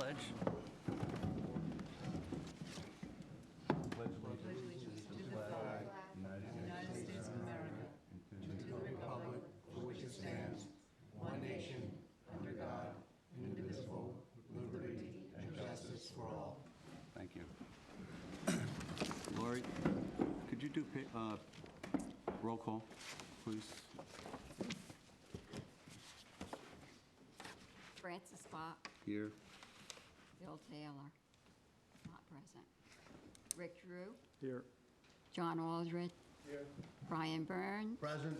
pledge. United States of America, to the republic for which it stands, one nation, under God, indivisible, with liberty and justice for all. Thank you. Lori, could you do roll call, please? Francis Fox. Here. Bill Taylor, not present. Rick Drew. Here. John Aldred. Here. Brian Byrne. Present.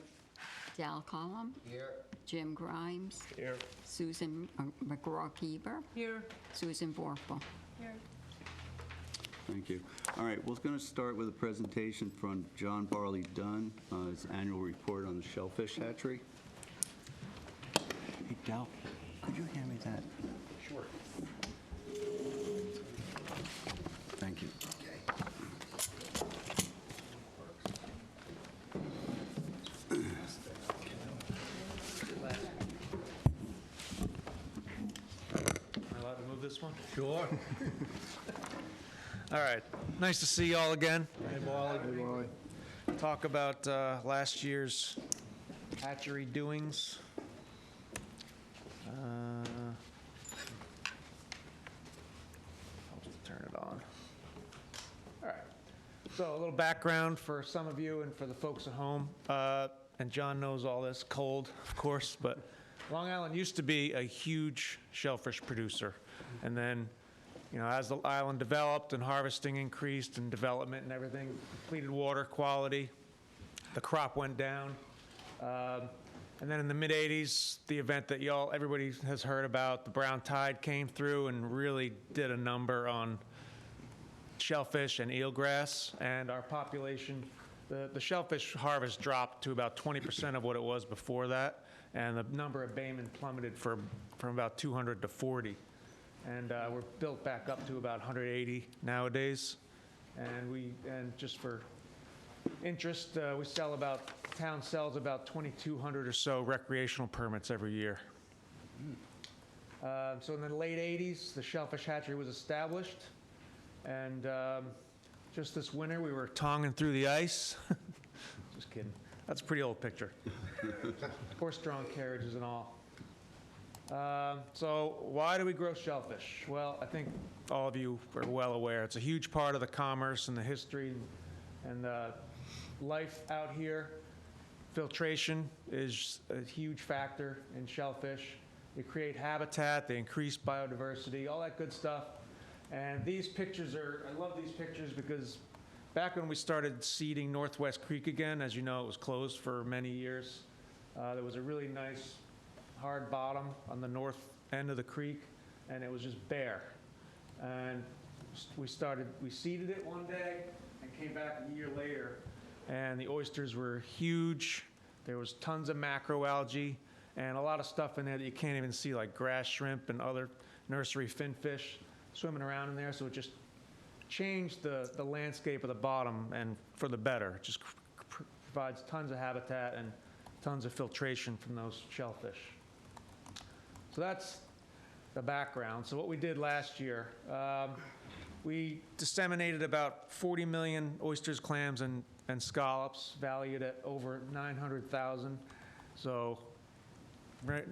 Dal Cullum. Here. Jim Grimes. Here. Susan McGraw-Keeber. Here. Susan Vorpal. Here. Thank you. All right, we're going to start with a presentation from John Barley Dunn, his annual report on the Shellfish Hatchery. Hey, Dal, could you hand me that? Sure. Thank you. Am I allowed to move this one? Sure. All right. Nice to see you all again. Hey, Wally. Talk about last year's hatchery doings. I'll just turn it on. All right. So a little background for some of you and for the folks at home. And John knows all this, cold, of course, but Long Island used to be a huge shellfish producer. And then, you know, as the island developed and harvesting increased and development and everything, depleted water quality, the crop went down. And then in the mid-'80s, the event that everybody has heard about, the brown tide came through and really did a number on shellfish and eelgrass, and our population, the shellfish harvest dropped to about 20% of what it was before that, and the number of baymen plummeted from about 200 to 40. And we're built back up to about 180 nowadays. And just for interest, town sells about 2,200 or so recreational permits every year. So in the late 80s, the Shellfish Hatchery was established. And just this winter, we were tonging through the ice. Just kidding. That's a pretty old picture. Horse-drawn carriages and all. So why do we grow shellfish? Well, I think all of you are well aware. It's a huge part of the commerce and the history and the life out here. Filtration is a huge factor in shellfish. They create habitat, they increase biodiversity, all that good stuff. And these pictures I love these pictures because back when we started seeding Northwest Creek again, as you know, it was closed for many years. There was a really nice hard bottom on the north end of the creek, and it was just bare. And we seeded it one day and came back a year later, and the oysters were huge. There was tons of macroalgae and a lot of stuff in there that you can't even see, like grass shrimp and other nursery finfish swimming around in there. So it just changed the landscape of the bottom, and for the better. It just provides tons of habitat and tons of filtration from those shellfish. So that's the background. So what we did last year, we disseminated about 40 million oysters, clams, and scallops, valued at over 900,000. So very,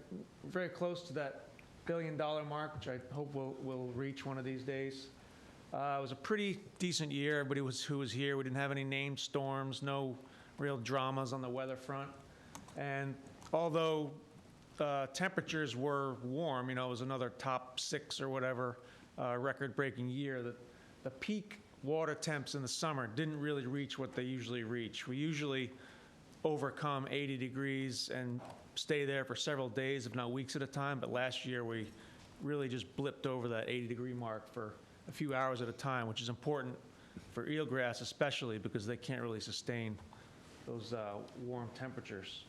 very close to that $1 billion mark, which I hope we'll reach one of these days. It was a pretty decent year. Everybody who was here, we didn't have any named storms, no real dramas on the weather front. And although temperatures were warm, you know, it was another top 6 or whatever record-breaking year, the peak water temps in the summer didn't really reach what they usually reach. We usually overcome 80 degrees and stay there for several days, if not weeks at a time, but last year we really just blipped over that 80-degree mark for a few hours at a time, which is important for eelgrass especially because they can't really sustain those warm temperatures.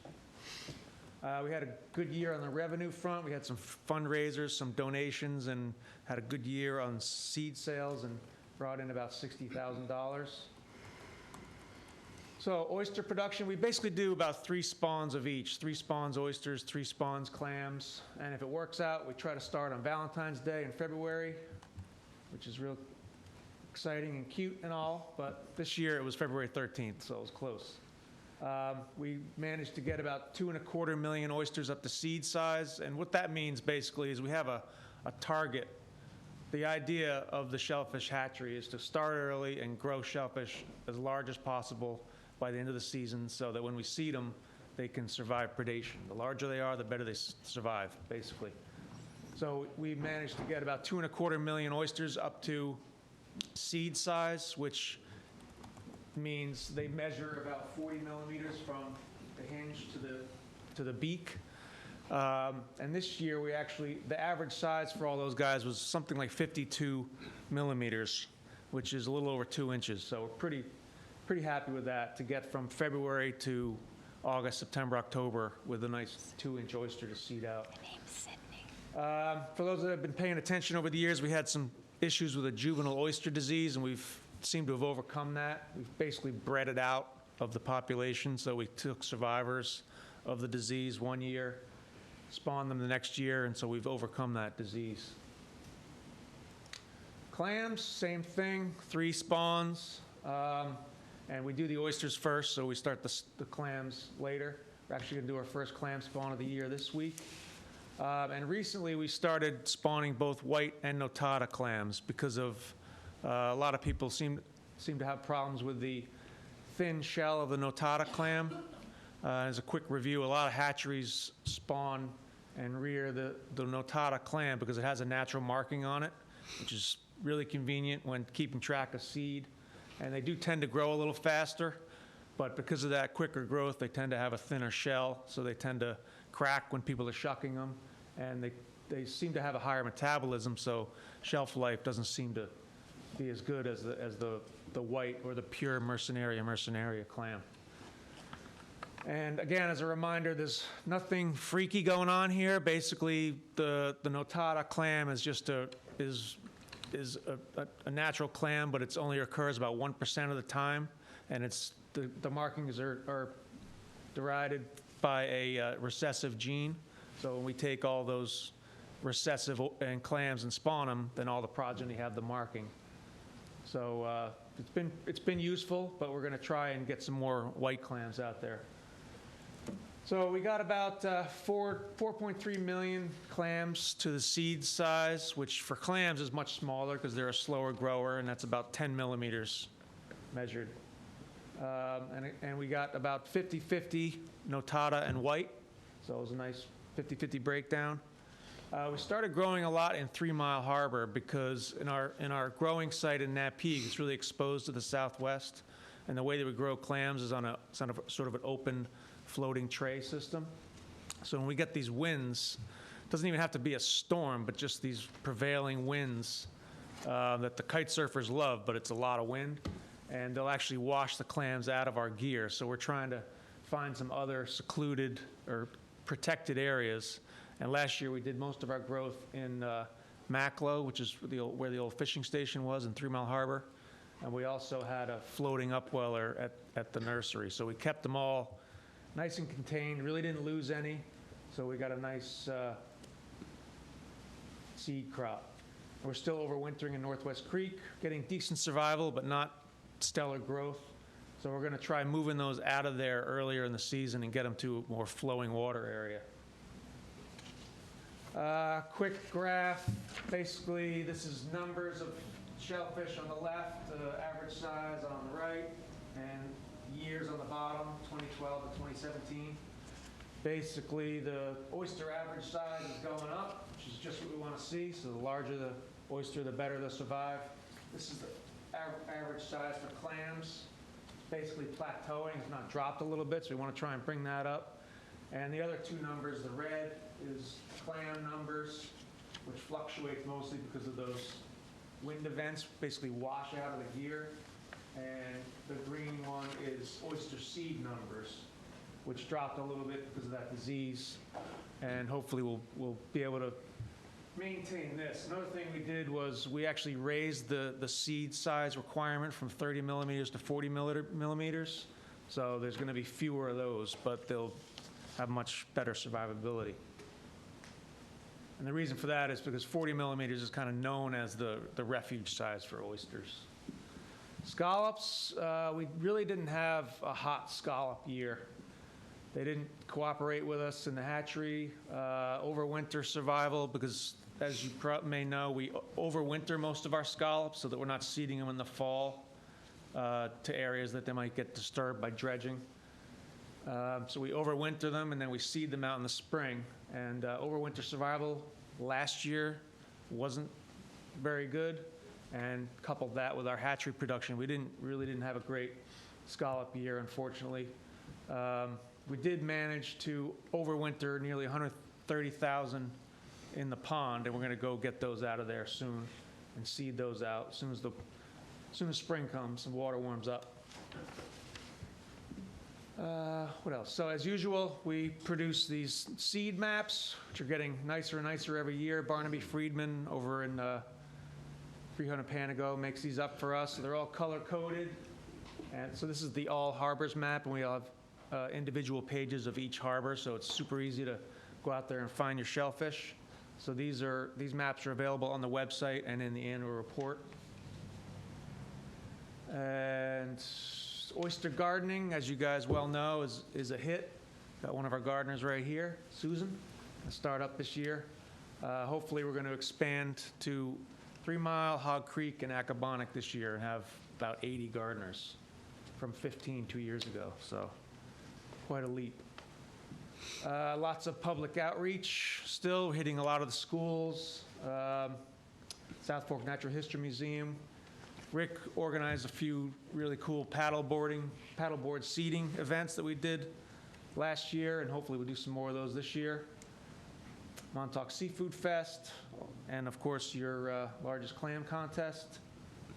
We had a good year on the revenue front. We had some fundraisers, some donations, and had a good year on seed sales and brought in about $60,000. So oyster production, we basically do about 3 spawns of each. 3 spawns oysters, 3 spawns clams. And if it works out, we try to start on Valentine's Day in February, which is real exciting and cute and all. But this year it was February 13th, so it was close. We managed to get about 2.25 million oysters up to seed size. And what that means basically is we have a target. The idea of the shellfish hatchery is to start early and grow shellfish as large as possible by the end of the season so that when we seed them, they can survive predation. The larger they are, the better they survive, basically. So we managed to get about 2.25 million oysters up to seed size, which means they measure about 40 millimeters from the hinge to the beak. And this year, the average size for all those guys was something like 52 millimeters, which is a little over 2 inches. So we're pretty happy with that to get from February to August, September, October with a nice 2-inch oyster to seed out. For those that have been paying attention over the years, we had some issues with a juvenile oyster disease, and we've seemed to have overcome that. We've basically bred it out of the population, so we took survivors of the disease one year, spawned them the next year, and so we've overcome that disease. Clams, same thing, 3 spawns, and we do the oysters first, so we start the clams later. We're actually going to do our first clam spawn of the year this week. And recently we started spawning both white and notata clams because of a lot of people seem to have problems with the thin shell of the notata clam. As a quick review, a lot of hatcheries spawn and rear the notata clam because it has a natural marking on it, which is really convenient when keeping track of seed. And they do tend to grow a little faster, but because of that quicker growth, they tend to have a thinner shell, so they tend to crack when people are shucking them. And they seem to have a higher metabolism, so shelf life doesn't seem to be as good as the white or the pure Mercenaria clam. And again, as a reminder, there's nothing freaky going on here. Basically, the notata clam is just a natural clam, but it only occurs about 1% of the time, and the markings are derided by a recessive gene. So when we take all those recessive and clams and spawn them, then all the progeny have the marking. So it's been useful, but we're going to try and get some more white clams out there. So we got about 4.3 million clams to the seed size, which for clams is much smaller because they're a slower grower, and that's about 10 millimeters measured. And we got about 50-50 notata and white, so it was a nice 50-50 breakdown. We started growing a lot in 3 Mile Harbor because in our growing site in Napeague, it's really exposed to the southwest, and the way that we grow clams is on a sort of an open floating tray system. So when we get these winds, it doesn't even have to be a storm, but just these prevailing winds that the kite surfers love, but it's a lot of wind, and they'll actually wash the clams out of our gear. So we're trying to find some other secluded or protected areas. And last year we did most of our growth in Macklow, which is where the old fishing station was in 3 Mile Harbor. And we also had a floating Upweller at the nursery. So we kept them all nice and contained, really didn't lose any. So we got a nice seed crop. We're still overwintering in Northwest Creek, getting decent survival, but not stellar growth. So we're going to try moving those out of there earlier in the season and get them to a more flowing water area. Quick graph. Basically, this is numbers of shellfish on the left, average size on the right, and years on the bottom, 2012 to 2017. Basically, the oyster average size is going up, which is just what we want to see. So the larger the oyster, the better they'll survive. This is the average size for clams. Basically plateauing, if not dropped a little bit, so we want to try and bring that up. And the other two numbers, the red is clam numbers, which fluctuates mostly because of those wind events, basically wash out of the gear. And the green one is oyster seed numbers, which dropped a little bit because of that disease. And hopefully we'll be able to maintain this. Another thing we did was we actually raised the seed size requirement from 30 millimeters to 40 millimeters. So there's going to be fewer of those, but they'll have much better survivability. And the reason for that is because 40 millimeters is kind of known as the refuge size for oysters. Scallops, we really didn't have a hot scallop year. They didn't cooperate with us in the hatchery over winter survival because, as you may know, we overwinter most of our scallops so that we're not seeding them in the fall to areas that they might get disturbed by dredging. So we overwinter them and then we seed them out in the spring. And overwinter survival last year wasn't very good. And coupled that with our hatchery production, we really didn't have a great scallop year, unfortunately. We did manage to overwinter nearly 130,000 in the pond, and we're going to go get those out of there soon and seed those out as soon as spring comes and water warms up. What else? So as usual, we produce these seed maps, which are getting nicer and nicer every year. Barnaby Friedman over in 300 Panago makes these up for us. So they're all color-coded. And so this is the all harbors map, and we all have individual pages of each harbor, so it's super easy to go out there and find your shellfish. So these maps are available on the website and in the annual report. And oyster gardening, as you guys well know, is a hit. Got one of our gardeners right here, Susan, gonna start up this year. Hopefully we're going to expand to 3 Mile, Hog Creek, and Accabonac this year and have about 80 gardeners from 15 2 years ago, so quite a leap. Lots of public outreach still, hitting a lot of the schools. South Fork Natural History Museum. Rick organized a few really cool paddleboard seating events that we did last year, and hopefully we'll do some more of those this year. Montauk Seafood Fest, and of course your largest clam contest.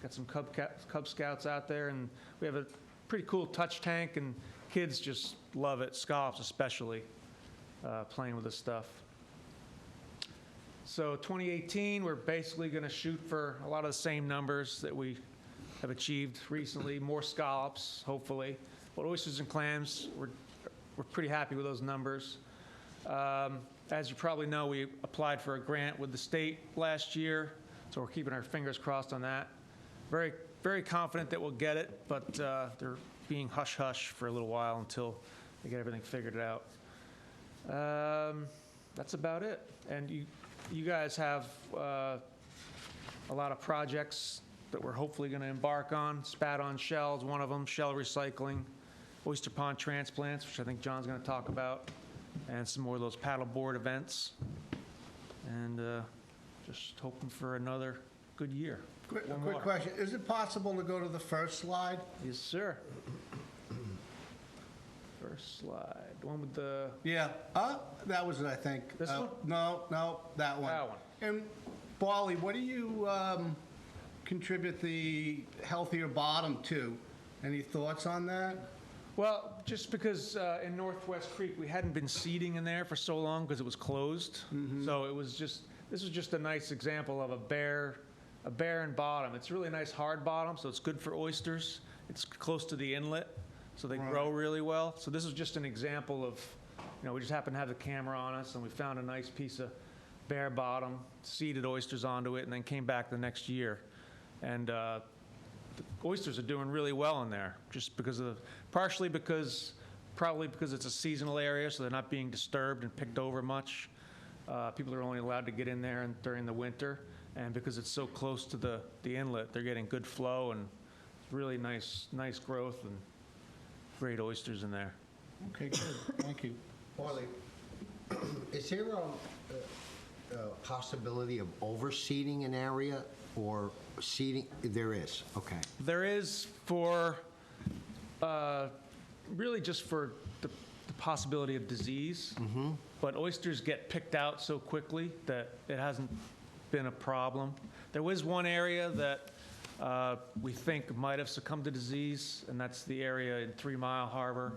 Got some Cub Scouts out there, and we have a pretty cool touch tank, and kids just love it, scallops especially, playing with this stuff. So 2018, we're basically going to shoot for a lot of the same numbers that we have achieved recently, more scallops, hopefully. But oysters and clams, we're pretty happy with those numbers. As you probably know, we applied for a grant with the state last year, so we're keeping our fingers crossed on that. Very, very confident that we'll get it, but they're being hush-hush for a little while until they get everything figured out. That's about it. And you guys have a lot of projects that we're hopefully going to embark on. Spat-on shells, one of them, shell recycling, oyster pond transplants, which I think John's going to talk about, and some more of those paddleboard events. And just hoping for another good year. Quick question. Is it possible to go to the first slide? Yes, sir. First slide. The one with the... Yeah. That was it, I think. This one? No, that one. That one. And, Barley, what do you contribute the healthier bottom to? Any thoughts on that? Well, just because in Northwest Creek, we hadn't been seeding in there for so long because it was closed. So it was just, this was just a nice example of a barren bottom. It's really nice hard bottom, so it's good for oysters. It's close to the inlet, so they grow really well. So this is just an example of, we just happened to have the camera on us, and we found a nice piece of bare bottom, seeded oysters onto it, and then came back the next year. And the oysters are doing really well in there, just because of probably because it's a seasonal area, so they're not being disturbed and picked over much. People are only allowed to get in there during the winter, and because it's so close to the inlet, they're getting good flow and really nice growth and great oysters in there. Okay, good. Thank you. Barley, is there a possibility of overseeding an area or seeding? There is, okay. There is for, really just for the possibility of disease, but oysters get picked out so quickly that it hasn't been a problem. There was one area that we think might have succumbed to disease, and that's the area in 3 Mile Harbor,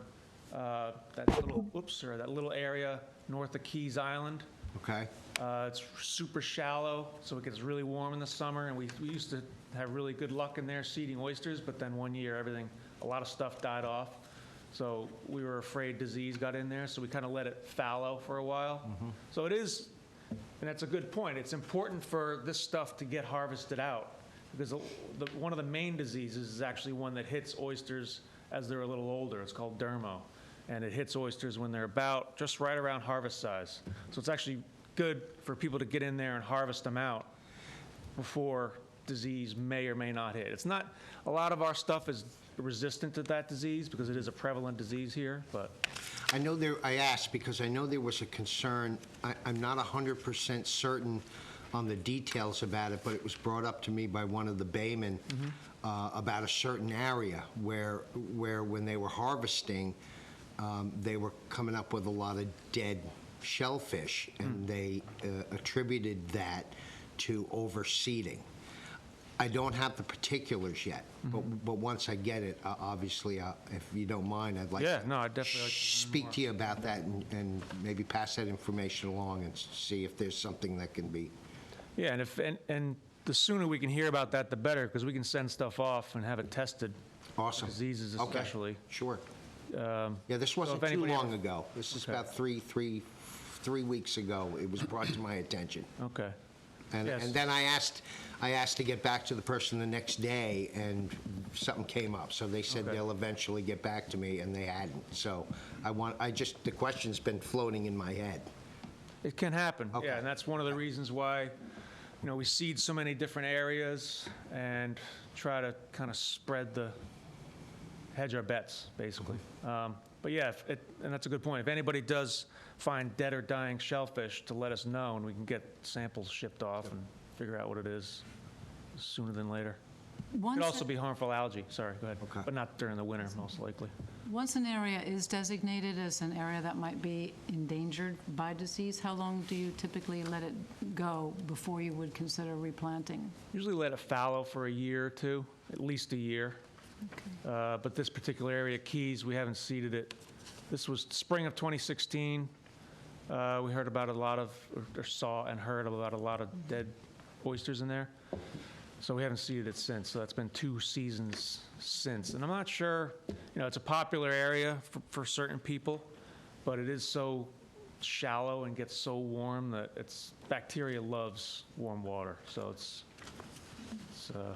that little area north of Keys Island. Okay. It's super shallow, so it gets really warm in the summer, and we used to have really good luck in there seeding oysters, but then one year a lot of stuff died off. So we were afraid disease got in there, so we kind of let it fallow for a while. So it is, and that's a good point, it's important for this stuff to get harvested out, because one of the main diseases is actually one that hits oysters as they're a little older. It's called dermo, and it hits oysters when they're about just right around harvest size. So it's actually good for people to get in there and harvest them out before disease may or may not hit. It's not, a lot of our stuff is resistant to that disease because it is a prevalent disease here, but. I asked because I know there was a concern, I'm not 100% certain on the details about it, but it was brought up to me by one of the baymen about a certain area where when they were harvesting, they were coming up with a lot of dead shellfish, and they attributed that to overseeding. I don't have the particulars yet, but once I get it, obviously, if you don't mind, I'd like Yeah, to no, I'd definitely like to learn speak more. to you about that and maybe pass that information along and see if there's something that can be. Yeah, and the sooner we can hear about that, the better, because we can send stuff off and have it tested. Awesome. Diseases Okay, especially. sure. Yeah, this wasn't if too anybody long ever- ago. This is Okay. about three weeks ago. It was brought to my attention. Okay. And Yes. and then I asked to get back to the person the next day, and something came up. So they said Okay. they'll eventually get back to me, and they hadn't. So the question's been floating in my head. It can happen, Okay. yeah, and that's one of the reasons why, we seed so many different areas and try to kind of hedge our bets, basically. But yeah, and that's a good point. If anybody does find dead or dying shellfish, to let us know, and we can get samples shipped off and figure out what it is sooner than later. It could also be harmful algae, sorry, go ahead. Okay. But not during the winter, most likely. Once an area is designated as an area that might be endangered by disease, how long do you typically let it go before you would consider replanting? Usually let it fallow for a year or two, at least a year. But this particular area, Keys, we haven't seeded it. This was spring of 2016. We heard about a lot of, or saw and heard about a lot of dead oysters in there. So we haven't seeded it since. So that's been 2 seasons since. And I'm not sure, it's a popular area for certain people, but it is so shallow and gets so warm that bacteria loves warm water. So it's a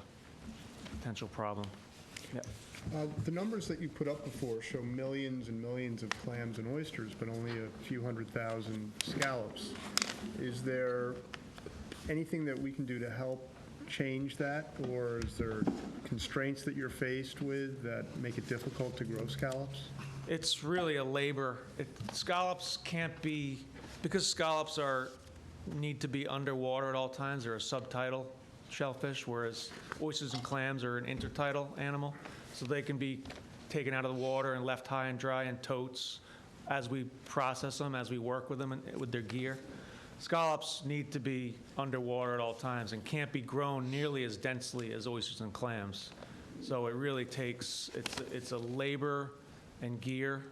potential problem. Yeah. The numbers that you put up before show millions and millions of clams and oysters, but only a few 100,000 scallops. Is there anything that we can do to help change that, or is there constraints that you're faced with that make it difficult to grow scallops? It's really a labor. Scallops can't be, because scallops need to be underwater at all times. They're a subtidal shellfish, whereas oysters and clams are an intertidal animal. So they can be taken out of the water and left high and dry in totes as we process them, as we work with them with their gear. Scallops need to be underwater at all times and can't be grown nearly as densely as oysters and clams. So it really takes, it's a labor and gear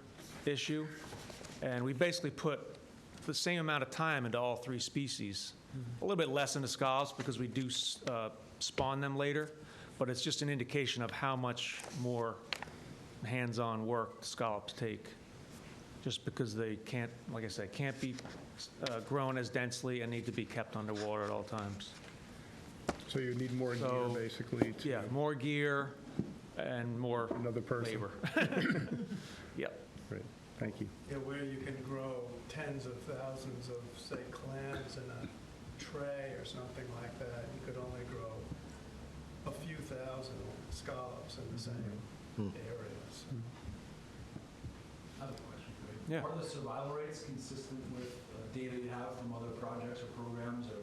issue. And we basically put the same amount of time into all 3 species. A little bit less into scallops because we do spawn them later, but it's just an indication of how much more hands-on work scallops take, just because they can't, like I said, can't be grown as densely and need to be kept underwater at all times. So you need more gear, So, basically, to Yeah, more gear and more another person. labor. Yep. Great, thank you. Yeah, where you can grow tens of thousands of, say, clams in a tray or something like that, you could only grow a few thousand scallops in the same areas. I have a question for you. Yeah. Are the survival rates consistent with data you have from other projects or programs, or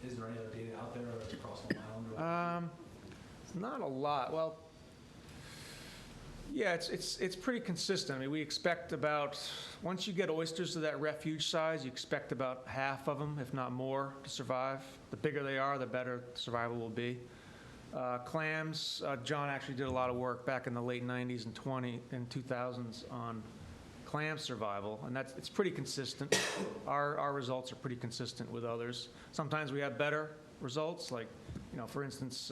is there any other data out there across Long Island? Not a lot. Well, yeah, it's pretty consistent. I mean, we expect about, once you get oysters to that refuge size, you expect about half of them, if not more, to survive. The bigger they are, the better survival will be. Clams, John actually did a lot of work back in the late 90s and 2000s on clam survival, and it's pretty consistent. Our results are pretty consistent with others. Sometimes we have better results, like, for instance,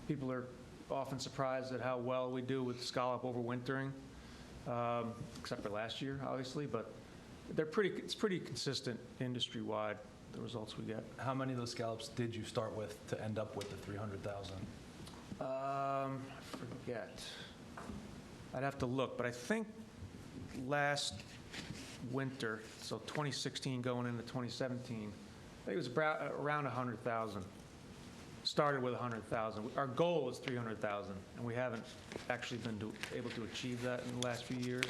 people are often surprised at how well we do with scallop overwintering, except for last year, obviously, but it's pretty consistent industry-wide, the results we get. How many of those scallops did you start with to end up with the 300,000? I forget. I'd have to look, but I think last winter, so 2016 going into 2017, I think it was around 100,000. Started with 100,000. Our goal was 300,000, and we haven't actually been able to achieve that in the last few years.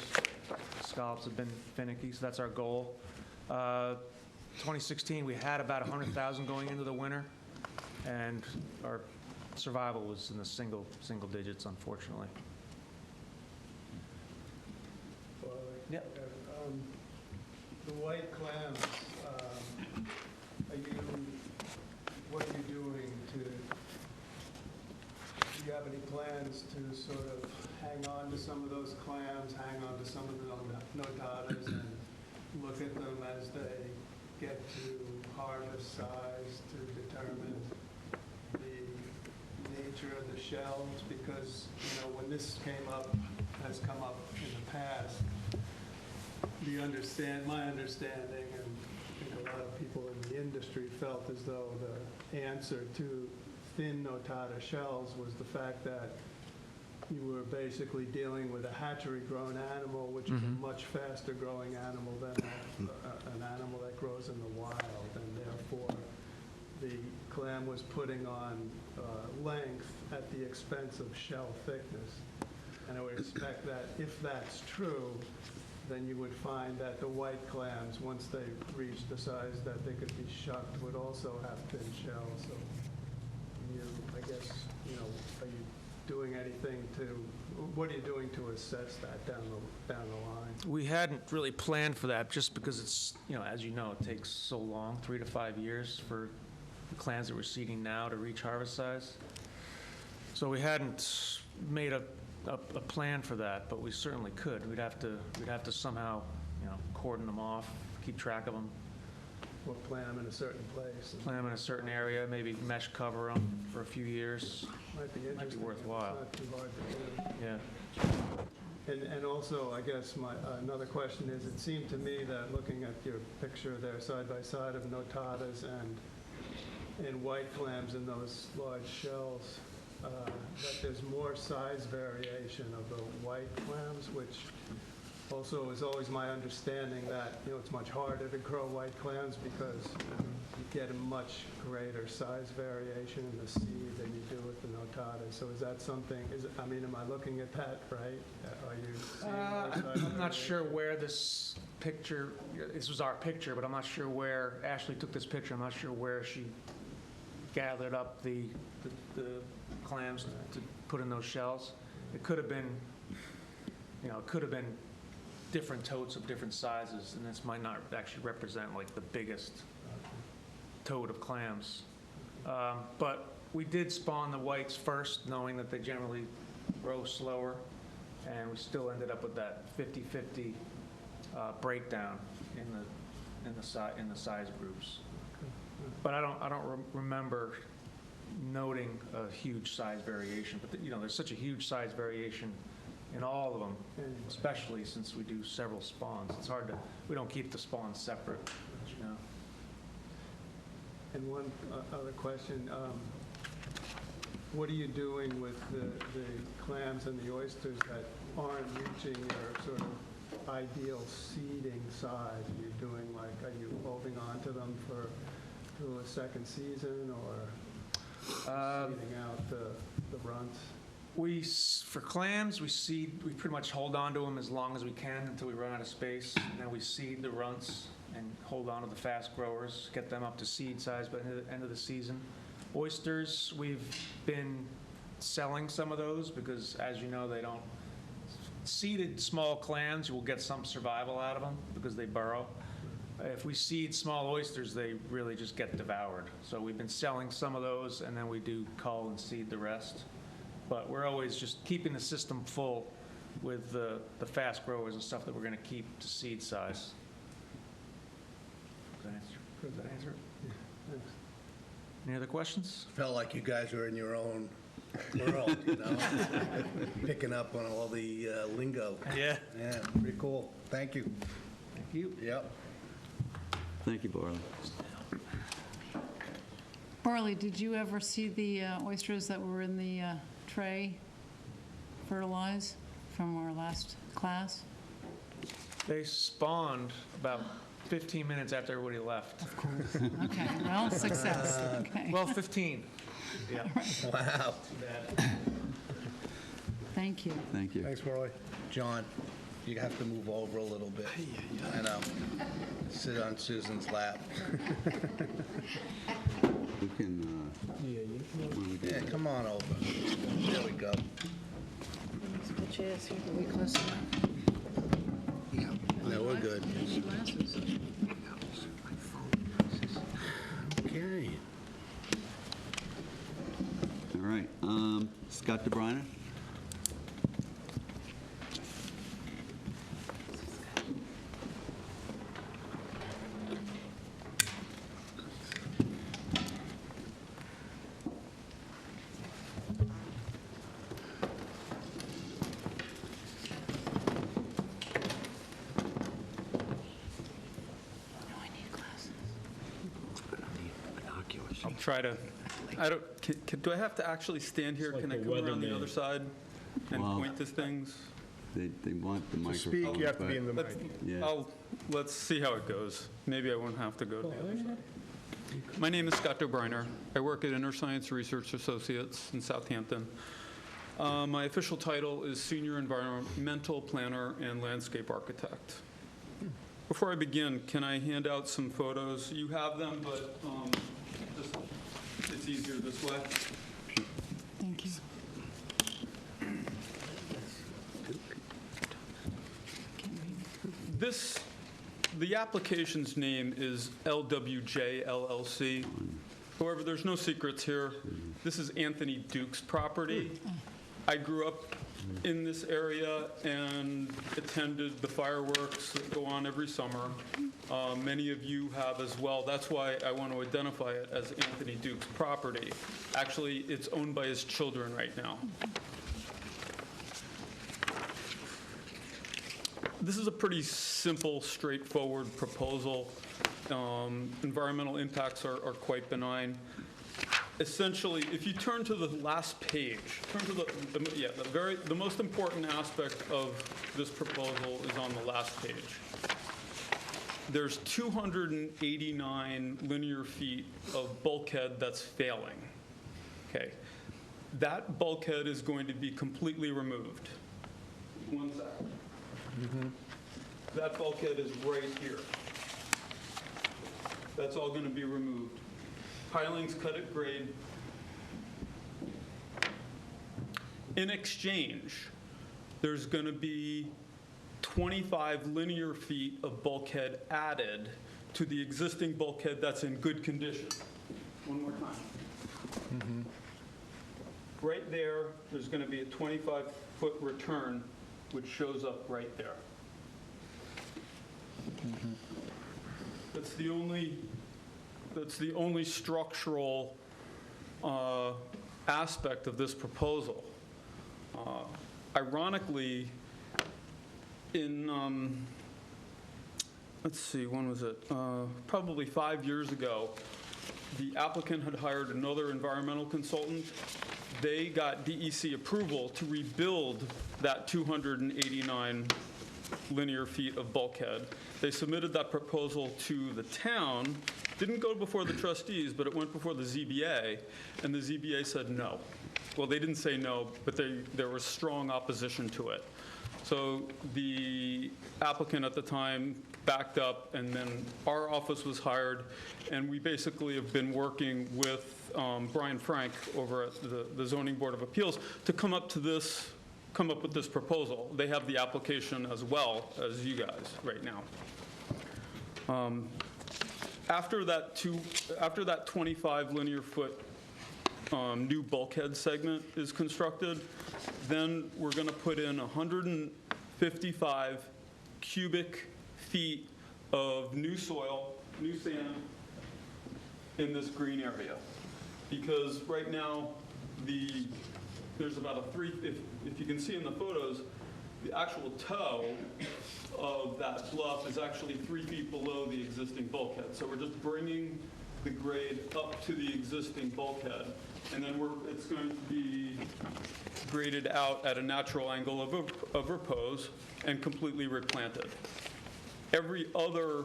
Scallops have been finicky, so that's our goal. 2016, we had about 100,000 going into the winter, and our survival was in the single digits, unfortunately. Well, Yep. The white clams, what are you doing do you have any plans to sort of hang on to some of those clams, hang on to some of the notatas, and look at them as they get to harvest size to determine the nature of the shells? Because, when this has come up in the past, my understanding, and I think a lot of people in the industry felt as though the answer to thin notata shells was the fact that you were basically dealing with a hatchery-grown animal, which is a much faster-growing animal than an animal that grows in the wild, and therefore the clam was putting on length at the expense of shell thickness. And I would expect that if that's true, then you would find that the white clams, once they reach the size that they could be shucked, would also have thin shells. So I guess, are you doing anything what are you doing to assess that down the line? We hadn't really planned for that, just because it's, as you know, it takes so long, 3 to 5 years for the clams that we're seeding now to reach harvest size. So we hadn't made a plan for that, but we certainly could. We'd have to somehow, cordon them off, keep track of them. Or plant them in a certain place. Plant them in a certain area, maybe mesh cover them for a few years. Might be interesting. worthwhile. It's not too hard to do. Yeah. And also, I guess another question is, it seemed to me that looking at your picture there side by side of notatas and white clams in those large shells, that there's more size variation of the white clams, which also is always my understanding that, it's much harder to grow white clams because you get a much greater size variation in the seed than you do with the notatas. So is that something, am I looking at that right? Are you seeing more size I'm not variation? sure where this was our picture, but I'm not sure where Ashley took this picture. I'm not sure where she gathered up the clams to put in those shells. It could have been, different totes of different sizes, and this might not actually represent like the biggest tote of clams. But we did spawn the whites first, knowing that they generally grow slower, and we still ended up with that 50-50 breakdown in the size groups. But I don't remember noting a huge size variation. But there's such a huge size variation in all of them, especially since we do several spawns. It's hard we don't keep the spawns separate, And one other question, what are you doing with the clams and the oysters that aren't reaching your sort of ideal seeding size? Are you holding on to them through a second season, or seeding out the runts? For clams, we pretty much hold on to them as long as we can until we run out of space, and then we seed the runts and hold on to the fast growers, get them up to seed size by the end of the season. Oysters, we've been selling some of those because, as you know, they don't. Seeded small clams, you will get some survival out of them because they burrow. If we seed small oysters, they really just get devoured. So we've been selling some of those, and then we do cull and seed the rest. But we're always just keeping the system full with the fast growers and stuff that we're going to keep to seed size. Does that answer it? Yeah, thanks. Any other questions? Felt like you guys were in your own world, you know? Picking up on all the lingo. Yeah. Yeah, pretty cool. Thank you. Thank you. Yep. Thank you, Barley. Barley, did you ever see the oysters that were in the tray fertilized from our last class? They spawned about 15 minutes after everybody left. Okay, well, success. Okay. Well, 15. Yeah. Wow. Thank you. Thank you. Thanks, Barley. John, you have to move over a little bit. I know. Sit on Susan's lap. We can, when we do Yeah, that. come on over. There we go. The chairs here, are we close enough? Yeah. No, we're good. Glasses. Okay. All right. Scott DeBriner? I'll try to, do I have to actually stand here? Can I come around the other side and Wow. point to things? They want the To microphone. speak, you have to be in the mic. Yeah. Let's see how it goes. Maybe I won't have to go to the other side. My name is Scott O'Briner. I work at Inner Science Research Associates in Southampton. My official title is Senior Environmental Planner and Landscape Architect. Before I begin, can I hand out some photos? You have them, but it's easier this way. Thank you. The application's name is LWJ LLC. However, there's no secrets here. This is Anthony Duke's property. I grew up in this area and attended the fireworks that go on every summer. Many of you have as well. That's why I want to identify it as Anthony Duke's property. Actually, it's owned by his children right now. This is a pretty simple, straightforward proposal. Environmental impacts are quite benign. Essentially, if you turn to the last page, turn to the most important aspect of this proposal is on the last page. There's 289 linear feet of bulkhead that's failing. Okay, that bulkhead is going to be completely removed. One second. That bulkhead is right here. That's all going to be removed. Pilings cut at grade. In exchange, there's going to be 25 linear feet of bulkhead added to the existing bulkhead that's in good condition. One more time. Right there, there's going to be a 25-foot return, which shows up right there. That's the only structural aspect of this proposal. Ironically, in let's see, when was it? Probably 5 years ago, the applicant had hired another environmental consultant. They got DEC approval to rebuild that 289 linear feet of bulkhead. They submitted that proposal to the town. Didn't go before the trustees, but it went before the ZBA, and the ZBA said no. Well, they didn't say no, but there was strong opposition to it. So the applicant at the time backed up, and then our office was hired, and we basically have been working with Brian Frank over at the Zoning Board of Appeals to come up with this proposal. They have the application as well as you guys right now. After that 25 linear foot new bulkhead segment is constructed, then we're going to put in 155 cubic feet of new soil, new sand in this green area. Because right now, the there's about a if you can see in the photos, the actual toe of that bluff is actually 3 feet below the existing bulkhead. So we're just bringing the grade up to the existing bulkhead, and then it's going to be graded out at a natural angle of repose and completely replanted. Every other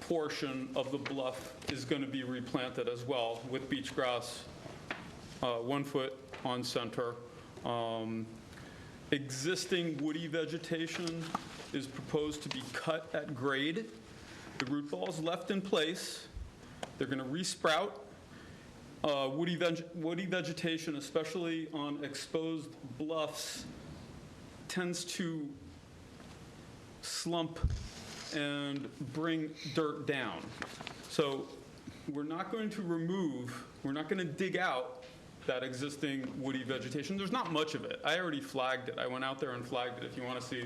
portion of the bluff is going to be replanted as well with beach grass, 1 foot on center. Existing woody vegetation is proposed to be cut at grade. The root balls left in place. They're going to resprout. Woody vegetation, especially on exposed bluffs, tends to slump and bring dirt down. So we're not going to dig out that existing woody vegetation. There's not much of it. I already flagged it. I went out there and flagged it if you want to see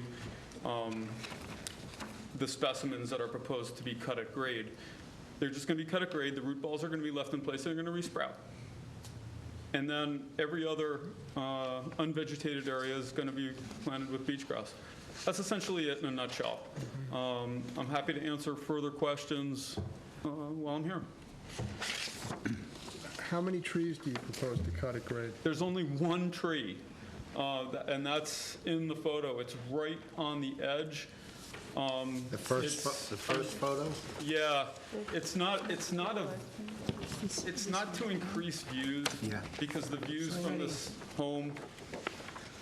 the specimens that are proposed to be cut at grade. They're just going to be cut at grade. The root balls are going to be left in place. They're going to resprout. And then every other unvegetated area is going to be planted with beach grass. That's essentially it in a nutshell. I'm happy to answer further questions while I'm here. How many trees do you propose to cut at grade? There's only 1 tree, and that's in the photo. It's right on the edge. The first photo? Yeah, it's not to increase views, Yeah. because the views from this home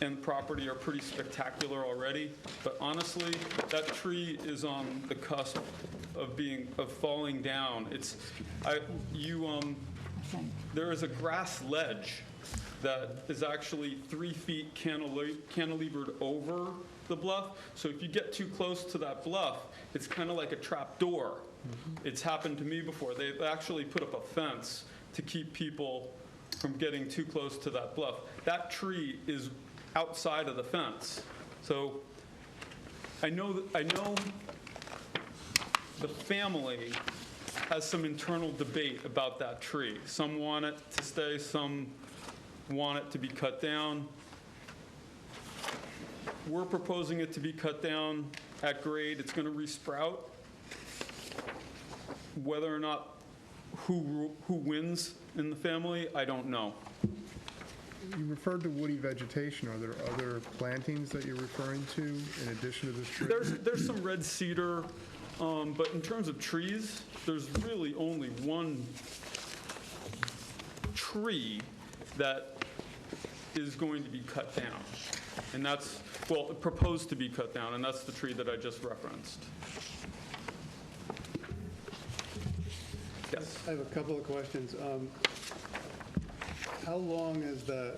and property are pretty spectacular already. But honestly, that tree is on the cusp of falling down. There is a grass ledge that is actually 3 feet cantilevered over the bluff. So if you get too close to that bluff, it's kind of like a trap door. It's happened to me before. They actually put up a fence to keep people from getting too close to that bluff. That tree is outside of the fence. So I know the family has some internal debate about that tree. Some want it to stay, some want it to be cut down. We're proposing it to be cut down at grade. It's going to resprout. Whether or not who wins in the family, I don't know. You referred to woody vegetation. Are there other plantings that you're referring to in addition to this tree? There's some red cedar, but in terms of trees, there's really only 1 tree that is going to be cut down. And that's, well, proposed to be cut down, and that's the tree that I just referenced. Yes. I have a couple of questions. How long is the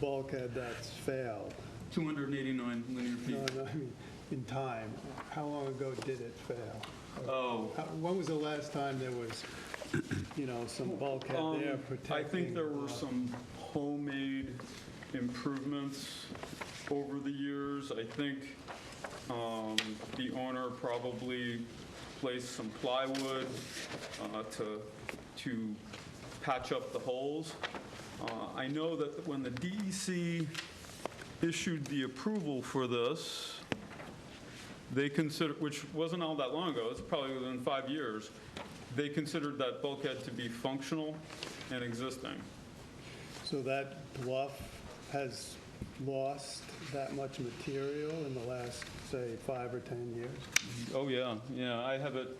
bulkhead that's failed? 289 linear feet. No, I mean, in time. How long ago did it fail? Oh. When was the last time there was, some bulkhead there protecting? I think there were some homemade improvements over the years. I think the owner probably placed some plywood to patch up the holes. I know that when the DEC issued the approval for this, they considered, which wasn't all that long ago, it's probably within 5 years, they considered that bulkhead to be functional and existing. So that bluff has lost that much material in the last, say, 5 or 10 years? Oh, yeah, I have it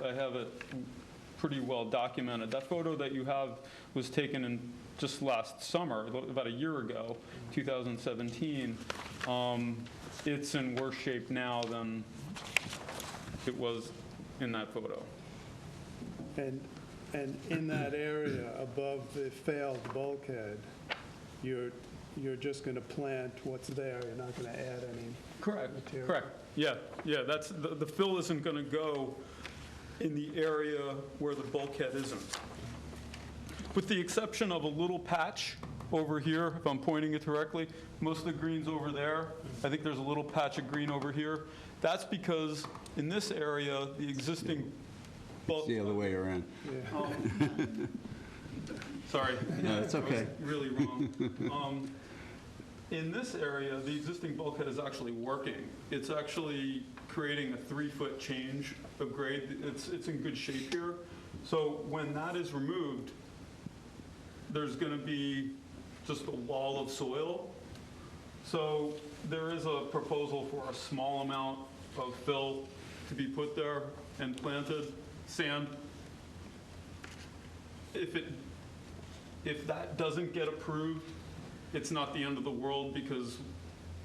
pretty well documented. That photo that you have was taken in just last summer, about a year ago, 2017. It's in worse shape now than it was in that photo. And in that area above the failed bulkhead, you're just going to plant what's there. You're not going to add any material. Correct. Yeah. That's the fill isn't going to go in the area where the bulkhead isn't, with the exception of a little patch over here. If I'm pointing it correctly, most of the green's over there. I think there's a little patch of green over here. That's because in this area, the existing It's the other way around. Sorry. No, it's okay. I was really wrong. In this area, the existing bulkhead is actually working. It's actually creating a 3-foot change of grade. It's in good shape here. So when that is removed, there's going to be just a wall of soil. So there is a proposal for a small amount of fill to be put there and planted, sand. If that doesn't get approved, it's not the end of the world, because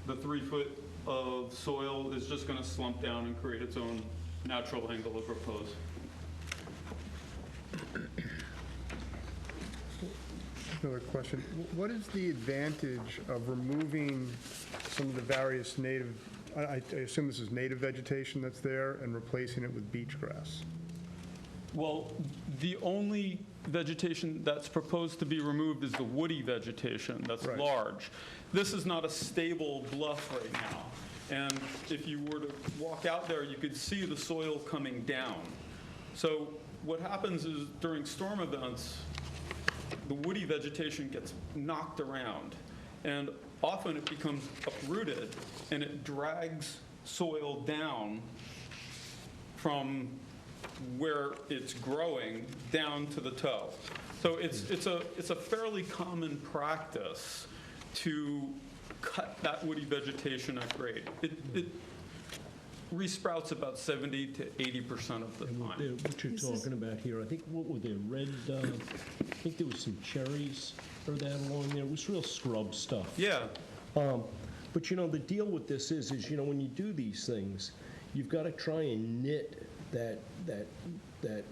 the 3 foot of soil is just going to slump down and create its own natural angle of repose. Another question. What is the advantage of removing some of the various native, I assume this is native vegetation that's there, and replacing it with beach grass? Well, the only vegetation that's proposed to be removed is the woody vegetation that's Right. large. This is not a stable bluff right now. And if you were to walk out there, you could see the soil coming down. So what happens is during storm events, the woody vegetation gets knocked around, and often it becomes uprooted, and it drags soil down from where it's growing down to the toe. So it's a fairly common practice to cut that woody vegetation at grade. It resprouts about 70 to 80% of the time. What you're talking about here, I think, what were there, red, I think there was some cherries or that along there. It was real scrub stuff. Yeah. But, you know, the deal with this is, you know, when you do these things, you've got to try and knit that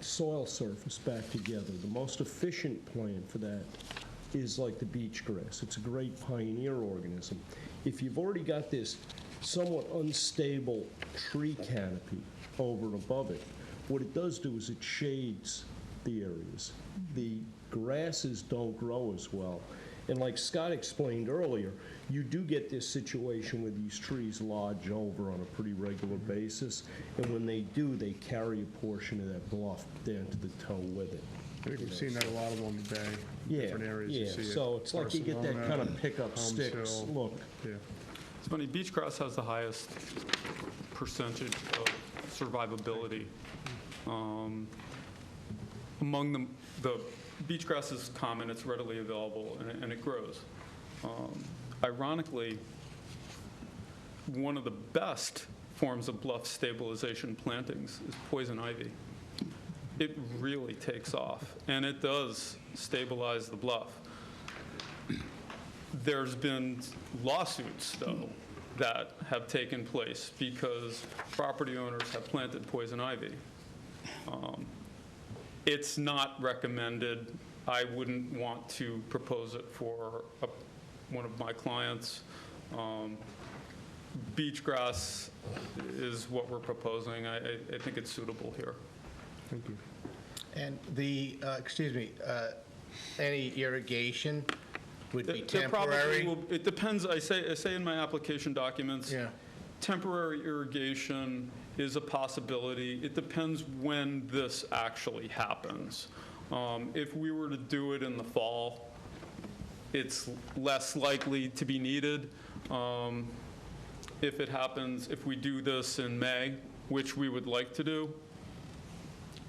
soil surface back together. The most efficient plan for that is like the beach grass. It's a great pioneer organism. If you've already got this somewhat unstable tree canopy over and above it, what it does do is it shades the areas. The grasses don't grow as well. And like Scott explained earlier, you do get this situation where these trees lodge over on a pretty regular basis, and when they do, they carry a portion of that bluff down to the toe with it. I think we've seen that a lot of on the bay, different areas you see it. So it's like you get that kind of pickup sticks Hill. look. Yeah. It's funny, beach grass has the highest percentage of survivability. Among the beach grass is common, it's readily available, and it grows. Ironically, one of the best forms of bluff stabilization plantings is poison ivy. It really takes off, and it does stabilize the bluff. There's been lawsuits, though, that have taken place because property owners have planted poison ivy. It's not recommended. I wouldn't want to propose it for one of my clients. Beach grass is what we're proposing. I think it's suitable here. Thank you. And the, any irrigation would be There probably temporary? it depends. I say in my application documents, Yeah. temporary irrigation is a possibility. It depends when this actually happens. If we were to do it in the fall, it's less likely to be needed. If it happens, if we do this in May, which we would like to do,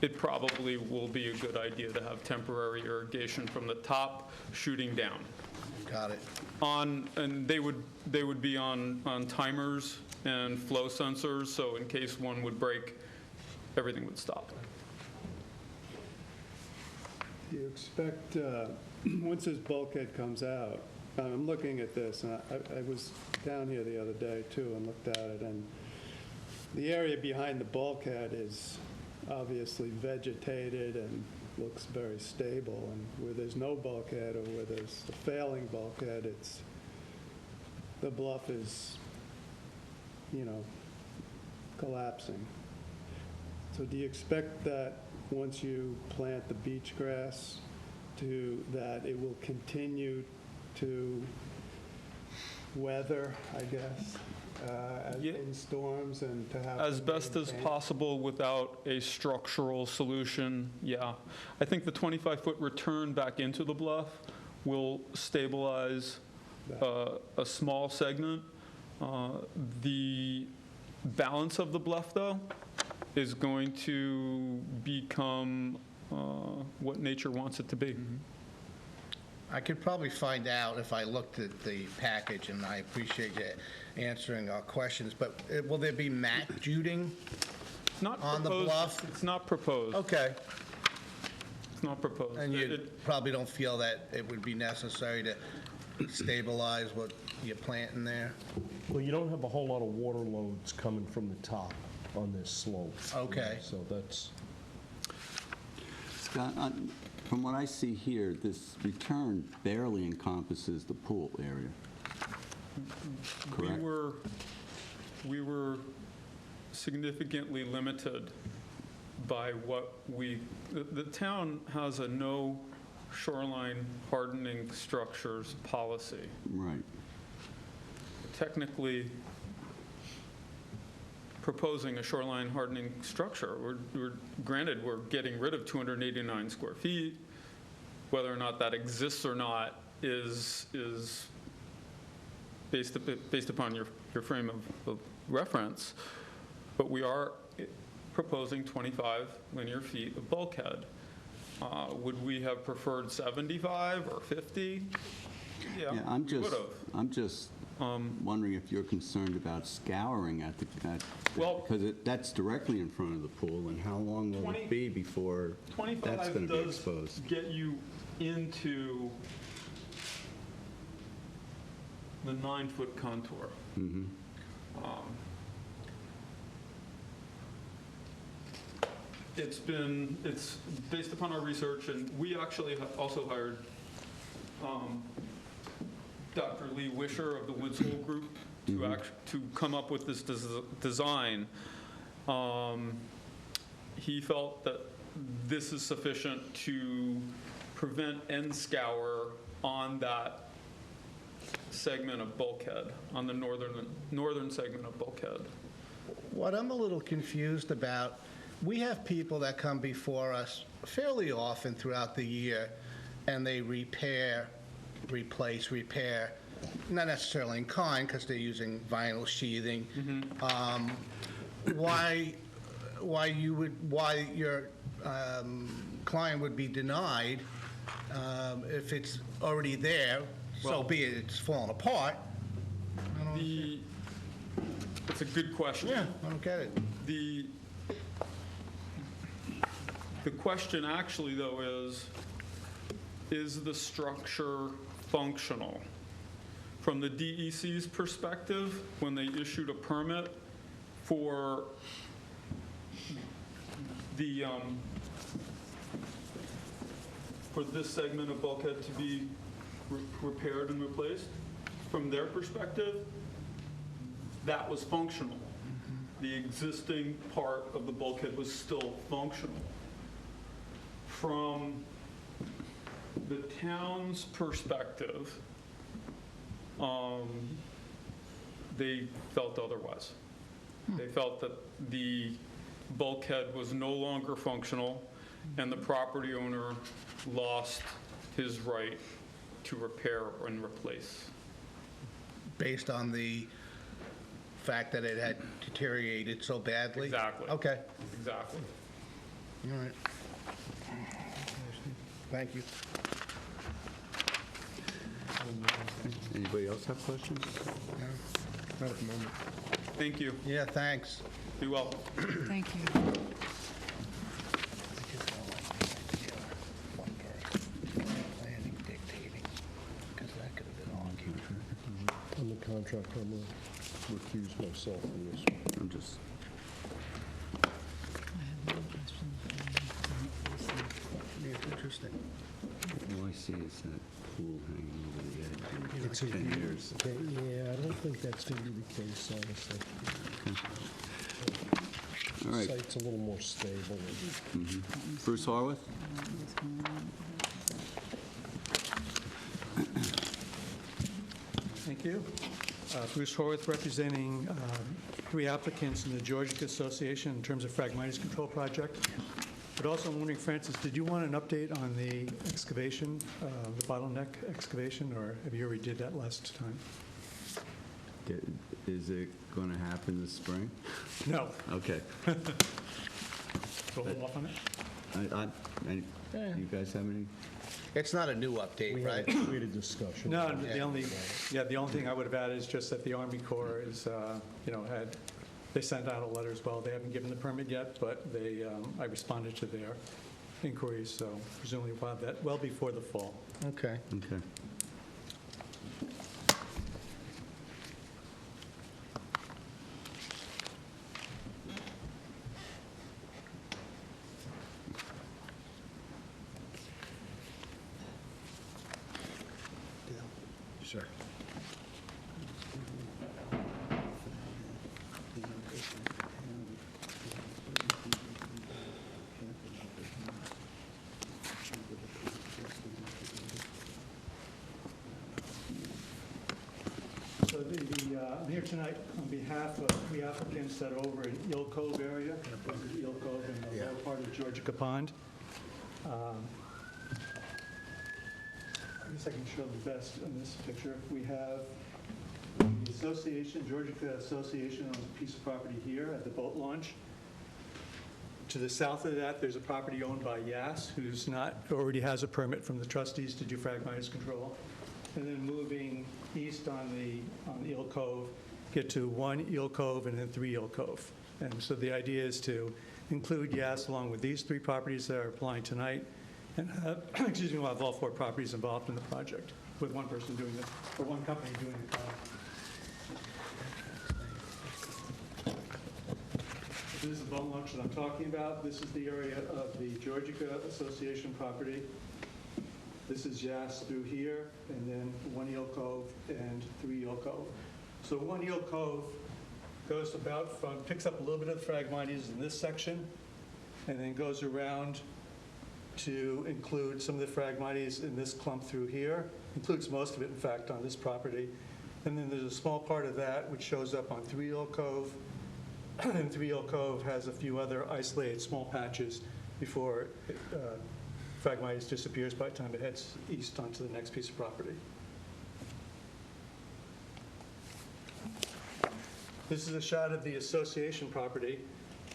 it probably will be a good idea to have temporary irrigation from the top shooting down. Got it. And they would be on timers and flow sensors, so in case one would break, everything would stop. Do you expect, once this bulkhead comes out, I'm looking at this, and I was down here the other day, too, and looked at it, and the area behind the bulkhead is obviously vegetated and looks very stable, and where there's no bulkhead or where there's a failing bulkhead, the bluff is, collapsing. So do you expect that once you plant the beach grass, that it will continue to weather, I guess, Yeah. in storms and to have. As them best as maintained? possible without a structural solution, yeah. I think the 25-foot return back into the bluff will stabilize a small segment. The balance of the bluff, though, is going to become what nature wants it to be. I could probably find out if I looked at the package, and I appreciate you answering our questions, but will there be mat juding? Not On the proposed- bluff? It's not proposed. Okay. It's not proposed. And you It- probably don't feel that it would be necessary to stabilize what you're planting there? Well, you don't have a whole lot of water loads coming from the top on this slope. Okay. So that's, Scott, from what I see here, this return barely encompasses the pool area. Correct? We were significantly limited by what the town has a no shoreline hardening structures policy. Right. Technically, proposing a shoreline hardening structure, granted, we're getting rid of 289 square feet. Whether or not that exists or not is based upon your frame of reference, but we are proposing 25 linear feet of bulkhead. Would we have preferred 75 or 50? Yeah, I'm we would've. just wondering if you're concerned about scouring at Well- because that's directly in front of the pool, and how long will 20 it be before that's 25 going to be does exposed? get you into the 9-foot contour. Mhm. It's based upon our research, and we actually also hired Dr. Lee Wisher of the Woods Hole Group to come up with this design. He felt that this is sufficient to prevent end scour on that segment of bulkhead, on the northern segment of bulkhead. What I'm a little confused about, we have people that come before us fairly often throughout the year, and they repair, replace, repair, not necessarily in kind, because they're using vinyl sheathing. Why your client would be denied if it's already there, so Well- be it, it's falling apart? It's a good question. Yeah, I don't get it. The question actually, though, is the structure functional? From the DEC's perspective, when they issued a permit for this segment of bulkhead to be repaired and replaced, from their perspective, that was functional. The existing part of the bulkhead was still functional. From the town's perspective, they felt otherwise. They felt that the bulkhead was no longer functional, and the property owner lost his right to repair and replace. Based on the fact that it had deteriorated so badly? Exactly. Okay, Exactly. all right. Thank you. Anybody else have questions? Not at the moment. Thank you. Yeah, thanks. Be well. thank you. Planning dictating, because that could have been argued. on the contract, I'm going to recuse myself from this one. I'm just, Yeah, it's interesting. all I see is that pool hanging over the edge It's in a 10 years. Okay, yeah, I don't think that's going to be the case, honestly. All right, Site's a little more stable. Bruce Harworth? Thank you. Bruce Horwath, representing 3 applicants in the Georgia Association in terms of Phragmites control project. But also, I'm wondering, Francis, did you want an update on the excavation, the bottleneck excavation, or have you already did that last time? Is it going to happen this spring? No. Okay. We'll hold off on it? You guys have any? It's not a new update, right? We had a discussion. No, the only thing I would have added is just that the Army Corps is, they sent out a letter as well. They haven't given the permit yet, but I responded to their inquiries, so presumably we'll have that well before the fall. Okay. Okay. Sure. So I'm here tonight on behalf of 3 applicants that are over in Eel Cove area. This is Eel Cove in the lower part of Georgia Pond. I guess I can show the best in this picture. We have the association, Georgia Association, owns a piece of property here at the boat launch. To the south of that, there's a property owned by Yass, who's already has a permit from the trustees to do Phragmites control. And then moving east on Eel Cove, get to 1 Eel Cove and then 3 Eel Cove. And so the idea is to include Yass along with these 3 properties that are applying tonight, and we'll have all 4 properties involved in the project, with one person doing it, or one company doing the This is the boat launch that I'm talking about. This is the area of the Georgia Association property. This is Yass through here, and then 1 Eel Cove and 3 Eel Cove. So 1 Eel Cove goes picks up a little bit of the Phragmites in this section, and then goes around to include some of the Phragmites in this clump through here. Includes most of it, in fact, on this property. And then there's a small part of that which shows up on 3 Eel Cove. And 3 Eel Cove has a few other isolated small patches before Phragmites disappears by the time it heads east onto the next piece of property. This is a shot of the association property.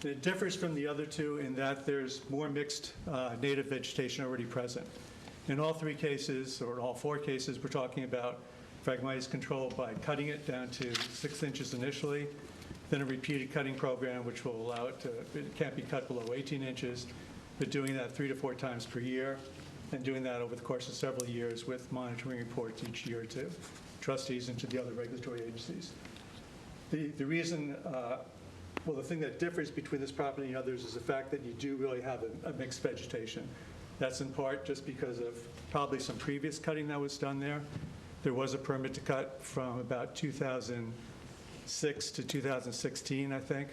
And it differs from the other 2 in that there's more mixed native vegetation already present. In all 3 cases, or all 4 cases, we're talking about Phragmites control by cutting it down to 6 inches initially, then a repeated cutting program which will allow it can't be cut below 18 inches, but doing that 3 to 4 times per year, and doing that over the course of several years with monitoring reports each year to trustees and to the other regulatory agencies. The reason, the thing that differs between this property and others is the fact that you do really have a mixed vegetation. That's in part just because of probably some previous cutting that was done there. There was a permit to cut from about 2006 to 2016, I think.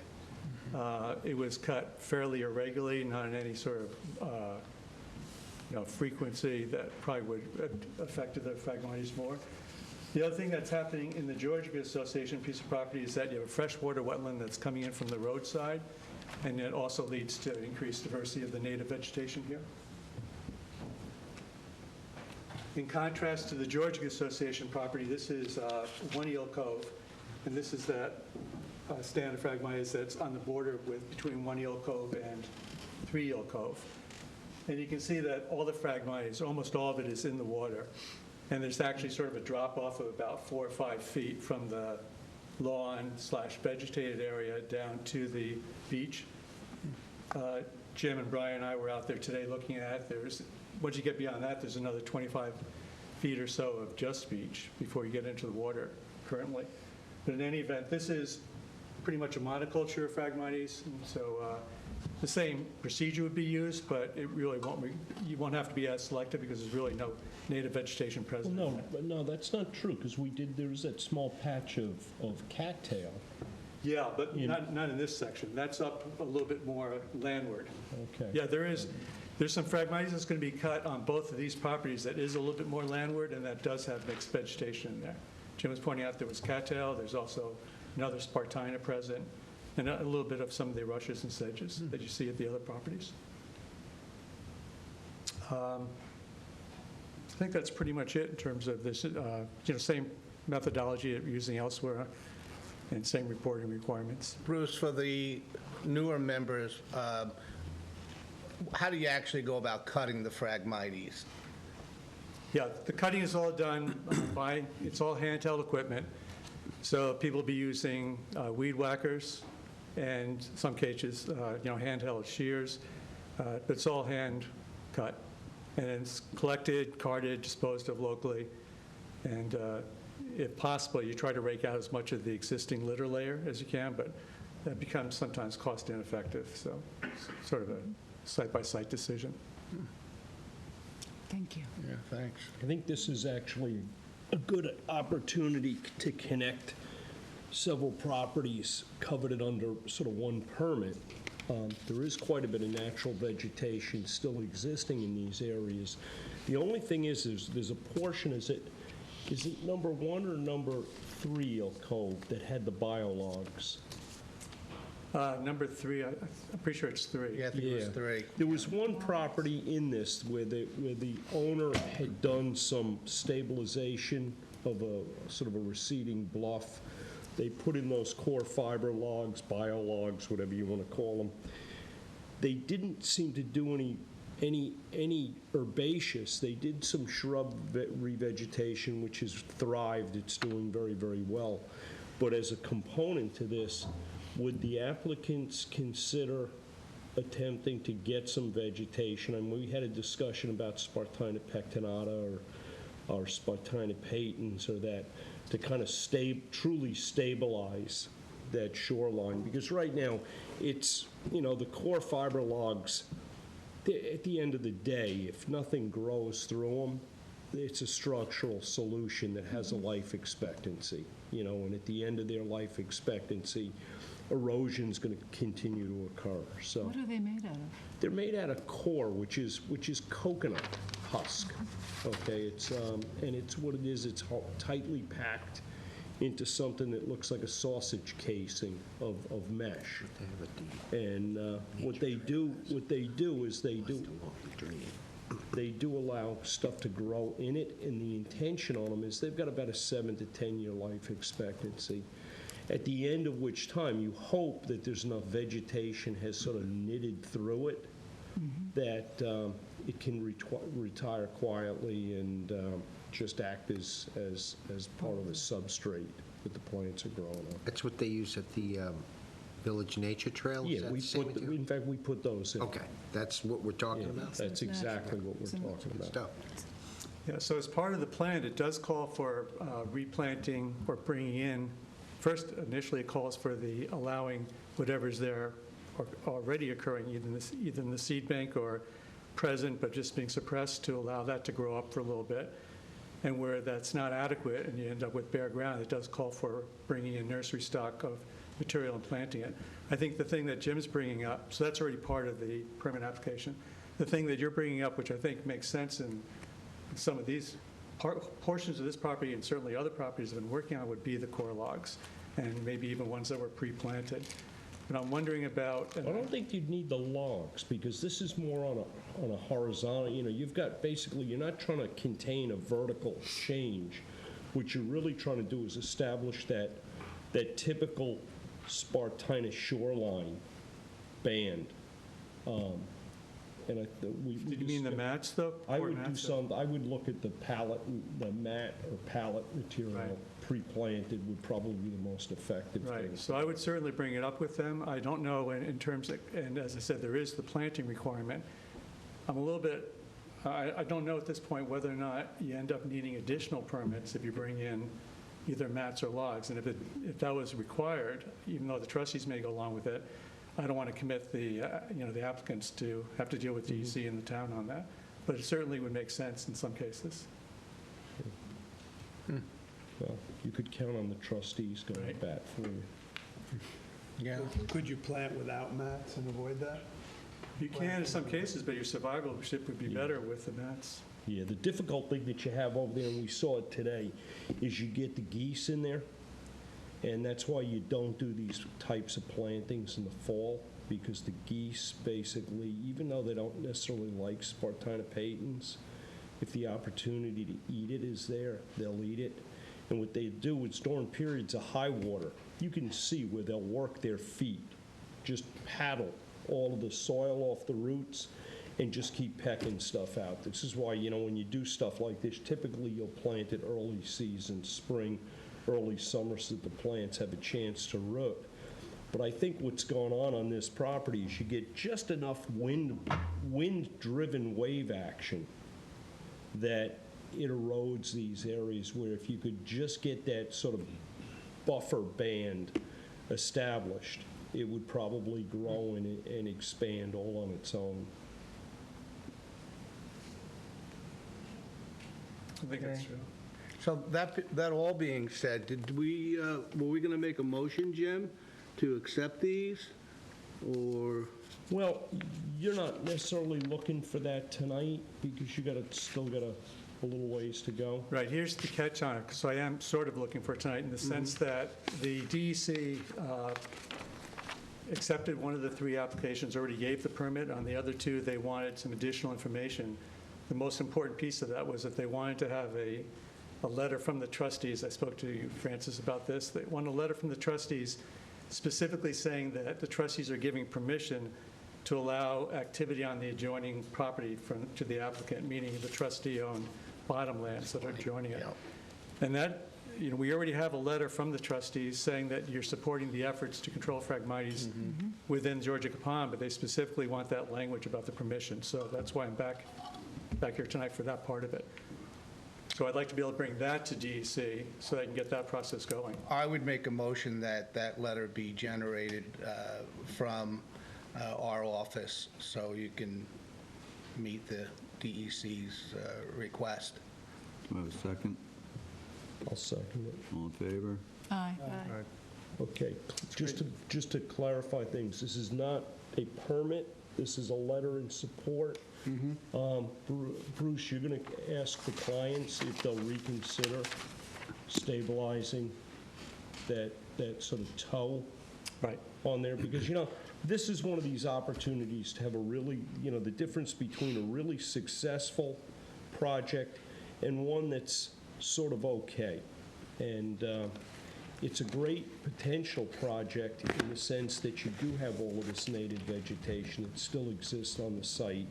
It was cut fairly irregularly, not in any sort of frequency that probably would have affected the Phragmites more. The other thing that's happening in the Georgia Association piece of property is that you have a freshwater wetland that's coming in from the roadside, and it also leads to increased diversity of the native vegetation here. In contrast to the Georgia Association property, this is 1 Eel Cove, and this is that stand of Phragmites that's on the border between 1 Eel Cove and 3 Eel Cove. And you can see that all the Phragmites, almost all of it is in the water. And there's actually sort of a drop-off of about 4 or 5 feet from the lawn/vegetated area down to the beach. Jim and Brian and I were out there today looking at it. Once you get beyond that, there's another 25 feet or so of just beach before you get into the water currently. But in any event, this is pretty much a monoculture of Phragmites, and so the same procedure would be used, but it really you won't have to be as selective because there's really no native vegetation present. Well, no, that's not true, because there was that small patch of cattail. Yeah, but not in this section. That's up a little bit more landward. Okay. Yeah, there's some Phragmites that's going to be cut on both of these properties that is a little bit more landward, and that does have mixed vegetation in there. Jim was pointing out there was cattail, there's also another Spartina present, and a little bit of some of the rushes and sedges that you see at the other properties. I think that's pretty much it in terms of this, same methodology that we're using elsewhere and same reporting requirements. Bruce, for the newer members, how do you actually go about cutting the Phragmites? Yeah, the cutting is all done it's all handheld equipment. So people will be using weed whackers and in some cases, handheld shears. But it's all hand cut. And it's collected, carted, disposed of locally. And if possible, you try to rake out as much of the existing litter layer as you can, but that becomes sometimes cost ineffective. So it's sort of a site-by-site decision. Thank you. Yeah, thanks. I think this is actually a good opportunity to connect several properties coveted under sort of one permit. There is quite a bit of natural vegetation still existing in these areas. The only thing is there's a portion, is it number 1 or number 3 Elk Cove that had the biologs? Number 3, I'm pretty sure it's 3. Yeah, I think it was 3. There was one property in this where the owner had done some stabilization of a sort of a receding bluff. They put in those core fiber logs, biologs, whatever you want to call them. They didn't seem to do any herbaceous. They did some shrub revegetation, which has thrived. It's doing very, very well. But as a component to this, would the applicants consider attempting to get some vegetation? And we had a discussion about Spartina pectinata or Spartina patens, or that, to kind of truly stabilize that shoreline. Because right now, it's, the core fiber logs, at the end of the day, if nothing grows through them, it's a structural solution that has a life expectancy, and at the end of their life expectancy, erosion's going to continue to occur. So What are they made out of? they're made out of core, which is coconut husk. Okay, it's and it's what it is. It's tightly packed into something that looks like a sausage casing of mesh. And what they do is they do allow stuff to grow in it, and the intention on them is they've got about a 7 to 10 year life expectancy. At the end of which time, you hope that there's enough vegetation has sort of knitted through it that it can retire quietly and just act as part of a substrate that the plants are growing on. That's what they use at the Village Nature Trail? Is Yeah, that the same material? in fact, we put those in. Okay, that's what we're talking Yeah, about? that's exactly what we're talking Good about. stuff. Yeah, so as part of the plan, it does call for replanting or bringing in, first, initially it calls for the allowing whatever's there or already occurring, either in the seed bank or present, but just being suppressed, to allow that to grow up for a little bit. And where that's not adequate and you end up with bare ground, it does call for bringing in nursery stock of material and planting it. I think the thing that Jim's bringing up, so that's already part of the permit application. The thing that you're bringing up, which I think makes sense in some of these portions of this property and certainly other properties have been working on, would be the core logs, and maybe even ones that were pre-planted. But I'm wondering about... I don't think you'd need the logs, because this is more on a horizontal, you've got basically, you're not trying to contain a vertical change. What you're really trying to do is establish that typical Spartina shoreline band. And Did you mean the mats, though? I Core would do mats? I would look at the mat or pallet material. Right. Pre-planted would probably be the most effective thing. Right, so I would certainly bring it up with them. I don't know in terms of, and as I said, there is the planting requirement. I'm a little bit, I don't know at this point whether or not you end up needing additional permits if you bring in either mats or logs. And if that was required, even though the trustees may go along with it, I don't want to commit the applicants to have to deal with DEC and the town on that. But it certainly would make sense in some cases. Well, you could count on the trustees going Right. to bat for you. Yeah. Could you plant without mats and avoid that? You can in some cases, but your survivalship would be better with the mats. Yeah, the difficult thing that you have over there, and we saw it today, is you get the geese in there, and that's why you don't do these types of plantings in the fall, because the geese basically, even though they don't necessarily like Spartina patens, if the opportunity to eat it is there, they'll eat it. And what they do is during periods of high water, you can see where they'll work their feet, just paddle all of the soil off the roots, and just keep pecking stuff out. This is why, when you do stuff like this, typically you'll plant it early season, spring, early summer, so that the plants have a chance to root. But I think what's going on this property is you get just enough wind-driven wave action that it erodes these areas, where if you could just get that sort of buffer band established, it would probably grow and expand all on its own. I think that's true. So that all being said, were we going to make a motion, Jim, to accept these, or? Well, you're not necessarily looking for that tonight, because you still got a little ways to go. Right, here's the catch on it, so I am sort of looking for it tonight in the sense that the DEC accepted one of the 3 applications, already gave the permit. On the other 2, they wanted some additional information. The most important piece of that was that they wanted to have a letter from the trustees. I spoke to you, Francis, about this. They want a letter from the trustees specifically saying that the trustees are giving permission to allow activity on the adjoining property to the applicant, meaning the trustee-owned bottomlands that are adjoining it. And that, we already have a letter from the trustees saying that you're supporting the efforts to control Phragmites within Georgia Pond, but they specifically want that language about the permission. So that's why I'm back here tonight for that part of it. So I'd like to be able to bring that to DEC so they can get that process going. I would make a motion that that letter be generated from our office, so you can meet the DEC's request. Do I have a second? I'll second it. All in favor? Aye. Okay, just to clarify things, this is not a permit, this is a letter in support. Bruce, you're going to ask the clients if they'll reconsider stabilizing that sort of toe on there, because, this is one of these opportunities to have a really, the difference between a really successful project and one that's sort of okay. And it's a great potential project in the sense that you do have all of this native vegetation that still exists on the site.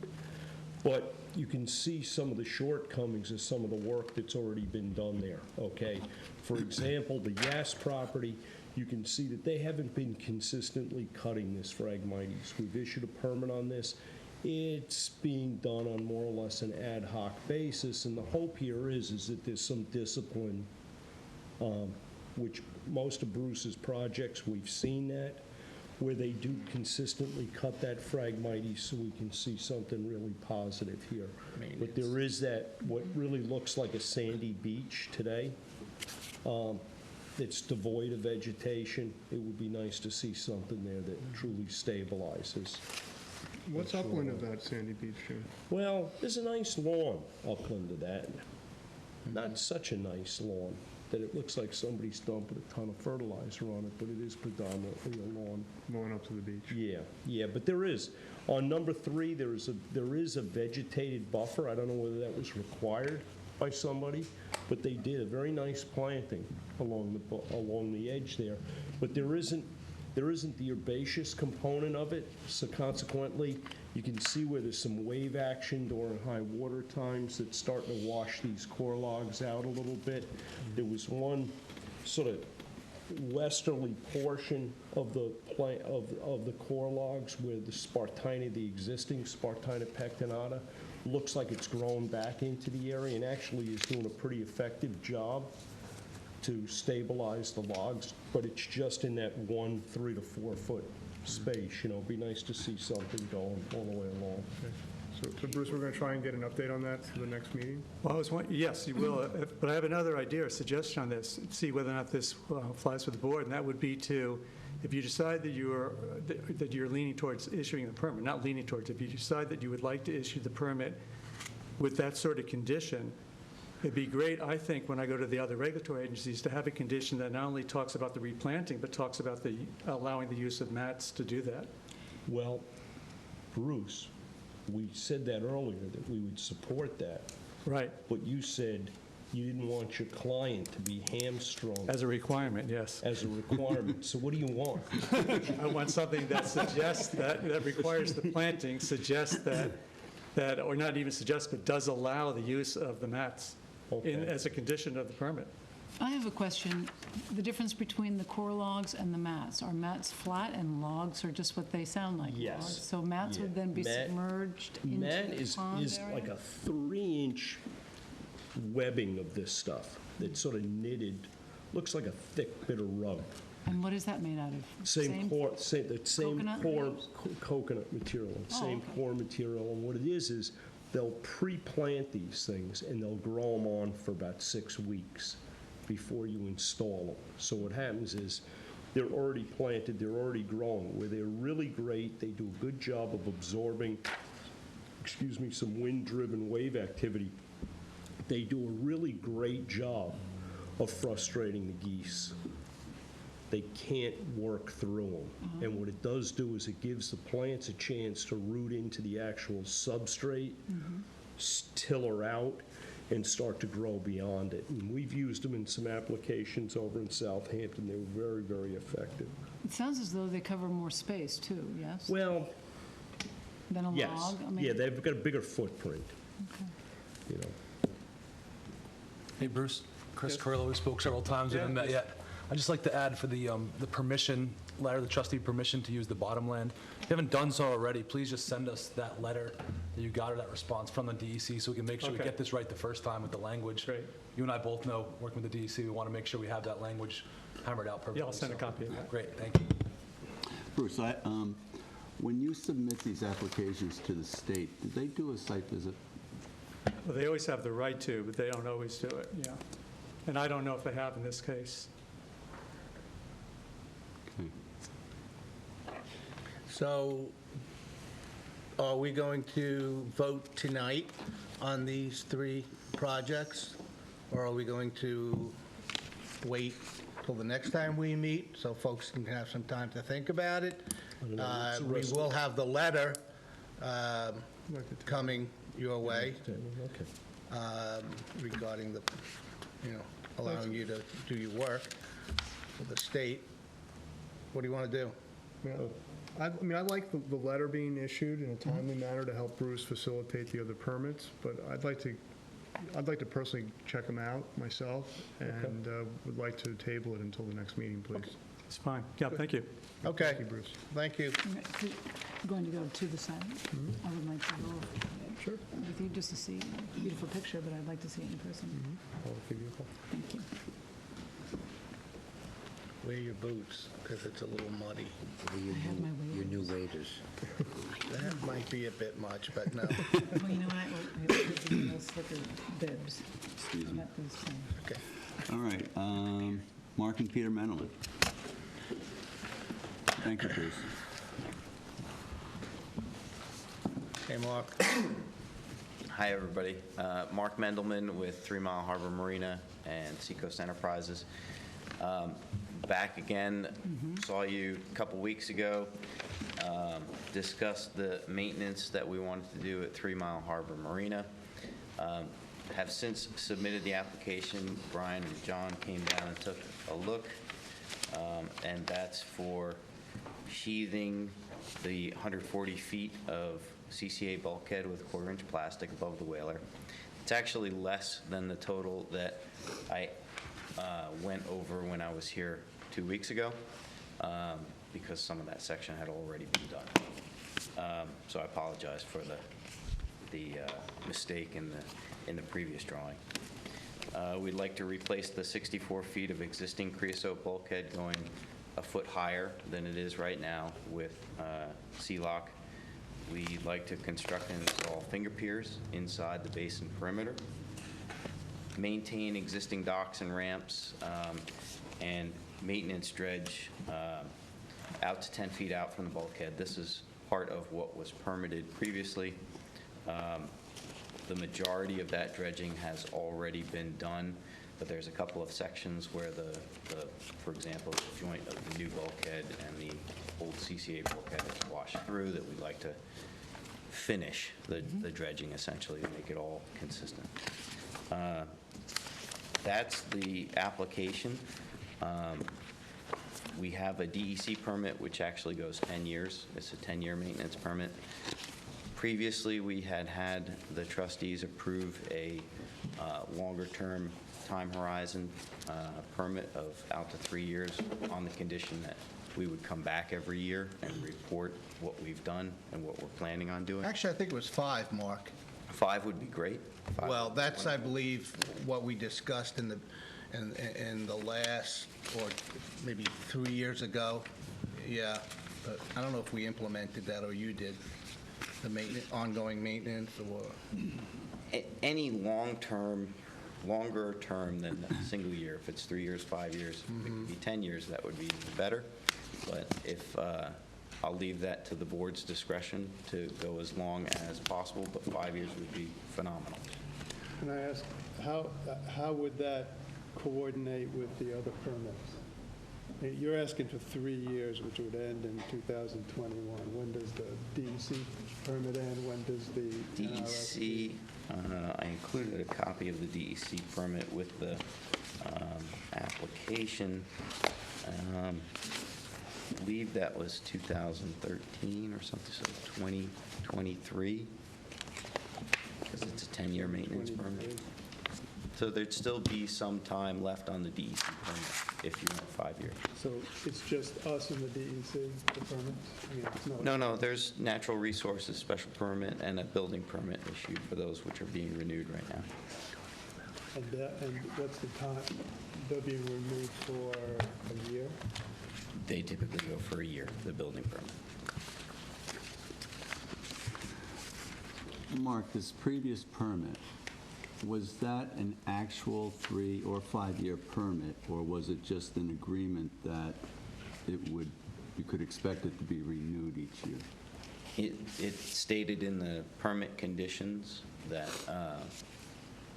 But you can see some of the shortcomings of some of the work that's already been done there, okay? For example, the Yass property, you can see that they haven't been consistently cutting this Phragmites. We've issued a permit on this. It's being done on more or less an ad hoc basis, and the hope here is that there's some discipline, which most of Bruce's projects, we've seen that, where they do consistently cut that Phragmites so we can see something really positive here. But there is that, what really looks like a sandy beach today, that's devoid of vegetation. It would be nice to see something there that truly stabilizes. What's upland of that sandy beach, Jim? Well, there's a nice lawn upland of that. Not such a nice lawn that it looks like somebody's dumping a ton of fertilizer on it, but it is predominantly a lawn. Going up to the beach. Yeah, but there is. On number 3, there is a vegetated buffer. I don't know whether that was required by somebody, but they did a very nice planting along the edge there. But there isn't the herbaceous component of it, so consequently, you can see where there's some wave action during high water times that's starting to wash these core logs out a little bit. There was one sort of westerly portion of the core logs where the Spartina, the existing Spartina pectinata, looks like it's grown back into the area and actually is doing a pretty effective job to stabilize the logs, but it's just in that 1 3 to 4 foot space. It'd be nice to see something going all the way along. Okay. So Bruce, we're going to try and get an update on that for the next meeting? Well, yes, you will, but I have another idea or suggestion on this, see whether or not this flies with the board, and that would be to, if you decide that you're leaning towards issuing the permit, not leaning towards, if you decide that you would like to issue the permit with that sort of condition, it'd be great, I think, when I go to the other regulatory agencies, to have a condition that not only talks about the replanting, but talks about the allowing the use of mats to do that. Well, Bruce, we said that earlier, that we would support that, Right, but you said you didn't want your client to be hamstrung as a requirement, yes. as a requirement. So what do you want? I want something that suggests that requires the planting, suggests that, or not even suggests, but does allow the use of the mats as a condition of the permit. I have a question. The difference between the core logs and the mats, are mats flat and logs are just what they sound like? Yes. Logs? So mats would then be Mat- submerged into Mat the is pond is area? like a 3-inch webbing of this stuff that's sort of knitted, looks like a thick bit of rug. And what is that made out of? Same core, the same coconut core, leaves? coconut material, Oh, same okay. core material. And what it is they'll pre-plant these things and they'll grow them on for about 6 weeks before you install them. So what happens is they're already planted, they're already growing. Where they're really great, they do a good job of absorbing, some wind-driven wave activity. They do a really great job of frustrating the geese. They can't work through them. And what it does do is it gives the plants a chance to root into the actual substrate, tiller out, and start to grow beyond it. And we've used them in some applications over in Southampton. They were very, very effective. It sounds as though they cover more space too, yes? Well, Than a yes. log? I mean, Yeah, they've got a bigger footprint, okay. you know. Hey, Bruce, Chris Carrillo, we spoke several times, we haven't met yet. I'd just like to add for the permission letter, the trustee permission to use the bottomland. If you haven't done so already, please just send us that letter that you got or that response from the DEC so we can make sure we Okay. get this right the first time with the language. Great. You and I both know, working with the DEC, we want to make sure we have that language hammered out perfectly. Yeah, I'll send a so- copy of that. Great, thank you. Bruce, when you submit these applications to the state, do they do a site visit? Well, they always have the right to, but they don't always do it, yeah. And I don't know if they have in this case. Okay. So are we going to vote tonight on these 3 projects? Or are we going to wait till the next time we meet so folks can have some time to think about it? I don't know, what's the We rest of will it? have the letter coming your way Okay. regarding the, allowing you to do your work for the state. What do you want to do? Yeah. I mean, I like the letter being issued in a timely manner to help Bruce facilitate the other permits, but I'd like to personally check them out myself, and would like to table it until the next meeting, please. It's fine. Yeah, thank you. Okay, Thank you, Bruce. thank you. Going to go to the site? I would like to go Sure. with you just to see a beautiful picture, but I'd like to see it in person. I'll give you a call. Thank you. Wear your boots, because it's a little muddy. I have my Your new waivers. waiters. That might be a bit much, but no. Well, you know what, I have little slipper bibs. Excuse me. Got those things. Okay. All right, Mark and Peter Mendelman. Thank you, Bruce. Hey, Mark. Hi, everybody. Mark Mendelman with 3 Mile Harbor Marina and Seacoast Enterprises. Back again, saw you a couple weeks ago, discussed the maintenance that we wanted to do at 3 Mile Harbor Marina. Have since submitted the application. Brian and John came down and took a look, and that's for sheathing the 140 feet of CCA bulkhead with 1/4-inch plastic above the whaler. It's actually less than the total that I went over when I was here 2 weeks ago, because some of that section had already been done. So I apologize for the mistake in the previous drawing. We'd like to replace the 64 feet of existing creosote bulkhead going a foot higher than it is right now with C-lock. We'd like to construct and install finger piers inside the basin perimeter, maintain existing docks and ramps, and maintenance dredge out to 10 feet out from the bulkhead. This is part of what was permitted previously. The majority of that dredging has already been done, but there's a couple of sections where for example, the joint of the new bulkhead and the old CCA bulkhead is washed through that we'd like to finish the dredging essentially to make it all consistent. That's the application. We have a DEC permit, which actually goes 10 years. It's a 10-year maintenance permit. Previously, we had the trustees approve a longer-term time horizon permit of out to 3 years on the condition that we would come back every year and report what we've done and what we're planning on doing. Actually, I think it was 5, Mark. 5 would be great. 5 Well, would be that's, I wonderful. believe, what we discussed in the last, or maybe 3 years ago. Yeah, but I don't know if we implemented that or you did, the maintenance, ongoing maintenance, or... Any long-term, longer term than a single year, if it's 3 years, 5 years, if it could be 10 years, that would be better. But if, I'll leave that to the board's discretion to go as long as possible, but 5 years would be phenomenal. Can I ask, how would that coordinate with the other permits? You're asking for 3 years, which would end in 2021. When does the DEC permit end? When does the DEC, I included a copy of the DEC permit with the application. I believe that was 2013 or something, so 2023, because it's a 10-year maintenance permit. So there'd still be some time left on the DEC permit if you went 5 years. So it's just us and the DEC, the permits? I mean, it's not- No, there's natural resources special permit and a building permit issued for those which are being renewed right now. And what's the time? They'll be removed for a year? They typically go for a year, the building permit. Mark, this previous permit, was that an actual 3 or 5 year permit, or was it just an agreement that you could expect it to be renewed each year? It stated in the permit conditions that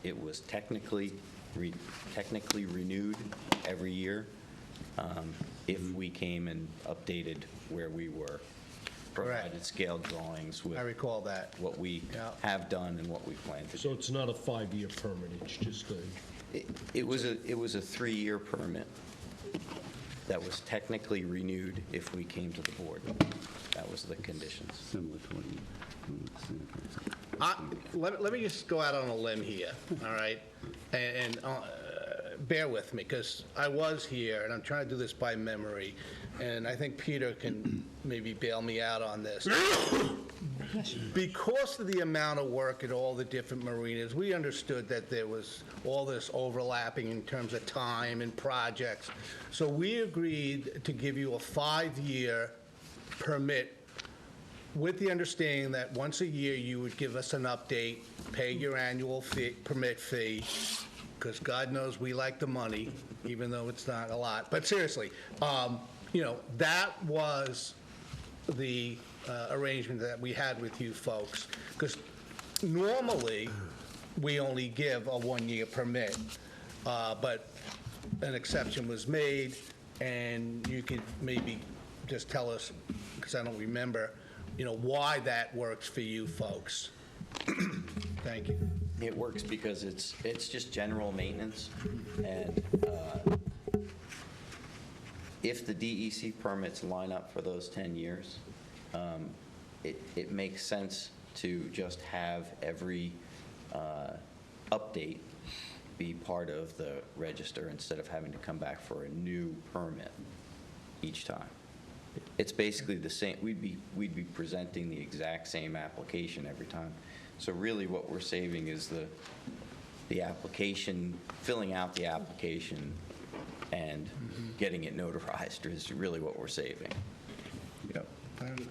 it was technically renewed every year if we came and updated where we were, provided scale drawings with I recall that. what we Yeah. have done and what we plan to do. So it's not a 5-year permit, it's just a... It was a 3-year permit that was technically renewed if we came to the board. That was the conditions. Similar to what you... Let me just go out on a limb here, all right? And bear with me, because I was here, and I'm trying to do this by memory, and I think Peter can maybe bail me out on this. Because of the amount of work at all the different marinas, we understood that there was all this overlapping in terms of time and projects. So we agreed to give you a 5-year permit with the understanding that once a year you would give us an update, pay your annual permit fee, because God knows we like the money, even though it's not a lot. But seriously, that was the arrangement that we had with you folks. Because normally, we only give a 1-year permit, but an exception was made, and you could maybe just tell us, because I don't remember, why that works for you folks. Thank you. It works because it's just general maintenance, and if the DEC permits line up for those 10 years, it makes sense to just have every update be part of the register instead of having to come back for a new permit each time. It's basically the same. We'd be presenting the exact same application every time. So really what we're saving is the application, filling out the application and getting it notarized is really what we're saving. Yep,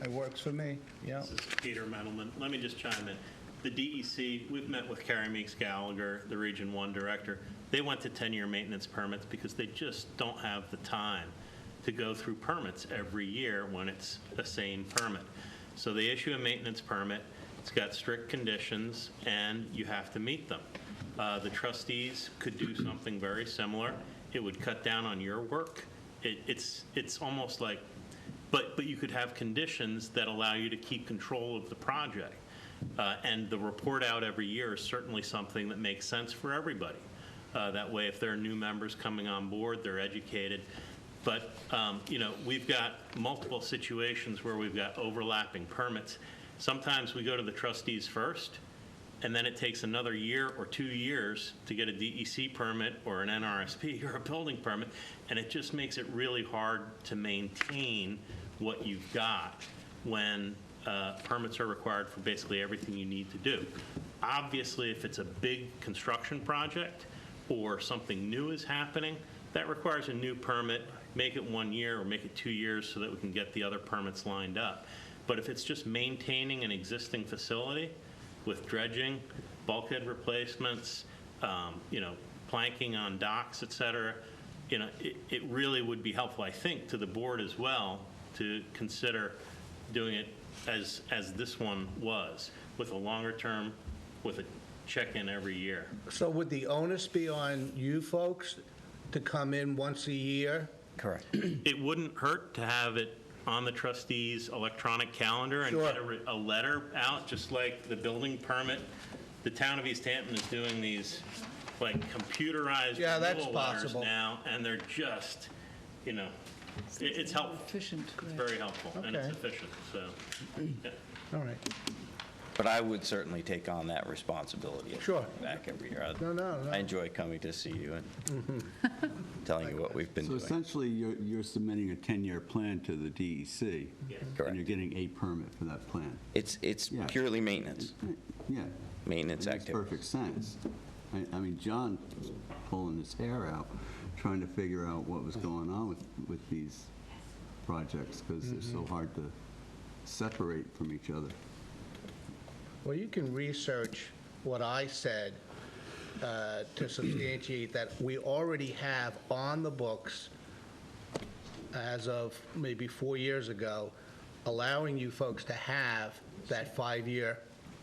it works for me, yeah. This is Peter Mendelman. Let me just chime in. The DEC, we've met with Carrie Meeks Gallagher, the Region 1 director. They went to 10-year maintenance permits because they just don't have the time to go through permits every year when it's the same permit. So they issue a maintenance permit. It's got strict conditions, and you have to meet them. The trustees could do something very similar. It would cut down on your work. It's almost like, but you could have conditions that allow you to keep control of the project. And the report out every year is certainly something that makes sense for everybody. That way, if there are new members coming on board, they're educated. But, we've got multiple situations where we've got overlapping permits. Sometimes we go to the trustees first, and then it takes another year or 2 years to get a DEC permit or an NRSP or a building permit, and it just makes it really hard to maintain what you've got when permits are required for basically everything you need to do. Obviously, if it's a big construction project or something new is happening, that requires a new permit. Make it 1 year or make it 2 years so that we can get the other permits lined up. But if it's just maintaining an existing facility with dredging, bulkhead replacements, planking on docks, et cetera, it really would be helpful, I think, to the board as well to consider doing it as this one was, with a longer term, with a check-in every year. So would the onus be on you folks to come in once a year? Correct. It wouldn't hurt to have it on the trustees' electronic calendar and Sure. get a letter out, just like the building permit. The town of East Hampton is doing these like computerized Yeah, that's renewal letters possible. now, and they're just, it's helpful. Efficient. It's very helpful, and it's Okay. efficient, so. yeah. All right. But I would certainly take on that responsibility of Sure. coming back every year. No. I enjoy coming to see you and telling you what we've been So doing. essentially, you're submitting a 10-year plan to the DEC. Correct. And you're getting a permit for that plan. It's Yeah. purely maintenance, Yeah. maintenance Makes activity. perfect sense. I mean, John was pulling his hair out, trying to figure out what was going on with these projects, because they're so hard to separate from each other. Well, you can research what I said to substantiate that we already have on the books, as of maybe 4 years ago, allowing you folks to have that 5-year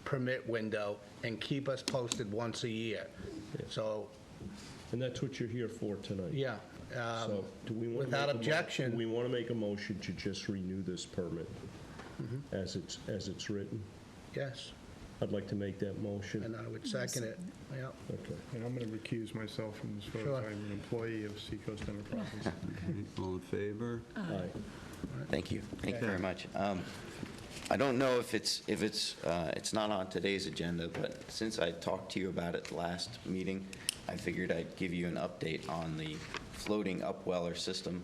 permit window and keep us posted once a year. So, And that's what you're here for tonight. yeah. So do we want to Without objection. Do we want to make a motion to just renew this permit as it's written? Yes, I'd like to make that motion. and I would second it. Yeah. Okay. And I'm going to recuse myself from this vote. Sure. I'm an employee of Seacoast Enterprises. Okay, all in favor? Aye. Thank you. Thank you very much. I don't know if it's not on today's agenda, but since I talked to you about it last meeting, I figured I'd give you an update on the floating Upweller system.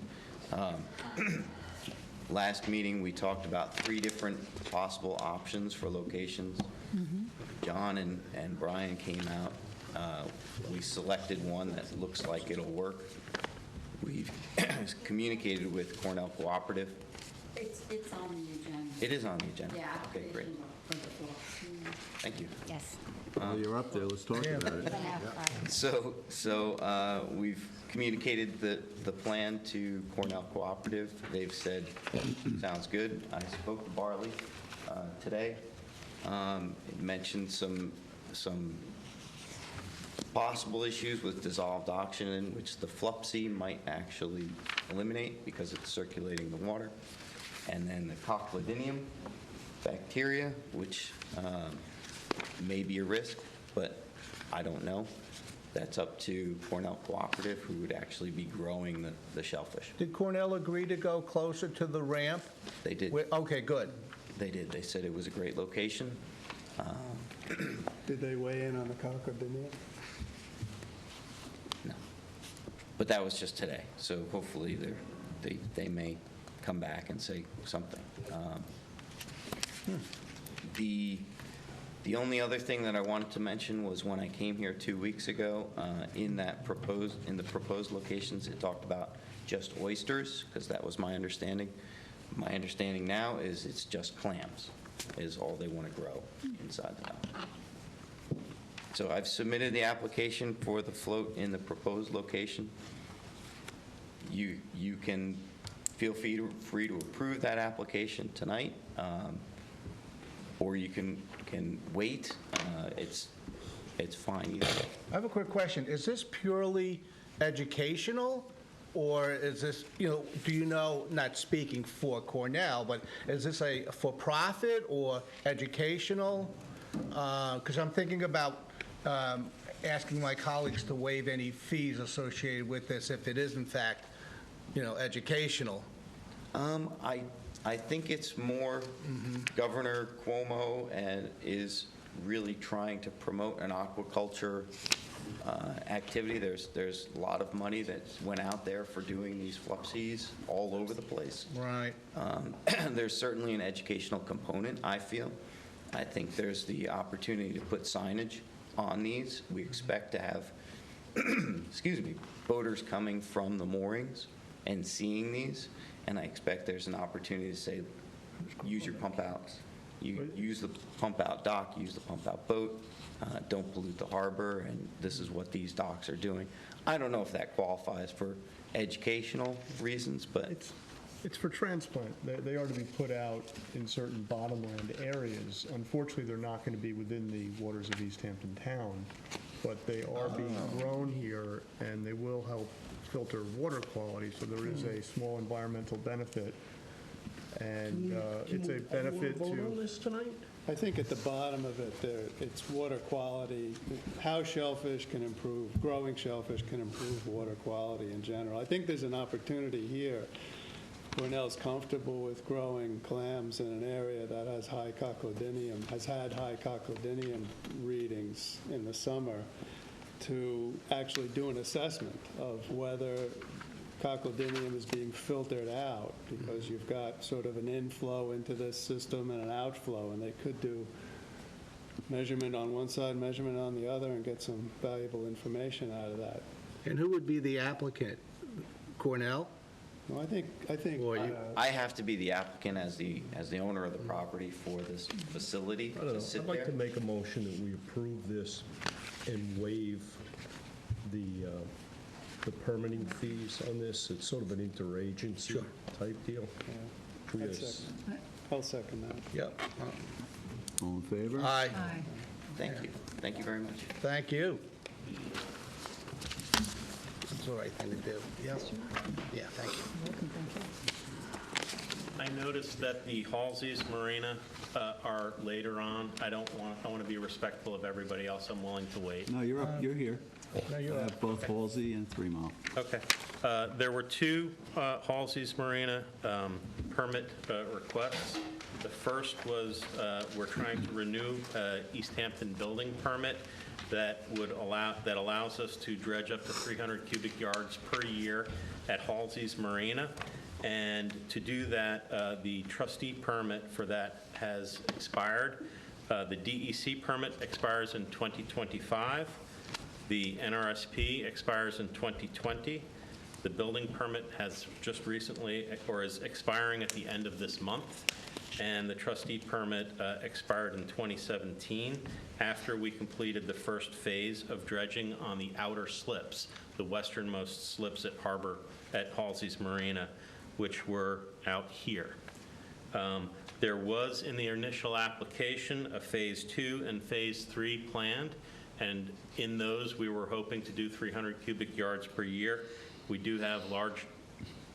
Last meeting, we talked about 3 different possible options for locations. John and Brian came out. We selected one that looks like it'll work. We've communicated with Cornell Cooperative. It's on the agenda. It is on the agenda. Yeah. Okay, great. For the book. Thank you. Yes. Well, you're up there, let's talk about it. So we've communicated the plan to Cornell Cooperative. They've said, sounds good. I spoke to Barley today. It mentioned some possible issues with dissolved oxygen, which the Flupsy might actually eliminate because it's circulating the water. And then the Cochlidinium bacteria, which may be a risk, but I don't know. That's up to Cornell Cooperative, who would actually be growing the shellfish. Did Cornell agree to go closer to the ramp? They did. Okay, good. They did. They said it was a great location. Did they weigh in on the cocodamia? No. But that was just today, so hopefully they may come back and say something. The only other thing that I wanted to mention was when I came here 2 weeks ago, in the proposed locations, it talked about just oysters, because that was my understanding. My understanding now is it's just clams is all they want to grow inside the dock. So I've submitted the application for the float in the proposed location. You can feel free to approve that application tonight. or you can wait. It's fine either way. I have a quick question. Is this purely educational, or is this, do you know, not speaking for Cornell, but is this a for-profit or educational? Because I'm thinking about asking my colleagues to waive any fees associated with this if it is in fact, educational. I think it's more Governor Cuomo and is really trying to promote an aquaculture activity. There's a lot of money that went out there for doing these flupsies all over the place. Right. There's certainly an educational component, I feel. I think there's the opportunity to put signage on these. We expect to have, excuse me, boaters coming from the moorings and seeing these, and I expect there's an opportunity to say, use your pump outs. You use the pump out dock, use the pump out boat, don't pollute the harbor, and this is what these docks are doing. I don't know if that qualifies for educational reasons, but It's for transplant. They are to be put out in certain bottomland areas. Unfortunately, they're not going to be within the waters of East Hampton town, but they are being grown here, and they will help filter water quality, so there is a small environmental benefit, and it's a benefit Can we vote on to... this tonight? I think at the bottom of it, it's water quality, how shellfish can improve, growing shellfish can improve water quality in general. I think there's an opportunity here. Cornell's comfortable with growing clams in an area that has high coclodinium, has had high coclodinium readings in the summer, to actually do an assessment of whether coclodinium is being filtered out, because you've got sort of an inflow into this system and an outflow, and they could do measurement on one side, measurement on the other, and get some valuable information out of that. And who would be the applicant? Cornell? Well, I think Or you- I have to be the applicant as the owner of the property for this facility I don't to sit know. I'd like to there. make a motion that we approve this and waive the permitting fees on this. It's sort of an interagency type deal. Yeah, Yes. I'll second that. Yep. All in favor? Aye. Aye. Thank you. Thank you very much. Thank you. That's the right thing to do. Yep. Yeah, thank you. Welcome, thank you. I noticed that the Halsey's Marina are later on. I want to be respectful of everybody else. I'm willing to wait. No, you're up, you're here. No, you're I up. have both Halsey and 3 Mile. Okay. There were two Halsey's Marina permit requests. The first was we're trying to renew East Hampton building permit that allows us to dredge up to 300 cubic yards per year at Halsey's Marina. And to do that, the trustee permit for that has expired. The DEC permit expires in 2025. The NRSP expires in 2020. The building permit has just recently, or is expiring at the end of this month. And the trustee permit expired in 2017 after we completed the first phase of dredging on the outer slips, the westernmost slips at Halsey's Marina, which were out here. There was in the initial application a phase 2 and phase 3 planned, and in those we were hoping to do 300 cubic yards per year. We do have large,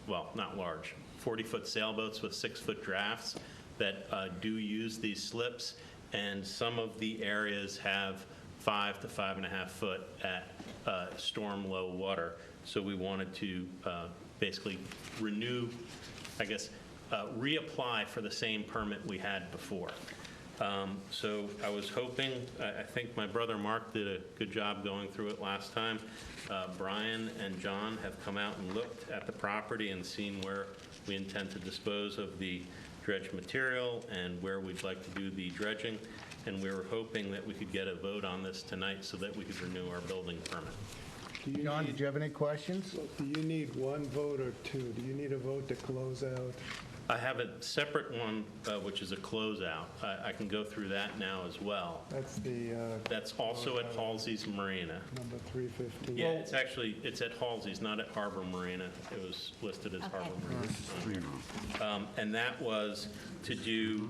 well, not large, 40-foot sailboats with 6-foot drafts that do use these slips, and some of the areas have 5 to 5.5 foot at storm low water. So we wanted to basically renew, I guess, reapply for the same permit we had before. So I was hoping, I think my brother Mark did a good job going through it last time. Brian and John have come out and looked at the property and seen where we intend to dispose of the dredge material and where we'd like to do the dredging. And we were hoping that we could get a vote on this tonight so that we could renew our building permit. John, did you have any questions? Do you need one vote or two? Do you need a vote to close out? I have a separate one, which is a closeout. I can go through that now as well. That's the That's also at Halsey's Marina. number 315. Yeah, it's at Halsey's, not at Harbor Marina. It was listed as Harbor Marina. And that was to do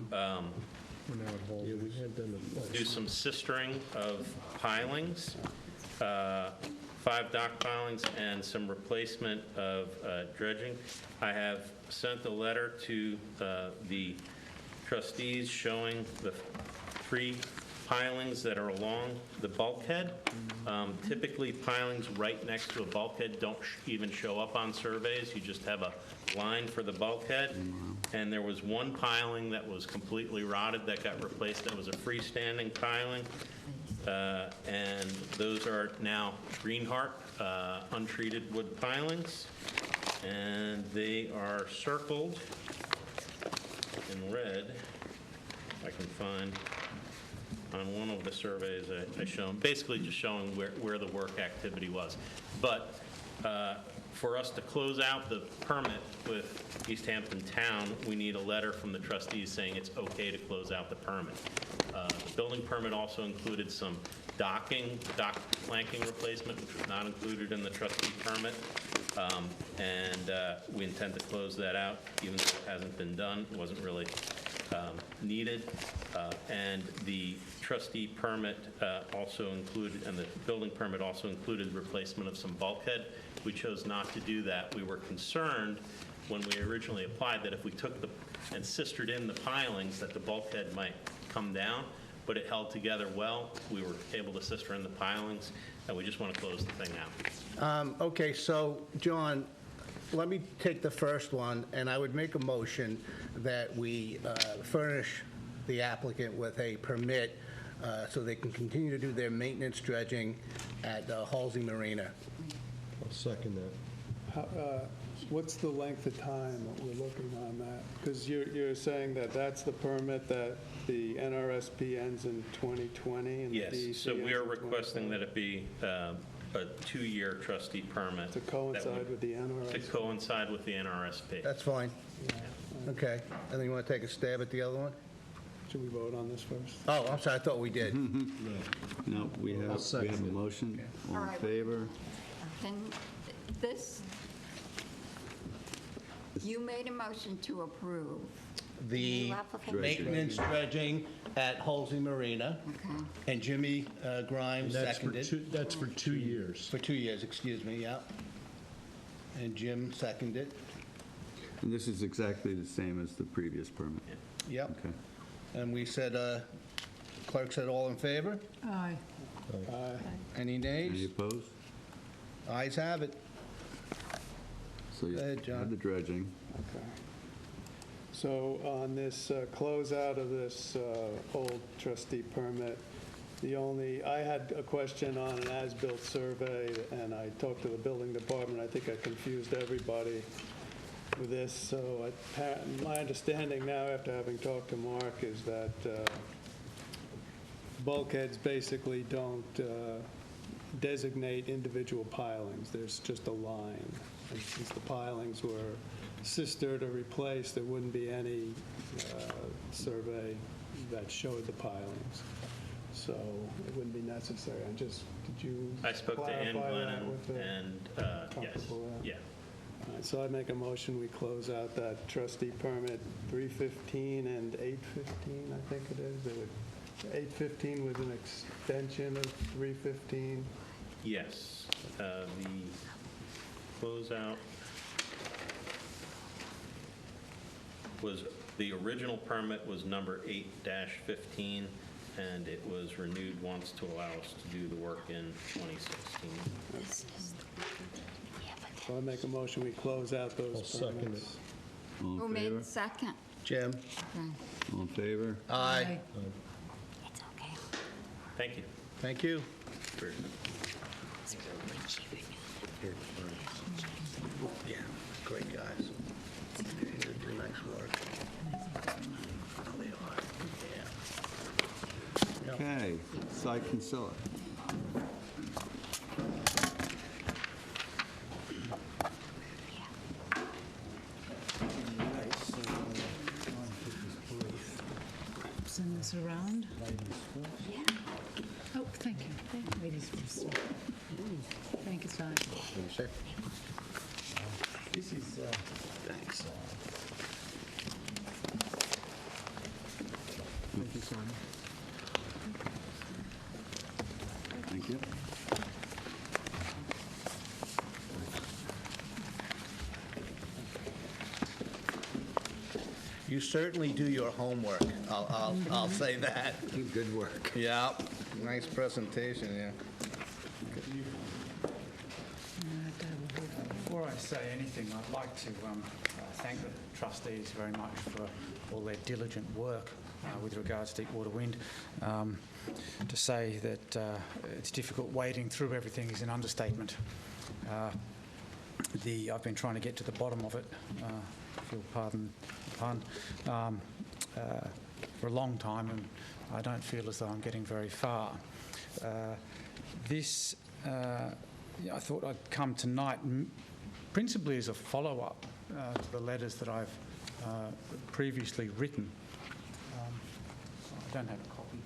We're now at Halsey. Yeah, we had them at do some sistering of pilings, 5 dock pilings, and some replacement of dredging. I have sent a letter to the trustees showing the 3 pilings that are along the bulkhead. Typically, pilings right next to a bulkhead don't even show up on surveys. You just have a line for the bulkhead. And there was one piling that was completely rotted that got replaced. That was a freestanding piling. And those are now Greenheart untreated wood pilings. And they are circled in red, if I can find, on one of the surveys I shown, basically just showing where the work activity was. But for us to close out the permit with East Hampton Town, we need a letter from the trustees saying it's okay to close out the permit. The building permit also included some dock planking replacement, which was not included in the trustee permit. And we intend to close that out, even though it hasn't been done. It wasn't really needed. And the trustee permit also included, and the building permit also included replacement of some bulkhead. We chose not to do that. We were concerned when we originally applied that if we took and sistered in the pilings, that the bulkhead might come down, but it held together well. We were able to sister in the pilings, and we just want to close the thing out. Okay, so, John, let me take the first one, and I would make a motion that we furnish the applicant with a permit so they can continue to do their maintenance dredging at Halsey Marina. I'll second that. What's the length of time that we're looking on that? Because you're saying that that's the permit that the NRSP ends in 2020? And Yes, the DEC so we are ends in requesting 2020? that it be a 2-year trustee permit. To coincide with the NRSP? To coincide with the NRSP. That's fine. Okay. And then you want to take a stab at the other one? Should we vote on this first? Oh, I'm sorry, I thought we did. No, we have a motion. All in favor? Can this, you made a motion to approve. The New application? maintenance dredging at Halsey Marina, Okay. and Jimmy Grimes That's for seconded. that's for 2 years. For 2 years, excuse me, yeah. And Jim seconded. And this is exactly the same as the previous permit? Yep. Okay. And we said, clerk said all in favor? Aye. Any Any nays? opposed? Ayes have it. So you Go ahead, John. have the dredging. Okay. So on this closeout of this old trustee permit, I had a question on an as-built survey, and I talked to the building department. I think I confused everybody with this. So my understanding now, after having talked to Mark, is that bulkheads basically don't designate individual pilings. There's just a line. And since the pilings were sistered or replaced, there wouldn't be any survey that showed the pilings. So it wouldn't be necessary. Did you I spoke to Ann clarify that Glennon, with the- and yes, comfortable with that? yeah. All right, so I make a motion, we close out that trustee permit 315 and 815, I think it is. 815 was an extension of 315. Yes, the closeout was, the original permit was number 8-15, and it was renewed once to allow us to do the work in 2016. So I make a motion, we close out those I'll second permits. All Who in made favor? the second? Jim? Okay. All in favor? Aye. It's okay. Thank you. Thank you. Yeah, great guys. They do nice work. Oh, they are, yeah. Okay, site Kinsella. Send this around? Yeah. Oh, thank you. Ladies first. Thank you, Si. Sir? Thanks. Thank you. You certainly do your homework. I'll say that. Good work. Yeah. Nice presentation, yeah. Before I say anything, I'd like to thank the trustees very much for all their diligent work with regards to deep water wind. To say that it's difficult wading through everything is an understatement. I've been trying to get to the bottom of it, if you'll pardon the pun, for a long time, and I don't feel as though I'm getting very far. I thought I'd come tonight principally as a follow-up to the letters that I've previously written. I don't have a copy.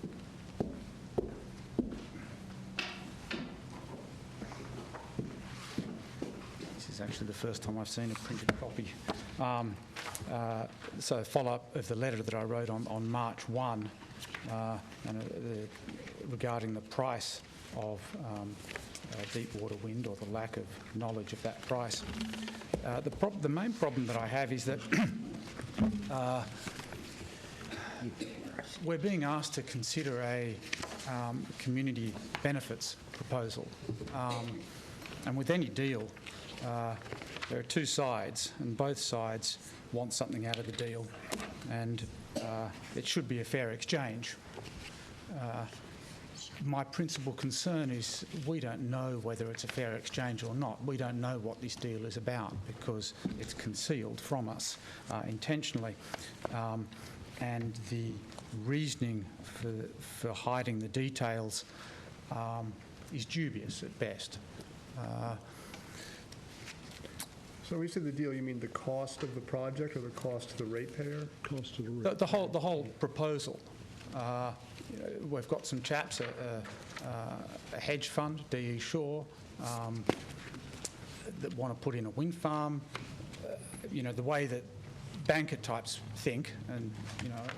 This is actually the first time I've seen a printed copy. So follow-up of the letter that I wrote on March 1 regarding the price of deep water wind, or the lack of knowledge of that price. The main problem that I have is that we're being asked to consider a community benefits proposal. And with any deal, there are two sides, and both sides want something out of the deal, and it should be a fair exchange. My principal concern is we don't know whether it's a fair exchange or not. We don't know what this deal is about because it's concealed from us intentionally. And the reasoning for hiding the details is dubious at best. So when you say the deal, you mean the cost of the project or the cost to the ratepayer? Cost of the rate. The whole proposal. We've got some chaps, a hedge fund, DE Shore, that want to put in a wind farm. The way that banker types think, and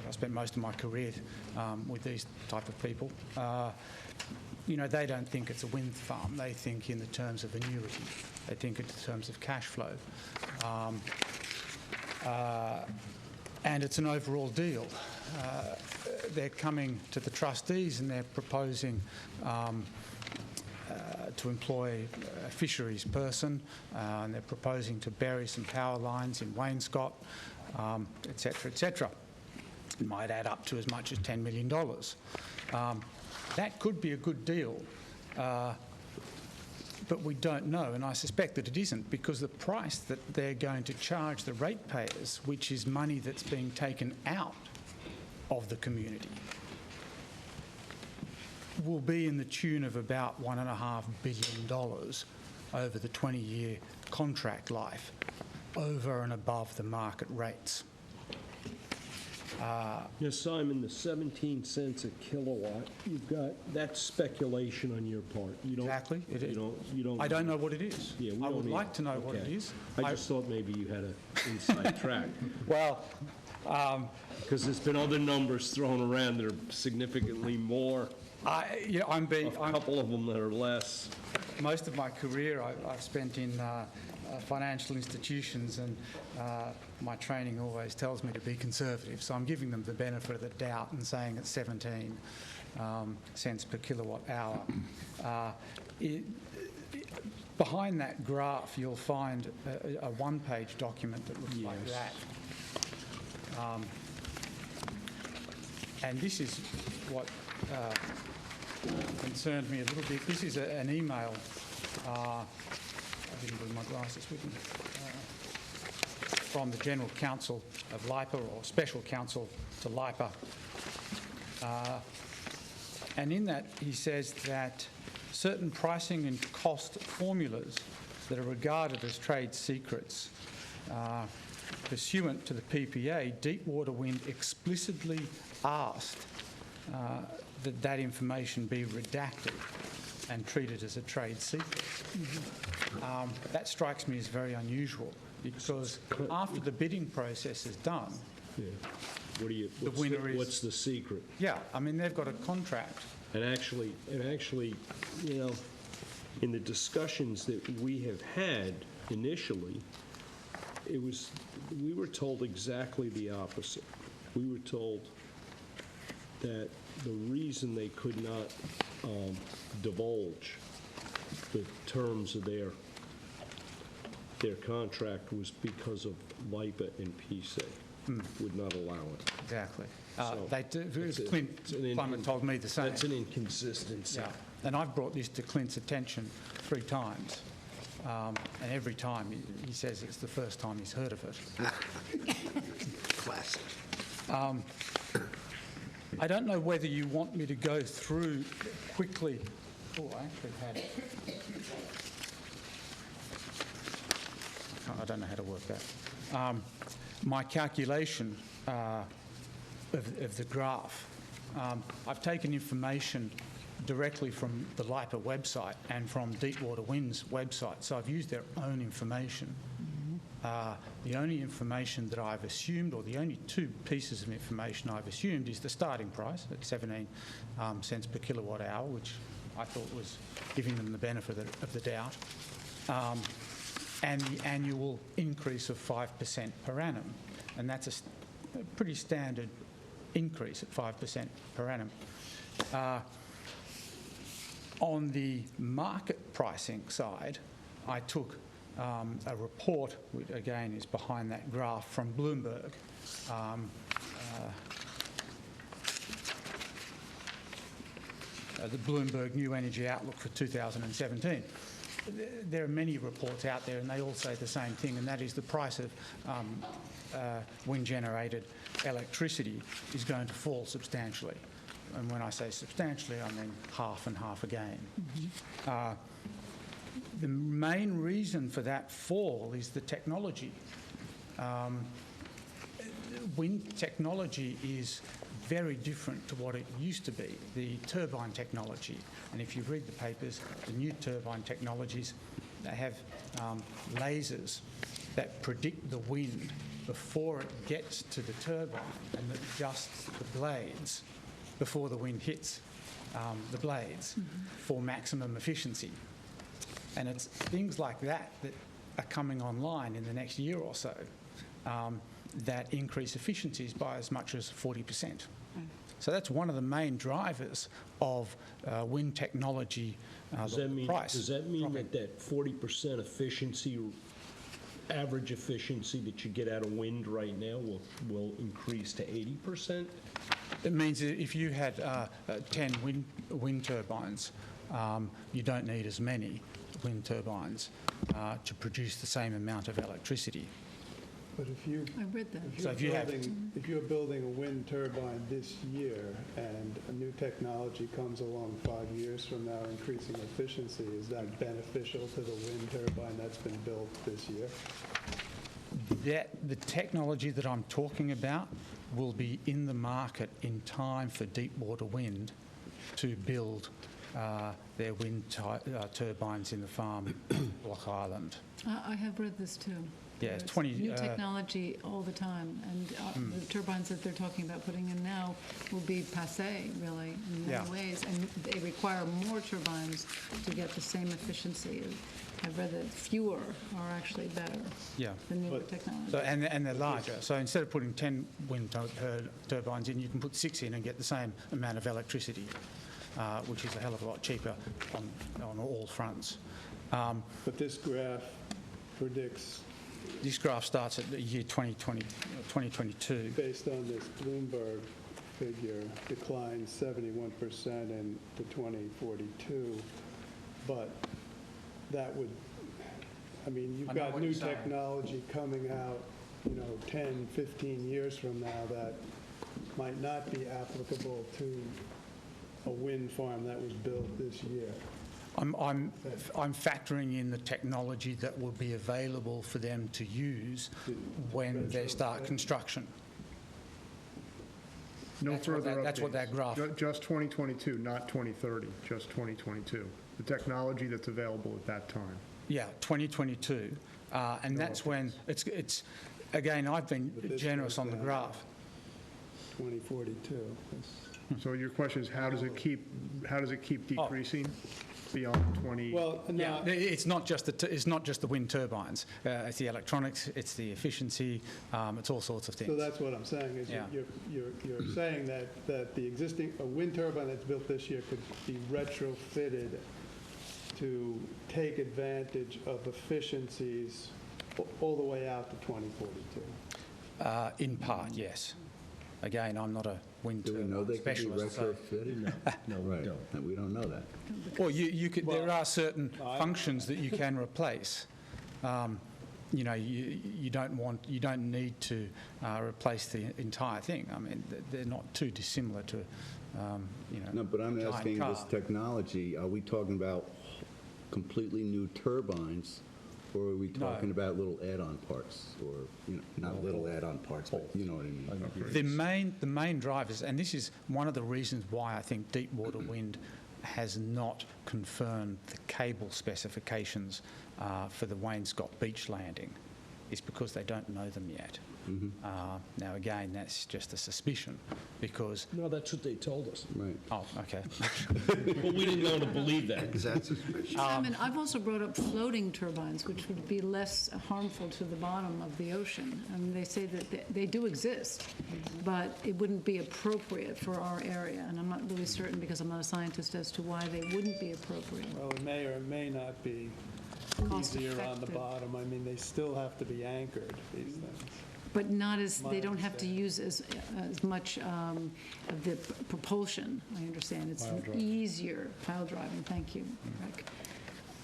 I spent most of my career with these type of people. They don't think it's a wind farm. They think in the terms of annuity. They think in terms of cash flow. And it's an overall deal. They're coming to the trustees and they're proposing to employ a fisheries person, and they're proposing to bury some power lines in Wainscot, et cetera, et cetera. It might add up to as much as $10 million. That could be a good deal, but we don't know, and I suspect that it isn't, because the price that they're going to charge the ratepayers, which is money that's being taken out of the community, will be in the tune of about $1.5 billion over the 20-year contract life, over and above the market rates. Yes, Simon, the 17 cents a kilowatt, that's speculation on your part. You don't, Exactly. You don't. I don't know what it is. Yeah, I would like to know what it is. I just thought maybe you had an inside track. Well, because there's been other numbers thrown around that are significantly more. I'm a couple of them that are less. Most of my career I've spent in financial institutions, and my training always tells me to be conservative. So I'm giving them the benefit of the doubt and saying it's 17 cents per kilowatt hour. Behind that graph, you'll find a one-page document that looks like that. And this is what concerned me a little bit. This is an email. I didn't bring my glasses with me. From the General Counsel of LIPA, or Special Counsel to LIPA. And in that, he says that certain pricing and cost formulas that are regarded as trade secrets, pursuant to the PPA, Deepwater Wind explicitly asked that information be redacted and treated as a trade secret. That strikes me as very unusual, because after the bidding process is done, What's the secret? Yeah, I mean, they've got a contract. And actually, you know, in the discussions that we have had initially, we were told exactly the opposite. We were told that the reason they could not divulge the terms of their contract was because of LIPA and PSA would not allow it. Exactly. So Clint Plummer told me the same. That's an inconsistency. Yeah. And I've brought this to Clint's attention 3 times. And every time he says it's the first time he's heard of it. Classic. I don't know whether you want me to go through quickly. Oh, I actually had it. I don't know how to work that. My calculation of the graph. I've taken information directly from the LIPA website and from Deepwater Wind's website, so I've used their own information. The only information that I've assumed, or the only 2 pieces of information I've assumed, is the starting price at 17 cents per kilowatt hour, which I thought was giving them the benefit of the doubt, and the annual increase of 5% per annum. And that's a pretty standard increase at 5% per annum. On the market pricing side, I took a report, which again is behind that graph, from Bloomberg. The Bloomberg New Energy Outlook for 2017. There are many reports out there, and they all say the same thing, and that is the price of wind-generated electricity is going to fall substantially. And when I say substantially, I mean half and half again. The main reason for that fall is the technology. Wind technology is very different to what it used to be, the turbine technology. And if you read the papers, the new turbine technologies, they have lasers that predict the wind before it gets to the turbine and that adjusts the blades before the wind hits the blades for maximum efficiency. And it's things like that that are coming online in the next year or so that increase efficiencies by as much as 40%. So that's one of the main drivers of wind technology Does that mean dropping. that 40% efficiency, average efficiency that you get out of wind right now will increase to 80%? It means that if you had 10 wind turbines, you don't need as many wind turbines to produce the same amount of electricity. But if you, I read that. if you're building a wind turbine this year and a new technology comes along 5 years from now increasing efficiency, is that beneficial to the wind turbine that's been built this year? The technology that I'm talking about will be in the market in time for Deepwater Wind to build their wind turbines in the farm, Block Island. I have read this too. Yeah, it's It's 20... new technology all the time, and the turbines that they're talking about putting in now will be passé, really, in many ways, and they require more turbines to get the same efficiency. I've read that fewer are actually better than newer technology. So, and they're larger. So instead of putting 10 wind turbines in, you can put 6 in and get the same amount of electricity, which is a hell of a lot cheaper on all fronts. But this graph predicts... This graph starts at the year 2022. Based on this Bloomberg figure, declines 71% into 2042. But that would, I mean, you've got new technology coming out, 10, 15 years from now that might not be applicable to a wind farm that was built this year. I'm factoring in the technology that will be available for them to use when they start construction. No further updates. That's what that graph... Just 2022, not 2030, just 2022. The technology that's available at that time. Yeah, 2022. And that's when it's... Again, I've been generous on the graph. 2042. So your question is, how does it keep decreasing beyond 20? Well, Yeah, no, it's not just the wind turbines. It's the electronics, it's the efficiency, it's all sorts of things. so that's what I'm saying, is Yeah. you're saying that the existing, a wind turbine that's built this year could be retrofitted to take advantage of efficiencies all the way out to 2042. In part, yes. Again, I'm not a wind Do we know turbine they could be specialist. So. retrofitted? No, we Right, don't. we don't know that. Well, you could. There are certain functions that you can replace. You know, you don't need to replace the entire thing. I mean, they're not too dissimilar to, you know. No, but I'm a giant asking car. this technology, are we talking about completely new turbines, or are we talking about little add-on parts, or, you know, not little add-on parts, but you know what I mean? The main drivers, and this is one of the reasons why I think deep water wind has not confirmed the cable specifications for the Wainscot beach landing, is because they don't know them yet. Now, again, that's just a suspicion, because... No, that's what they told us. Right. Oh, okay. But we didn't know to believe that. Simon, I've also brought up floating turbines, which would be less harmful to the bottom of the ocean. And they say that they do exist, but it wouldn't be appropriate for our area. And I'm not really certain, because I'm not a scientist, as to why they wouldn't be appropriate. Well, it may or may not be Cost easier on the effective. bottom. I mean, they still have to be anchored, these things. But not as, My they don't have to understanding. use as much of the propulsion, I understand. It's Pile driving. easier, pile driving, thank you, Rick.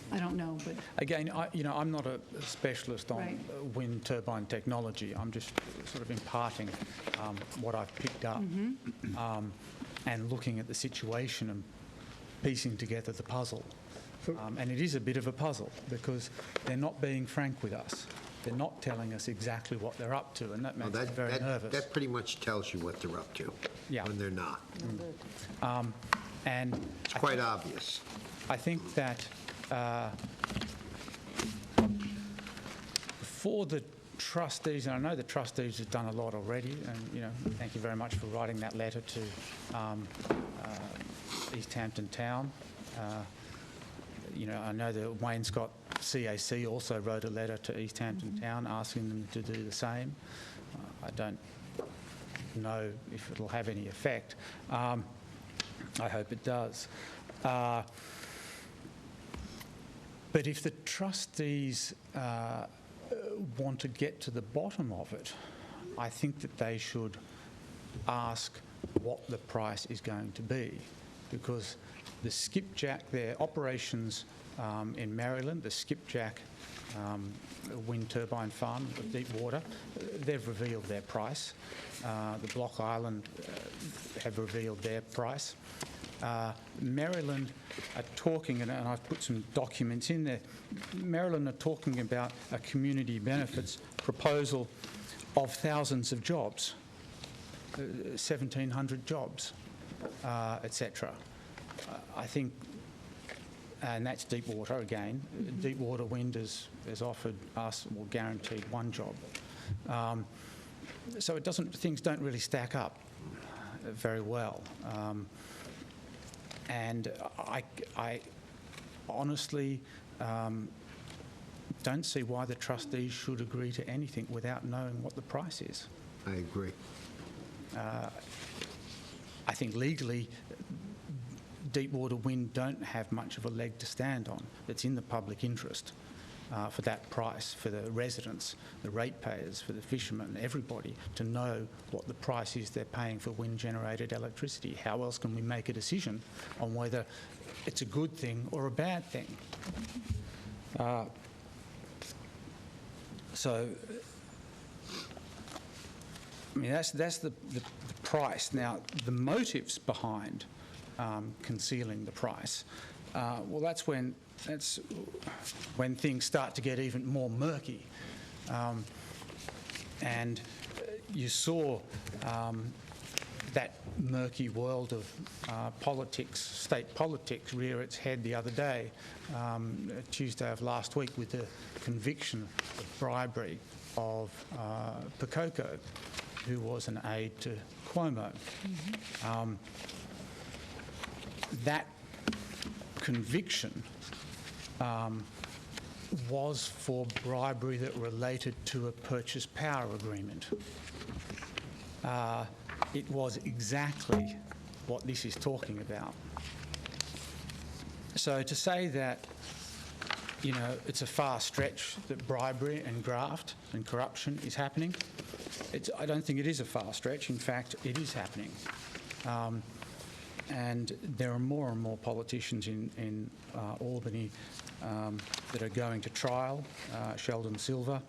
I don't know, but Again, I'm not a specialist on Right. wind turbine technology. I'm just sort of imparting what I've picked up and looking at the situation and piecing together the puzzle. And it is a bit of a puzzle, because they're not being frank with us. They're not telling us exactly what they're up to, and that makes me very nervous. That pretty much tells you what they're up to. Yeah. When they're not. And It's quite obvious. I think that for the trustees, and I know the trustees have done a lot already, and thank you very much for writing that letter to East Hampton Town. I know the Wainscot CAC also wrote a letter to East Hampton Town asking them to do the same. I don't know if it'll have any effect. I hope it does. But if the trustees want to get to the bottom of it, I think that they should ask what the price is going to be, because the skipjack, their operations in Maryland, the skipjack wind turbine farm of deep water, they've revealed their price. The Block Island have revealed their price. Maryland are talking, and I've put some documents in there, Maryland are talking about a community benefits proposal of thousands of jobs, 1,700 jobs, etc. I think, and that's deep water again. Deep water wind has offered us, or guaranteed, one job. So things don't really stack up very well. And I honestly don't see why the trustees should agree to anything without knowing what the price is. I agree. I think legally, deep water wind don't have much of a leg to stand on. It's in the public interest for that price, for the residents, the ratepayers, for the fishermen, everybody, to know what the price is they're paying for wind-generated electricity. How else can we make a decision on whether it's a good thing or a bad thing? So, I mean, that's the price. Now, the motives behind concealing the price, well, that's when things start to get even more murky. And you saw that murky world of politics, state politics, rear its head the other day, Tuesday of last week, with the conviction of bribery of Pakoko. who was an aide to Cuomo. That conviction was for bribery that related to a purchase power agreement. It was exactly what this is talking about. So to say that, you know, it's a far stretch that bribery and graft and corruption is happening, I don't think it is a far stretch. In fact, it is happening. And there are more and more politicians in Albany that are going to trial. Sheldon Silver,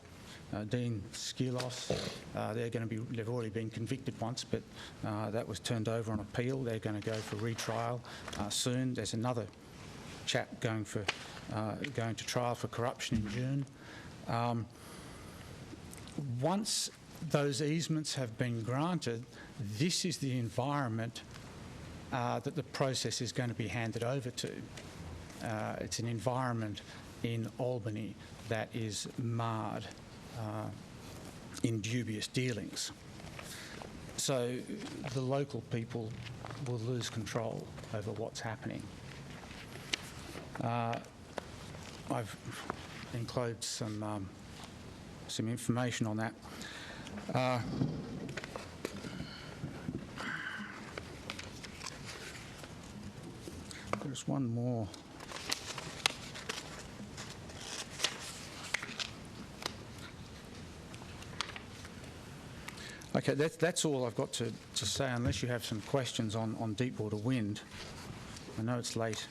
Dean Skilos, they've already been convicted once, but that was turned over on appeal. They're going to go for retrial soon. There's another chap going to trial for corruption in June. Once those easements have been granted, this is the environment that the process is going to be handed over to. It's an environment in Albany that is marred in dubious dealings. So the local people will lose control over what's happening. I've enclosed some information on that. There's one more. Okay, that's all I've got to say, unless you have some questions on Deepwater Wind. I know it's late.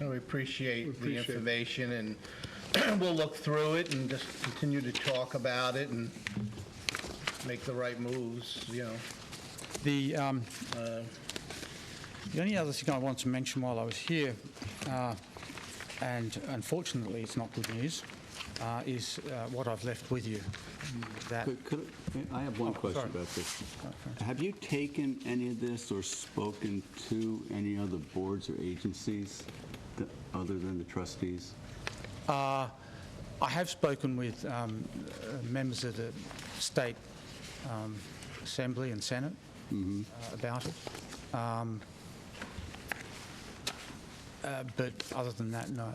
We appreciate the information, and we'll look through it and just continue to talk about it and make the right moves, you know. The only other thing I wanted to mention while I was here, and unfortunately it's not good news, is what I've left with you. That I have one question sorry. about this. Have you taken any of this or spoken to any other boards or agencies other than the trustees? I have spoken with members of the state Assembly and Senate about it. But other than that, no.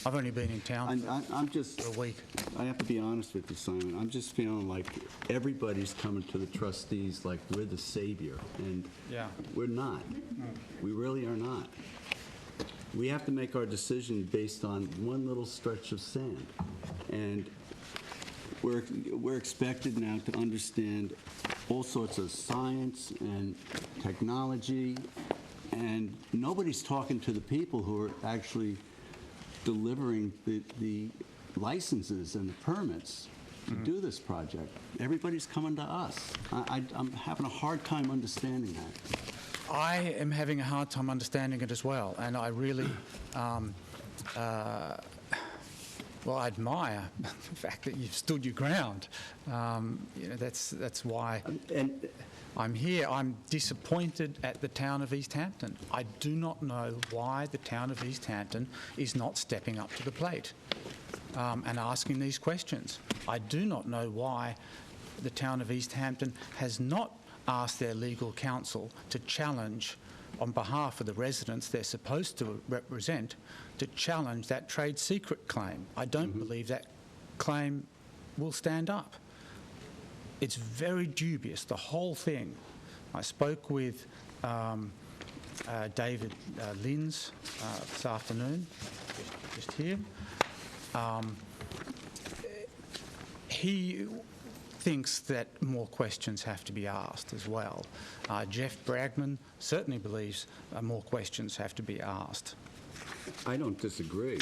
I've only been in town for a week. I have to be honest with you, Simon. I'm just feeling like everybody's coming to the trustees like we're the savior, and we're not. We really are not. We have to make our decision based on one little stretch of sand, and we're expected now to understand all sorts of science and technology, and nobody's talking to the people who are actually delivering the licenses and the permits to do this project. Everybody's coming to us. I'm having a hard time understanding that. I am having a hard time understanding it as well, and I really, I admire the fact that you've stood your ground. You know, that's why I'm here. I'm disappointed at the town of East Hampton. I do not know why the town of East Hampton is not stepping up to the plate and asking these questions. I do not know why the town of East Hampton has not asked their legal counsel to challenge, on behalf of the residents they're supposed to represent, to challenge that trade secret claim. I don't believe that claim will stand up. It's very dubious, the whole thing. I spoke with David Linz this afternoon, just here. He thinks that more questions have to be asked as well. Jeff Bragman certainly believes more questions have to be asked. I don't disagree.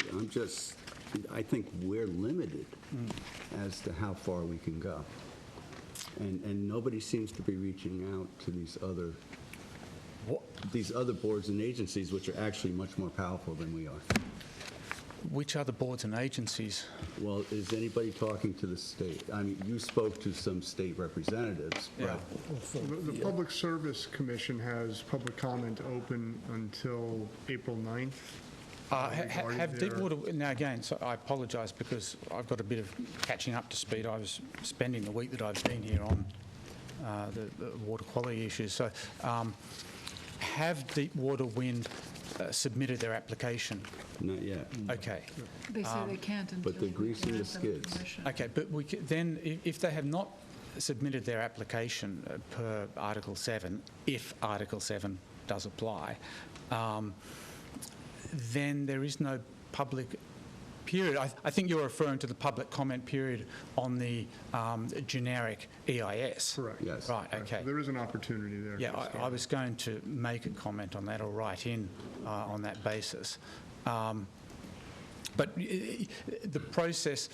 I think we're limited as to how far we can go. And nobody seems to be reaching out to these other boards and agencies, which are actually much more powerful than we are. Which other boards and agencies? Well, is anybody talking to the state? I mean, you spoke to some state representatives, but... The Public Service Commission has public comment open until April 9th. Have Deepwater, now again, so I apologise because I've got a bit of catching up to speed. I was spending the week that I've been here on the water quality issues. So have Deepwater Wind submitted their application? Not yet. Okay. They say they can't until... But they're greasing the grant them skids. permission. Okay, but then if they have not submitted their application per Article 7, if Article 7 does apply, then there is no public period. I think you're referring to the public comment period on the generic EIS. Correct. Yes. Right, okay. There is an opportunity there. Yeah, to start. I was going to make a comment on that or write in on that basis. But the process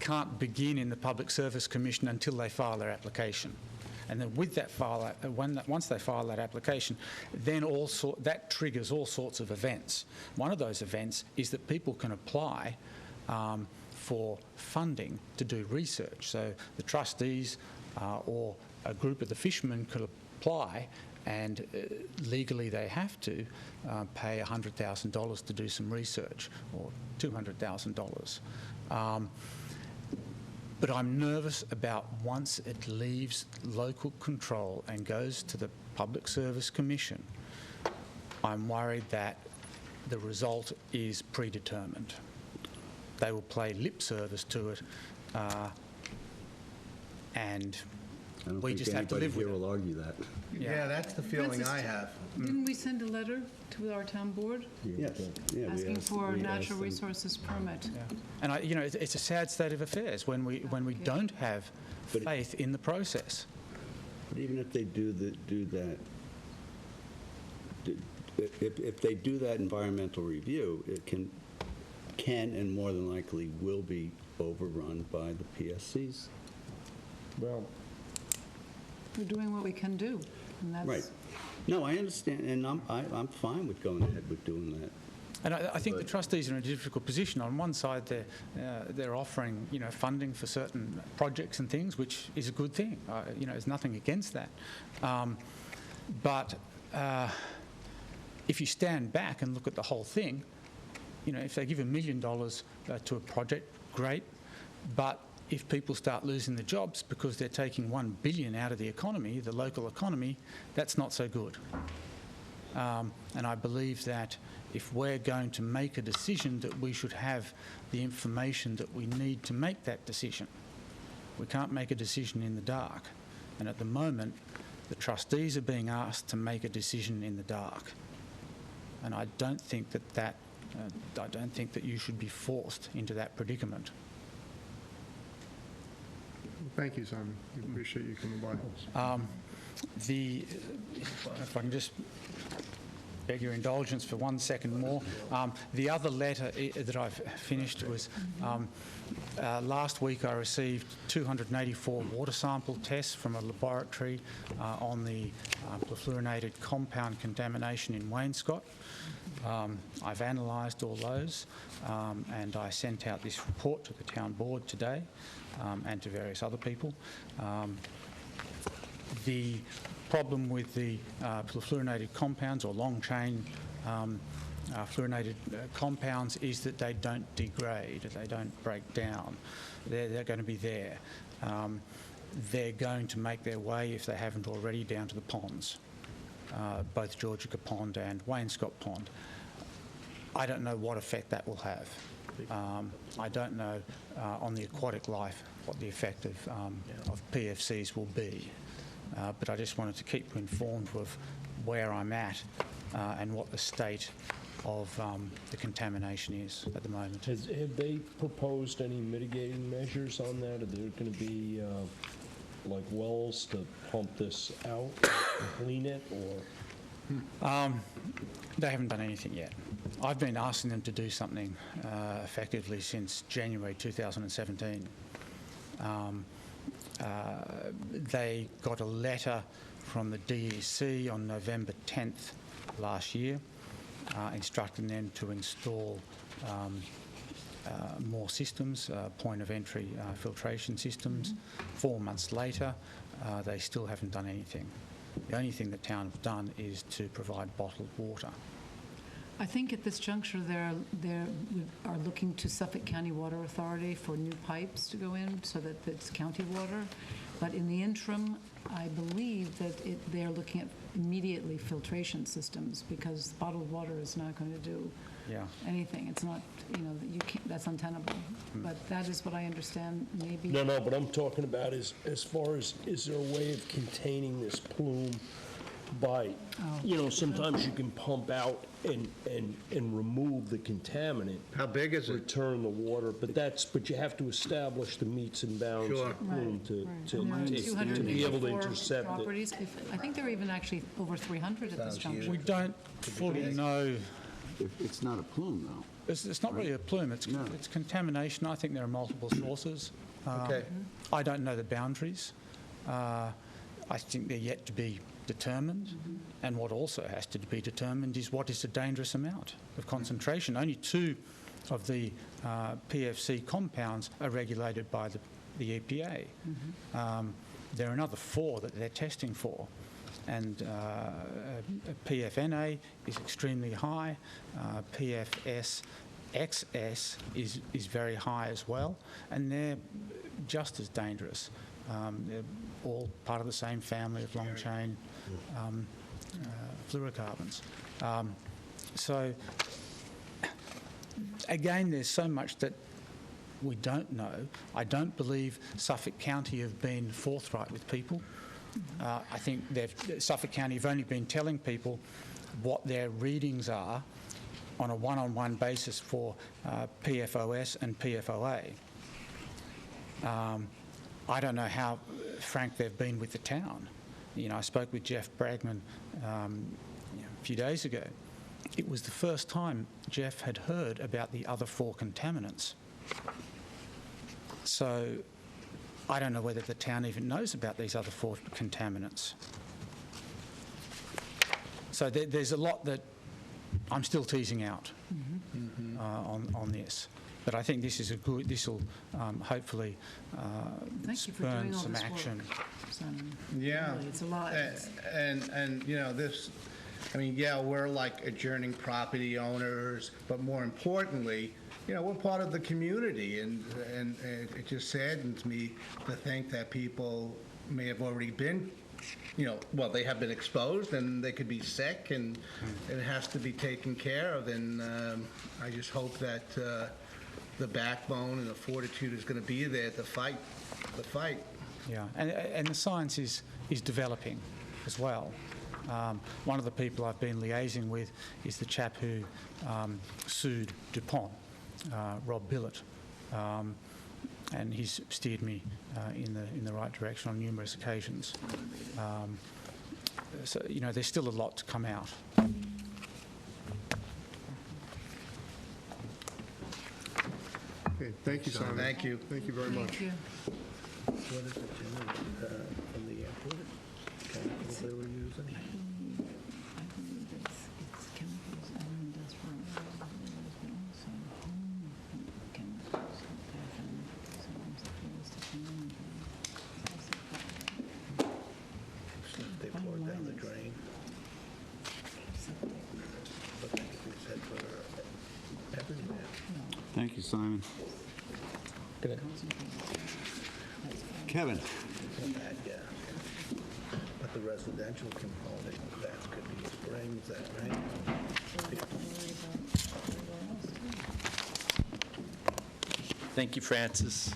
can't begin in the Public Service Commission until they file their application. And then with that once they file that application, then that triggers all sorts of events. One of those events is that people can apply for funding to do research. So the trustees or a group of the fishermen could apply, and legally they have to pay $100,000 to do some research, or $200,000. But I'm nervous about once it leaves local control and goes to the Public Service Commission, I'm worried that the result is predetermined. They will play lip service to it, and we just have to live with it. I don't think anybody here will argue that. Yeah, that's the feeling Francis, I have. Didn't we send a letter to our town board Yes. Yeah, we asking asked- for a we natural asked them. resources permit? Yeah. And it's a sad state of affairs when we don't have But it- faith in the process. But even if they do that, if they do that environmental review, it can and more than likely will be overrun by the PSCs. Well, We're doing what we can do, and that's... Right. No, I understand, and I'm fine with going ahead with doing that. And I think the But- trustees are in a difficult position. On one side, they're offering, funding for certain projects and things, which is a good thing. There's nothing against that. But if you stand back and look at the whole thing, if they give $1 million to a project, great. But if people start losing their jobs because they're taking $1 billion out of the economy, the local economy, that's not so good. And I believe that if we're going to make a decision, that we should have the information that we need to make that decision. We can't make a decision in the dark. And at the moment, the trustees are being asked to make a decision in the dark. And I don't think that you should be forced into that predicament. Thank you, Simon. We appreciate you coming by. If I can just beg your indulgence for 1 second more. The other letter that I've finished was last week I received 284 water sample tests from a laboratory on the fluorinated compound contamination in Wainscot. I've analysed all those and I sent out this report to the town board today and to various other people. The problem with the fluorinated compounds or long-chain fluorinated compounds is that they don't degrade, they don't break down. They're going to be there. They're going to make their way, if they haven't already, down to the ponds, both Georgica Pond and Wainscot Pond. I don't know what effect that will have. I don't know on the aquatic life what the effect of PFCs will be. But I just wanted to keep you informed of where I'm at and what the state of the contamination is at the moment. have they proposed any mitigating measures on that? Are there going to be like wells to pump this out, clean it, or? They haven't done anything yet. I've been asking them to do something effectively since January 2017. They got a letter from the DEC on November 10th last year instructing them to install more systems, point of entry filtration systems. 4 months later, they still haven't done anything. The only thing the town have done is to provide bottled water. I think at this juncture, we are looking to Suffolk County Water Authority for new pipes to go in so that it's county water. But in the interim, I believe that they're looking at immediately filtration systems because bottled water is not going to do anything. It's not, you can't, that's untenable. But that is what I understand, maybe. No, but I'm talking about is, as far as, is there a way of containing this plume by, sometimes you can pump out and remove the contaminant. How big is it? Return the water, but you have to establish the meets and bounds Sure. of plume to be able to intercept it. Properties. I think there are even actually over 300 at this juncture. We don't fully know. It's not a plume, though. It's not really a plume, it's contamination. I think there are multiple sources. Okay. I don't know the boundaries. I think they're yet to be determined. And what also has to be determined is what is a dangerous amount of concentration. Only 2 of the PFC compounds are regulated by the EPA. There are another 4 that they're testing for. And PFNA is extremely high. PFS XS is very high as well, and they're just as dangerous. They're all part of the same family of long-chain fluorocarbons. So, again, there's so much that we don't know. I don't believe Suffolk County have been forthright with people. I think Suffolk County have only been telling people what their readings are on a one-on-one basis for PFOS and PFOA. I don't know how frank they've been with the town. I spoke with Jeff Bragman a few days ago. It was the first time Jeff had heard about the other 4 contaminants. So I don't know whether the town even knows about these other 4 contaminants. So there's a lot that I'm still teasing out on this. But I think this is this will hopefully spurn some action. Yeah. Really, it's a lot. And this, we're like adjourning property owners, but more importantly, we're part of the community, and it just saddens me to think that people may have already been, they have been exposed and they could be sick, and it has to be taken care of. And I just hope that the backbone and the fortitude is going to be there to fight the fight. Yeah, and the science is developing as well. One of the people I've been liaising with is the chap who sued DuPont, Rob Billett, and he's steered me in the right direction on numerous occasions. So there's still a lot to come out. Okay, thank you, Simon. Thank you. Thank you very much. Thank you. What is it, from the airport? Chemicals they were using? I believe it's chemicals and industrial oils, but also chemicals, paraffin, sometimes the fuels to clean. Stuff they poured down the drain. But they said for everywhere. Thank you, Simon. Kevin? Yeah. But the residential component of that could be springs, that, right? Thank you, Francis.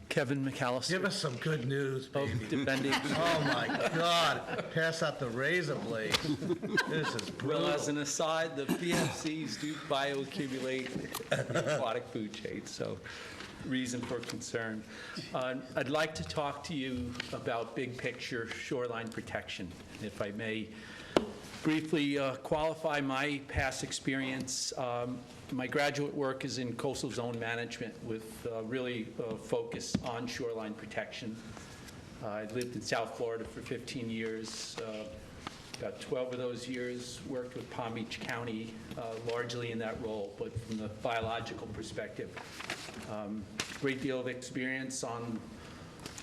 Kevin McAllister. Give us some good news, of baby. Defending. Oh, my God. Pass out the razor blade. This is Well, brutal. as an aside, the PFCs do bioaccumulate in the aquatic food chain, so reason for concern. I'd like to talk to you about big picture shoreline protection. If I may briefly qualify my past experience. My graduate work is in coastal zone management with really focus on shoreline protection. I lived in South Florida for 15 years. About 12 of those years worked with Palm Beach County, largely in that role, but from the biological perspective. Great deal of experience on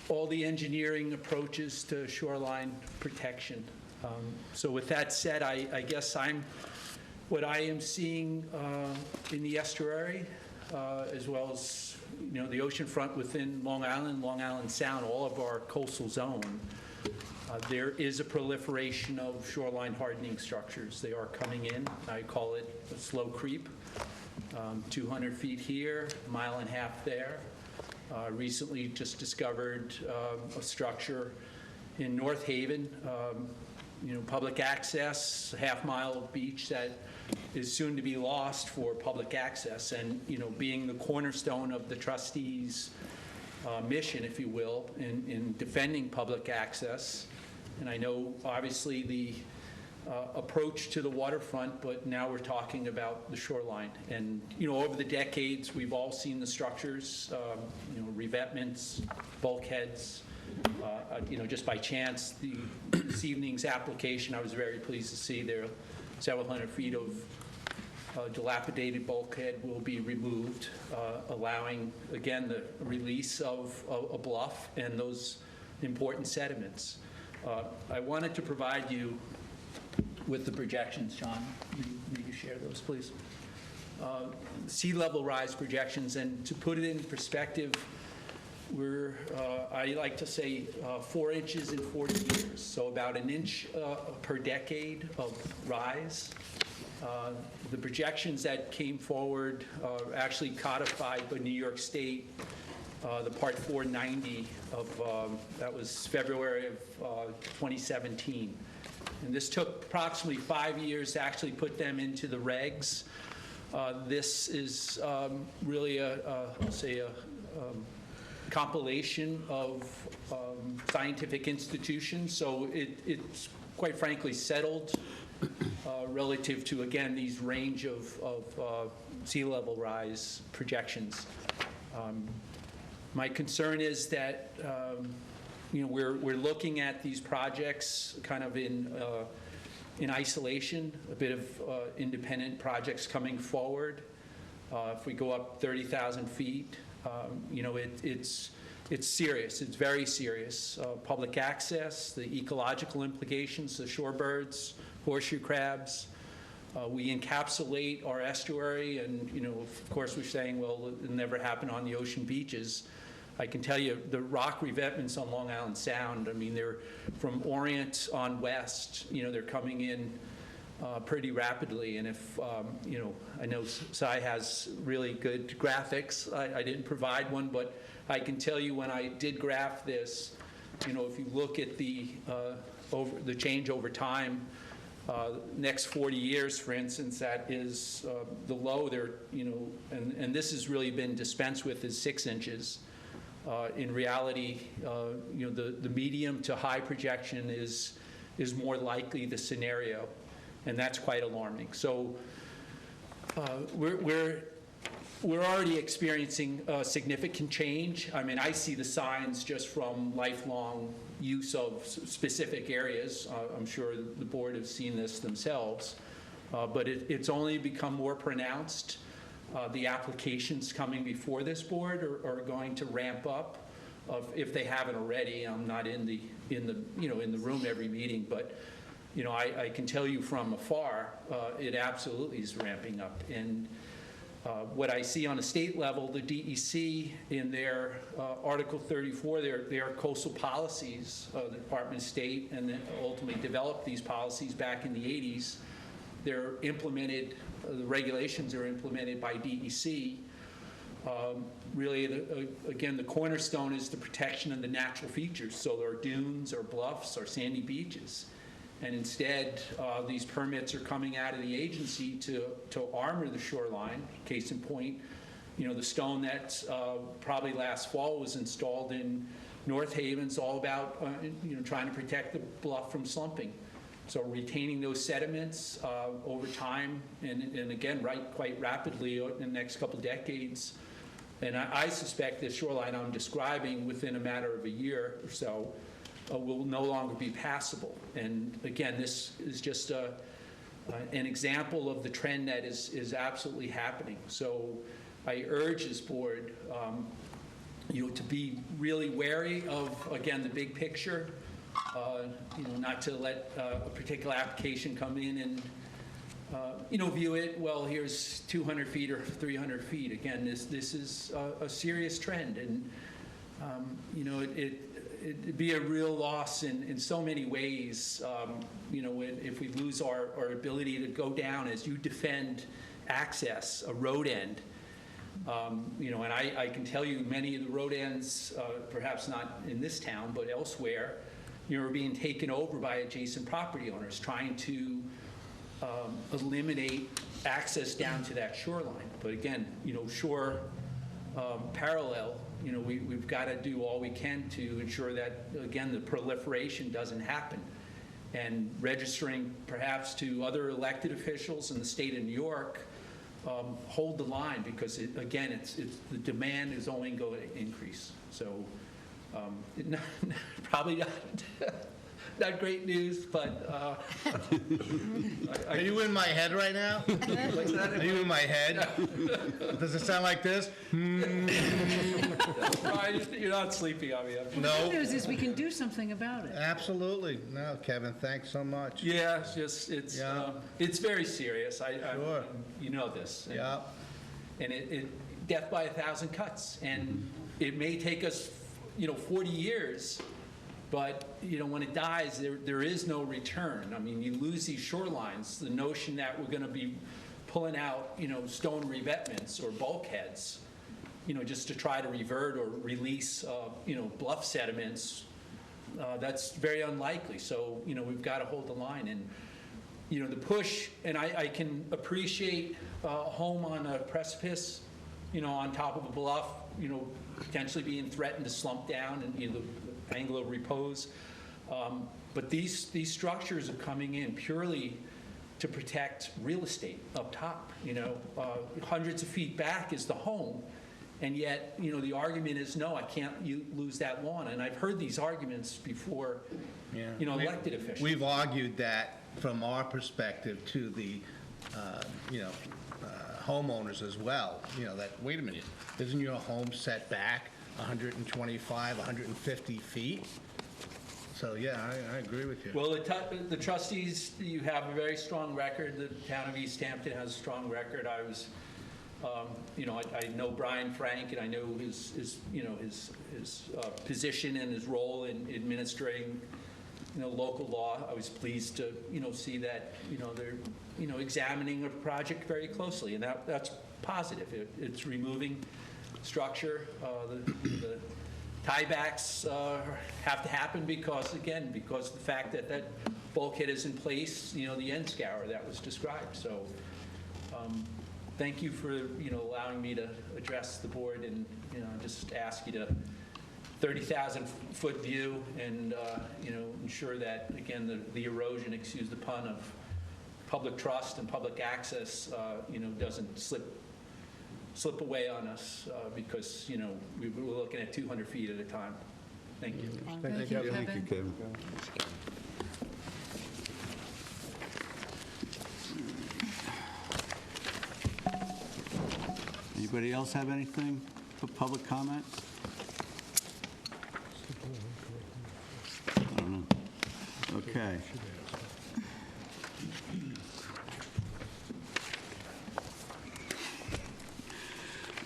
all the engineering approaches to shoreline protection. So with that said, I guess I'm what I am seeing in the estuary, as well as, the ocean front within Long Island Sound, all of our coastal zone, there is a proliferation of shoreline hardening structures. They are coming in. I call it a slow creep. 200 feet here, a mile and a half there. Recently just discovered a structure in North Haven, public access, half-mile of beach that is soon to be lost for public access. And, being the cornerstone of the trustees' mission, if you will, in defending public access. And I know, obviously, the approach to the waterfront, but now we're talking about the shoreline. And, over the decades, we've all seen the structures, revetments, bulkheads. Just by chance, this evening's application, I was very pleased to see there several hundred feet of dilapidated bulkhead will be removed, allowing, again, the release of a bluff and those important sediments. I wanted to provide you with the projections. John, will you share those, please? Sea level rise projections, and to put it in perspective, we're, I like to say, 4 inches in 40 years, so about an inch per decade of rise. The projections that came forward actually codified by New York State, the Part 490 of, that was February of 2017. And this took approximately 5 years to actually put them into the regs. This is really I'll say a compilation of scientific institutions, so it's quite frankly settled relative to, again, these range of sea level rise projections. My concern is that we're looking at these projects kind of in isolation, a bit of independent projects coming forward. If we go up 30,000 feet, it's serious. It's very serious. Public access, the ecological implications, the shorebirds, horseshoe crabs. We encapsulate our estuary, and of course we're saying, well, it'll never happen on the ocean beaches. I can tell you the rock revetments on Long Island Sound, I mean, they're from Orient on west, they're coming in pretty rapidly. And if, I know Cy has really good graphics. I didn't provide one, but I can tell you when I did graph this, if you look at the change over time, next 40 years, for instance, that is the low there, and this has really been dispensed with is 6 inches. In reality, the medium to high projection is more likely the scenario, and that's quite alarming. So we're already experiencing significant change. I mean, I see the signs just from lifelong use of specific areas. I'm sure the board has seen this themselves, but it's only become more pronounced. The applications coming before this board are going to ramp up, if they haven't already. I'm not in the room every meeting, but I can tell you from afar, it absolutely is ramping up. And what I see on a state level, the DEC in their Article 34, their coastal policies, the Department of State, and then ultimately developed these policies back in the 80s. They're implemented, the regulations are implemented by DEC. Really, again, the cornerstone is the protection of the natural features. So there are dunes or bluffs or sandy beaches. And instead, these permits are coming out of the agency to armor the shoreline. Case in point, the stone that probably last fall was installed in North Haven's all about trying to protect the bluff from slumping. So retaining those sediments over time, and again, quite rapidly in the next couple of decades. And I suspect this shoreline I'm describing within a matter of a year or so will no longer be passable. And again, this is just an example of the trend that is absolutely happening. So I urge this board to be really wary of, again, the big picture. Not to let a particular application come in and view it, well, here's 200 feet or 300 feet. Again, this is a serious trend, and, it'd be a real loss in so many ways, if we lose our ability to go down as you defend access, a road end. And I can tell you many of the road ends, perhaps not in this town, but elsewhere, are being taken over by adjacent property owners trying to eliminate access down to that shoreline. But again, shore parallel, we've got to do all we can to ensure that, again, the proliferation doesn't happen. And registering perhaps to other elected officials in the state of New York, hold the line, because again, it's the demand is only going to increase. So probably not great news, but Are you in my head right now? Are you in my head? Does it sound like this? Brian, you're not sleeping on me. The good news is we can do something about it. Absolutely. No, Kevin, thanks so much. Yeah, it's very serious. Sure. You know this. Yeah. And it death by 1,000 cuts, and it may take us 40 years, but when it dies, there is no return. I mean, you lose these shorelines. The notion that we're going to be pulling out stone revetments or bulkheads just to try to revert or release bluff sediments, that's very unlikely. So we've got to hold the line. And the push, and I can appreciate a home on a precipice, on top of a bluff, potentially being threatened to slump down and the angle of repose. But these structures are coming in purely to protect real estate up top. Hundreds of feet back is the home, and yet the argument is, no, I can't lose that lawn. And I've heard these arguments before. Elected officials. We've argued that from our perspective to the homeowners as well. That, wait a minute, isn't your home set back 125, 150 feet? So, yeah, I agree with you. Well, the trustees, you have a very strong record. The town of East Hampton has a strong record. I was, I know Brian Frank, and I know his position and his role in administering, local law. I was pleased to, see that, they're, examining a project very closely, and that's positive. It's removing structure. The tiebacks have to happen because of the fact that that bulkhead is in place, the end scour that was described. So thank you for, allowing me to address the board, and, just ask you to 30,000-foot view and, ensure that, again, the erosion, excuse the pun, of public trust and public access, doesn't slip away on us because, we're looking at 200 feet at a time. Thank you. Thank you, Thank you, Kevin. Anybody else have anything for public comment? I don't know. Okay.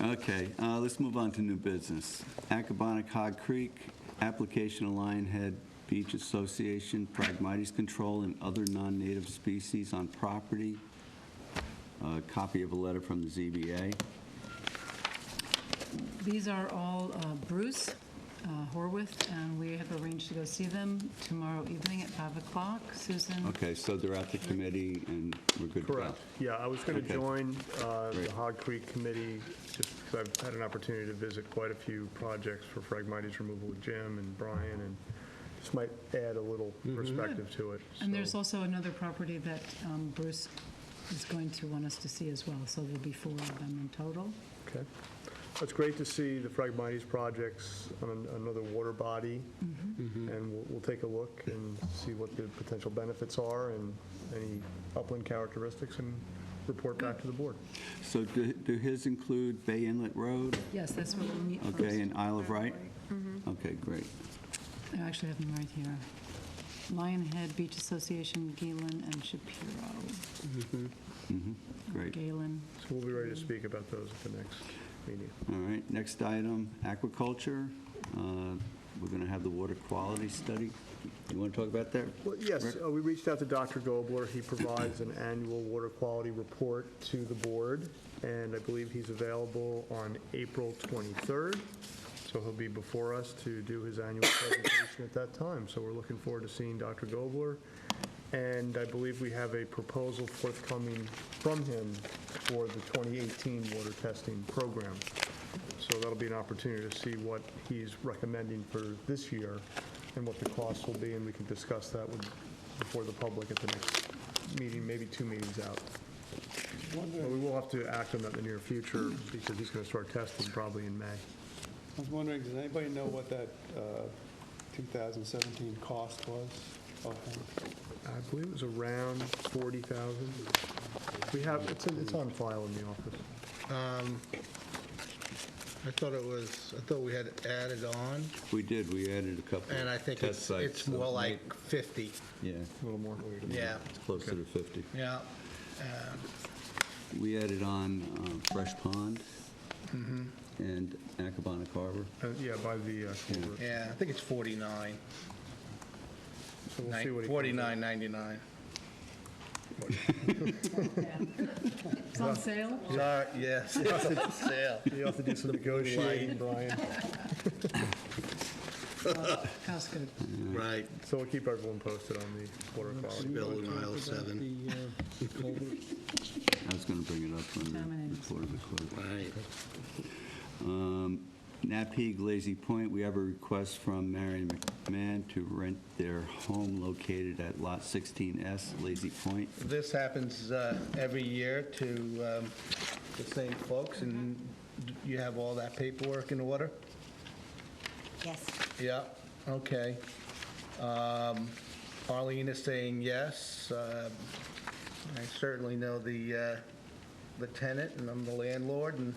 Okay, let's move on to new business. Accabonac Hog Creek, application of Lionhead Beach Association, Phragmites control and other non-native species on property. A copy of a letter from the ZBA. These are all Bruce Horwath, and we have arranged to go see them tomorrow evening at 5 o'clock. Susan? Okay, so they're at the committee and we're good to go. Correct. Yeah, I was going to Okay. join Great. the Hog Creek Committee just because I've had an opportunity to visit quite a few projects for Phragmites removal with Jim and Brian, and just might add a little perspective to it. And there's So- also another property that Bruce is going to want us to see as well, so there'll be 4 of them in total. Okay. It's great to see the Phragmites projects on another water body, and we'll take a look and see what the potential benefits are and any upland characteristics, and report back to the board. So do his include Bay Inlet Road? Yes, that's what we'll meet first. Okay, and Isle of Wight? Okay, great. I actually have them right here. Lionhead Beach Association, Gielan, and Shapiro. Great. Galen. So we'll be ready to speak about those at the next meeting. All right, next item, aquaculture. We're going to have the water quality study. You want to talk about that? Well, yes, Rick? we reached out to Dr. Gobler. He provides an annual water quality report to the board, and I believe he's available on April 23rd. So he'll be before us to do his annual presentation at that time. So we're looking forward to seeing Dr. Gobler. And I believe we have a proposal forthcoming from him for the 2018 water testing program. So that'll be an opportunity to see what he's recommending for this year and what the costs will be, and we can discuss that before the public at the next meeting, maybe 2 meetings out. But we will have to act on that in the near future because he's going to start testing probably in May. I was wondering, does anybody know what that 2017 cost was? I believe it was around 40,000. We have, it's on file in the office. I thought we had added on, We did, we added a couple and I of think test sites. it's more so like 50. Yeah, A little more. Yeah, it's closer to 50. yeah. We added on Fresh Pond and Acabonic Harbor. Yeah, by the culvert. Yeah, I think it's 49. So we'll see what he comes up. $49.99. It's on sale? Sorry, yes, it's on sale. You have to do some negotiating, Brian. How's good? Right. So we'll keep everyone posted on the water quality. Bill in aisle 7. I was going to bring it up on the report of the clerk. Right. Napeague, Lazy Point, we have a request from Marion McMahon to rent their home located at Lot 16S, Lazy Point. This happens every year to the same folks, and you have all that paperwork in order? Yes. Yeah, okay. Arlene is saying yes. I certainly know the tenant, and I'm the landlord, and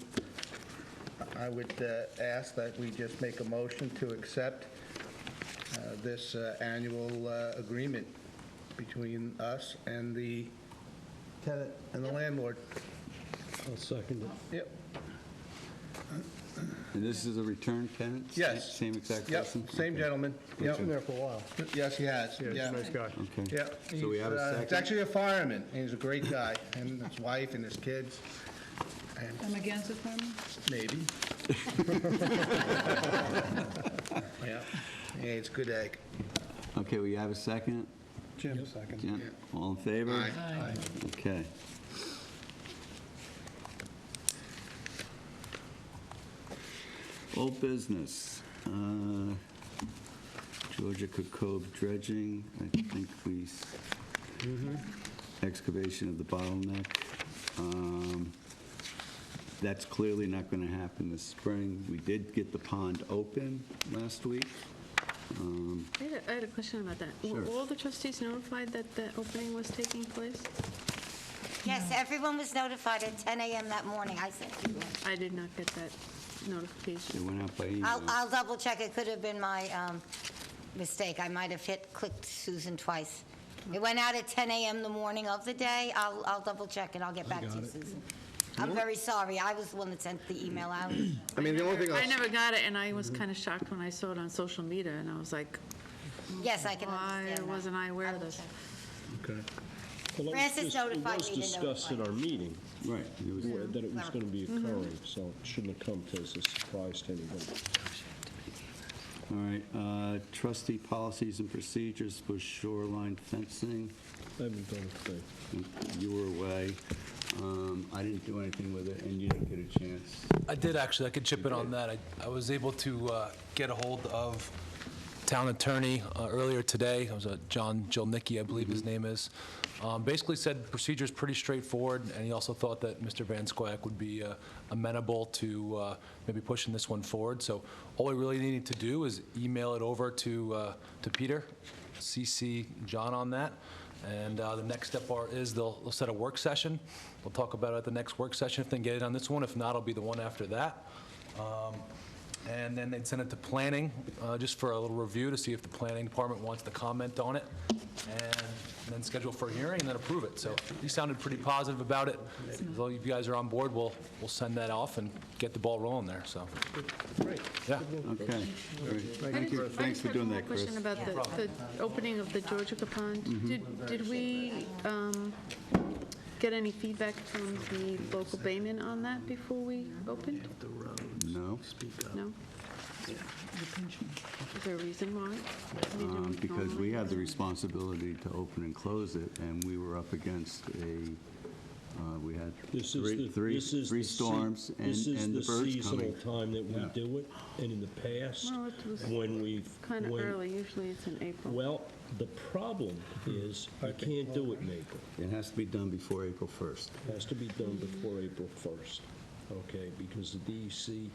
I would ask that we just make a motion to accept this annual agreement between us and the tenant and the landlord. I'll second it. Yep. And this is a return tenant? Yes. Same exact Yep, person? same Okay. gentleman. He's Yep. been there for a while. Yes, he has. Yeah, he's a nice guy. Okay. Yeah. So we have a He's second? actually a fireman, and he's a great guy, and his wife and his kids. And I'm against it, Carmen? maybe. Yeah, yeah, it's good egg. Okay, we have a second? Jim, second. Jim, all in favor? Aye. Aye. Okay. Old business. Georgia Cove Dredging, I think we, excavation of the bottleneck. That's clearly not going to happen this spring. We did get the pond open last week. I had a question about that. Sure. Were all the trustees notified that the opening was taking place? Yes, everyone was notified at 10 a.m. that morning. I sent you one. I did not get that notification. It went out by email. I'll double check. It could have been my mistake. I might have clicked Susan twice. It went out at 10 a.m. the morning of the day. I'll double check and I'll get back to you, Susan. I'm very sorry. I was the one that sent the email out. I mean, the only thing I never got it, and I was kind of shocked when I saw it on social media, and I was like, Yes, I can why understand that. wasn't I aware of this? Okay. Well, Francis notified me It was to discussed in notify. our meeting Right. It was- that it was going to be occurring, so it shouldn't have come as a surprise to anybody. All right, trustee policies and procedures for shoreline fencing. I haven't done a thing. You were away. I didn't do anything with it, and you didn't get a chance. I did actually, I could chip in on that. I was able to get a hold of town attorney earlier today. It was John Jilnicki, I believe his name is. Basically said procedure's pretty straightforward, and he also thought that Mr. Van Squack would be amenable to maybe pushing this one forward. So all we really needed to do is email it over to Peter, CC John on that, and the next step is they'll set a work session. We'll talk about it at the next work session if they can get it on this one. If not, it'll be the one after that. and then they'd send it to planning, just for a little review to see if the planning department wants to comment on it, and then schedule for a hearing and then approve it. So he sounded pretty positive about it. As long as you guys are on board, we'll send that off and get the ball rolling there, so. Great. Yeah. Okay, great. Thank you. Thanks for doing that, Chris. I just had one more question about the opening of the Georgia Pond. Did we get any feedback from the local bayman on that before we opened? No, No? Is there a reason why? because we have the responsibility to open and close it, and we were up against we had This is three storms and the birds This is the seasonal coming. time that we do it, and in the past, Well, it was when we've... kind of when- early. Usually it's in April. Well, the problem is, you can't do it in April. It has to be done before April 1st. It has to be done before April 1st, okay? Because the DEC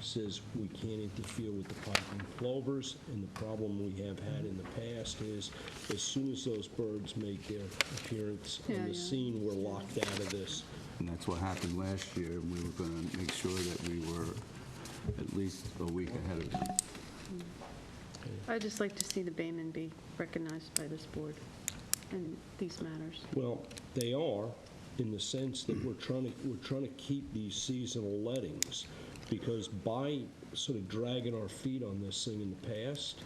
says we can't interfere with the piping plovers, and the problem we have had in the past is, as soon as those birds make their appearance on the scene, we're locked out of this. And that's what happened last year, and we were going to make sure that we were at least a week ahead of it. I'd just like to see the bayman be recognized by this board in these matters. Well, they are, in the sense that we're trying to keep these seasonal lettings, because by sort of dragging our feet on this thing in the past,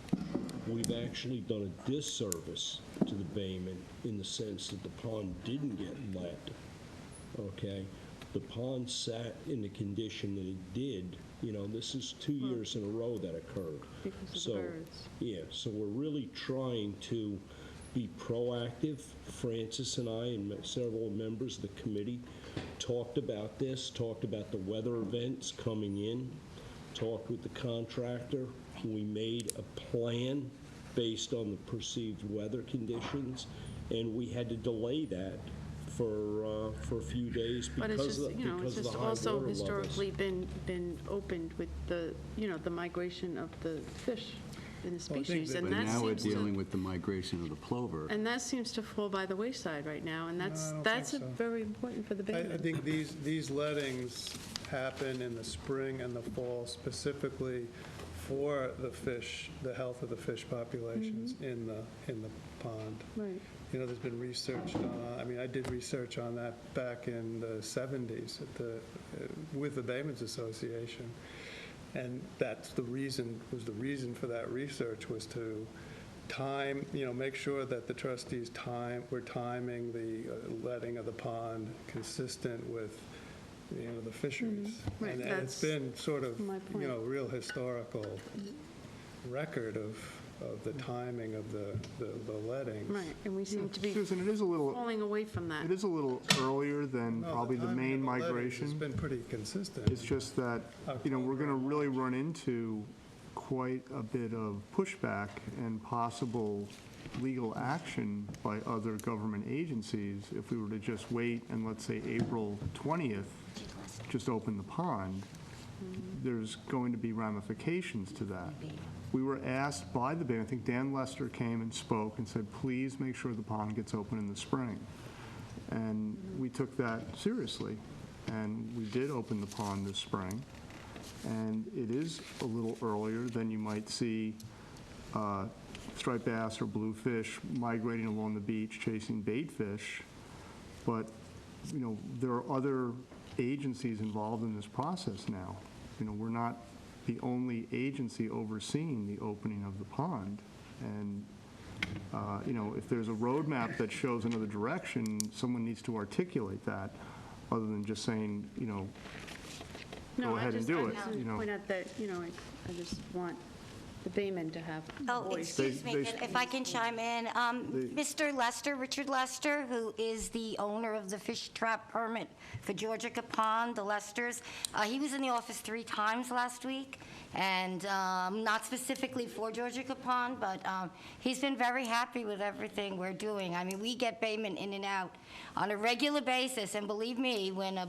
we've actually done a disservice to the bayman in the sense that the pond didn't get let, okay? The pond sat in the condition that it did. You know, this is 2 years in a row that occurred. Because of the birds. Yeah, so we're really trying to be proactive. Francis and I and several members of the committee talked about this, talked about the weather events coming in, talked with the contractor. We made a plan based on the perceived weather conditions, and we had to delay that for a few days But it's because just, of you know, it's the just high also water levels. historically been opened with the, you know, the migration of the fish in the species. But And that now we're seems to, dealing with the migration of the plover. and that seems to fall by the wayside right now, and I that's, don't that's think so. very important for the bayman. I think these lettings happen in the spring and the fall specifically for the fish, the health of the fish populations in the pond. Right. You know, there's been research, I mean, I did research on that back in the 70s with the Baymen's Association. And that's the reason for that research was to time, you know, make sure that the trustees were timing the letting of the pond consistent with, you know, the fisheries. Right, And it's that's been sort of, my point. you know, real historical record of the timing of the lettings. Right, and we seem to be Susan, it is a little, falling away from that. it is a little earlier than No, probably the timing main of the lettings migration. has been pretty consistent. It's just that, you know, we're going to really run into quite a bit of pushback and possible legal action by other government agencies if we were to just wait and, let's say, April 20th, just open the pond. There's going to be ramifications to that. We were asked by the Bay, I think Dan Lester came and spoke and said, please make sure the pond gets open in the spring. And we took that seriously, and we did open the pond this spring. And it is a little earlier than you might see striped bass or bluefish migrating along the beach chasing bait fish. But, you know, there are other agencies involved in this process now. You know, we're not the only agency overseeing the opening of the pond. And, you know, if there's a roadmap that shows another direction, someone needs to articulate that, other than just saying, you know, go ahead and do it, I you know. point out that, you know, I just want the bayman to have a Oh, voice. excuse me, if I can chime in. Mr. Lester, Richard Lester, who is the owner of the fish trap permit for Georgia Pond, the Lesters, he was in the office 3 times last week, and not specifically for Georgia Pond, but he's been very happy with everything we're doing. I mean, we get baymen in and out on a regular basis, and believe me, when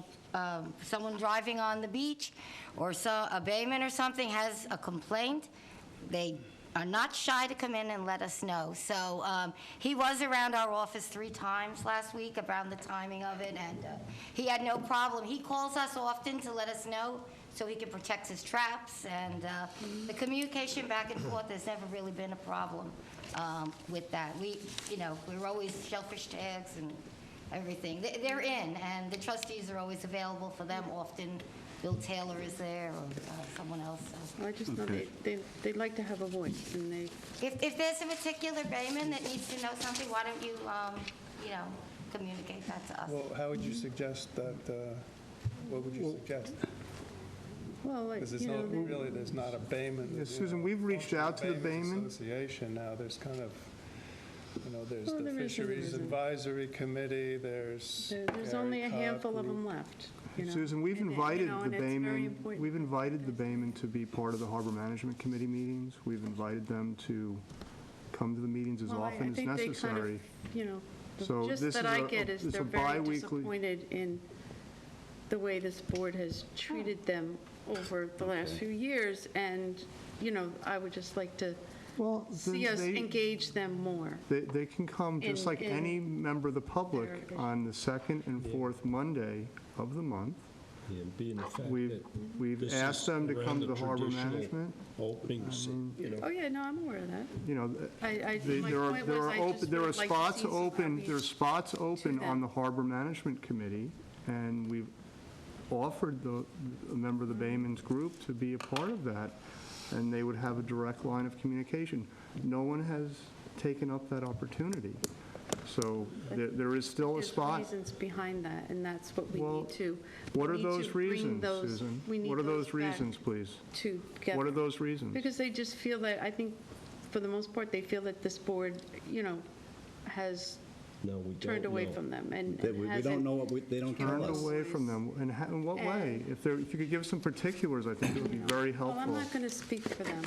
someone driving on the beach or a bayman or something has a complaint, they are not shy to come in and let us know. So he was around our office 3 times last week around the timing of it, and he had no problem. He calls us often to let us know so he can protect his traps, and the communication back and forth has never really been a problem with that. We're always shellfish tags and everything. They're in, and the trustees are always available for them. Often Bill Taylor is there, or someone else. So. I just know they'd like to have a voice, and they... If there's a particular bayman that needs to know something, why don't you, communicate that to us? Well, how would you suggest that, what would you suggest? Well, like, Because there's not a bayman. Yeah, Susan, we've reached out to the bayman. Association now, there's kind of, there's Well, the there is and there Fisheries isn't. Advisory Committee, there's There's only a Gary handful Cobb of them Group. left. Susan, we've And, invited the and it's very baymen, important. we've invited the baymen to be part of the Harbor Management Committee meetings. We've invited them to come to the meetings as Well, I often as think they necessary. kind of, the So gist this that is I a- get is it's they're a very bi-weekly- disappointed in the way this board has treated them over the last few years, and, I would just like to Well, see us engage them more. They can come just in- like in any member of the public their- on the second and fourth Monday of the month. Yeah, being the fact We've that this asked is them to around come to the harbor traditional management. Openings, Oh, yeah, no, I'm aware of that. My point was I just there are would like to spots see some open, there are outreach spots open them. on the Harbor Management Committee, and we've offered a member of the Bayman's group to be a part of that, and they would have a direct line of communication. No one has taken up that opportunity. So there is still a There's spot. reasons behind that, and that's what we Well, need to. What we are need to those bring reasons, those- Susan? we need What are those back reasons, please? Together. What are those reasons? Because they just feel that, I think, for the most part, they feel that this board, has No, we don't turned away know. from them and We hasn't. don't know what, they don't tell Turned us. away from them, and in what way? If you could give some particulars, I think it would be very Well, I'm helpful. not going to speak for them.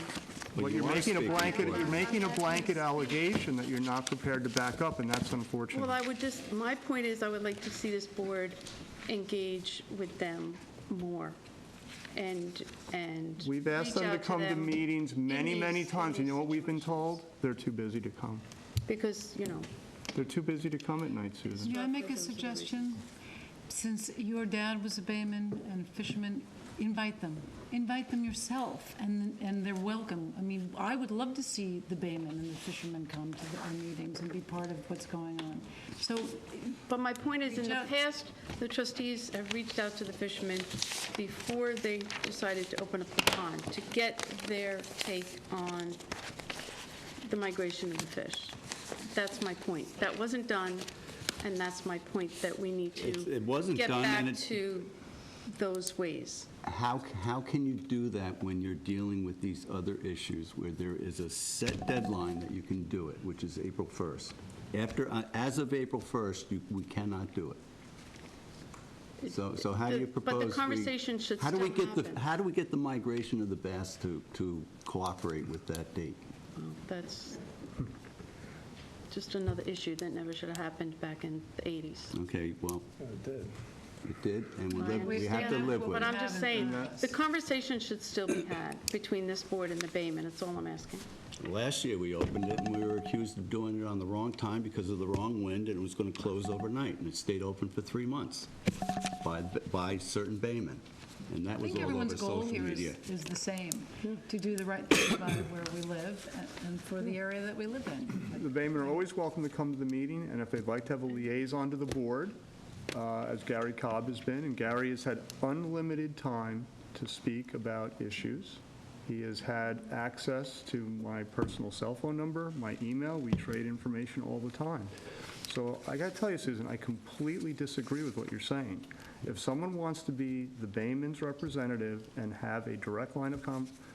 Well, you you're are making a speaking blanket, for you're them. making a blanket allegation that you're not prepared to back up, and that's unfortunate. Well, I would just, my point is, I would like to see this board engage with them more and We've asked reach them to out come to them meetings many, in many these- times. in You know what these we've been told? They're too busy to come. Because, They're too busy to come at night, Susan. May I make a suggestion? Since your dad was a bayman and fisherman, invite them. Invite them yourself, and they're welcome. I mean, I would love to see the baymen and the fishermen come to our meetings and be part of what's going on. So, But my point is, in Reach the out. past, the trustees have reached out to the fishermen before they decided to open up the pond to get their take on the migration of the fish. That's my point. That wasn't done, and that's my point, that we need to It wasn't get done, and back it- to those ways. How can you do that when you're dealing with these other issues where there is a set deadline that you can do it, which is April 1st? As of April 1st, we cannot do it. So how do you propose? But the conversation should how do we still get the happen. How do we get the migration of the bass to cooperate with that date? Well, that's just another issue that never should have happened back in the 80s. Okay, well, It did. it did, and I we have to understand, live with But it. I'm just saying, the conversation should still be had between this board and the Bayman, that's all I'm asking. Last year, we opened it, and we were accused of doing it on the wrong time because of the wrong wind, and it was going to close overnight, and it stayed open for 3 months by certain baymen, and that I was think all everyone's over goal social here media. is the same, to do the right thing by where we live and for the area that we live in. The Baymen are always welcome to come to the meeting, and if they'd like to have a liaison to the board, as Gary Cobb has been, and Gary has had unlimited time to speak about issues. He has had access to my personal cell phone number, my email. We trade information all the time. So I got to tell you, Susan, I completely disagree with what you're saying. If someone wants to be the Bayman's representative and have a direct line of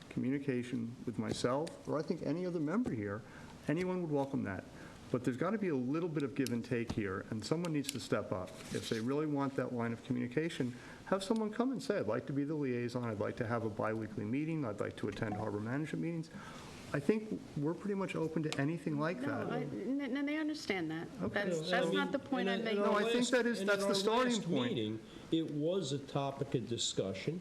communication with myself, or I think any other member here, anyone would welcome that. But there's got to be a little bit of give and take here, and someone needs to step up. If they really want that line of communication, have someone come and say, I'd like to be the liaison, I'd like to have a biweekly meeting, I'd like to attend harbor management meetings. I think we're pretty much open to anything like that. And they understand that. Okay. That's not the point I'm making. No, I think that's the starting In our point. last meeting, it was a topic of discussion.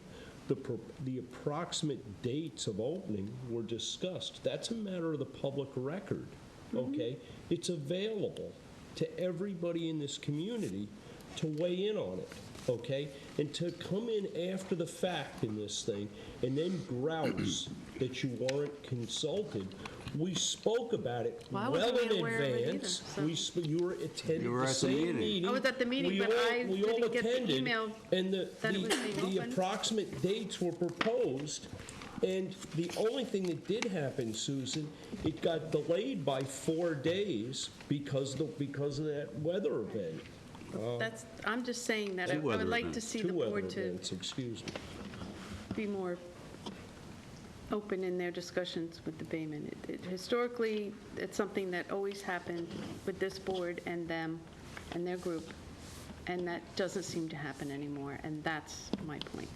The approximate dates of opening were discussed. That's a matter of the public record, okay? It's available to everybody in this community to weigh in on it. okay? And to come in after the fact in this thing and then grouse that you weren't consulted. We spoke about it Well, I well wasn't in aware of it advance. either, so- You were attending You were the at the same meeting. meeting. I was at the meeting, We but all- I we all didn't get the attended, email and that it was being the opened. approximate dates were proposed, and the only thing that did happen, Susan, it got delayed by 4 days because of that weather event. I'm just saying that I Two weather would like to events. see Two the weather board to events, excuse me. be more open in their discussions with the Bayman. Historically, it's something that always happened with this board and them and their group, and that doesn't seem to happen anymore, and that's my point.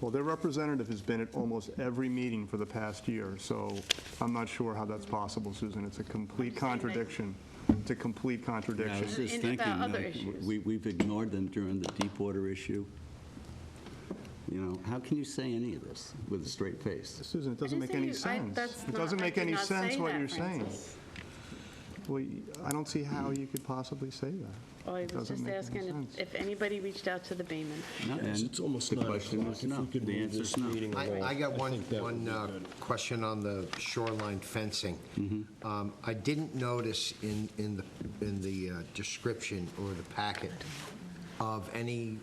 Well, their representative has been at almost every meeting for the past year, so I'm not sure how that's possible, Susan. It's a complete contradiction. It's a complete Yeah, I contradiction. was just And thinking, about other like, issues. we've ignored them during the Deepwater issue. You know, how can you say any of this with a straight face? Susan, it doesn't I make didn't any say you- sense. that's It not- doesn't I make did any not sense say what that, you're saying. Francis. Well, I don't see how you could possibly say that. I It was doesn't just make any asking sense. if anybody reached out to the Bayman. No, Yes, and it's almost the 9 question o'clock. is If no. we could The move answer this is no. meeting along, I got one think that would be good. question on the shoreline fencing. I didn't notice in the description or the packet of any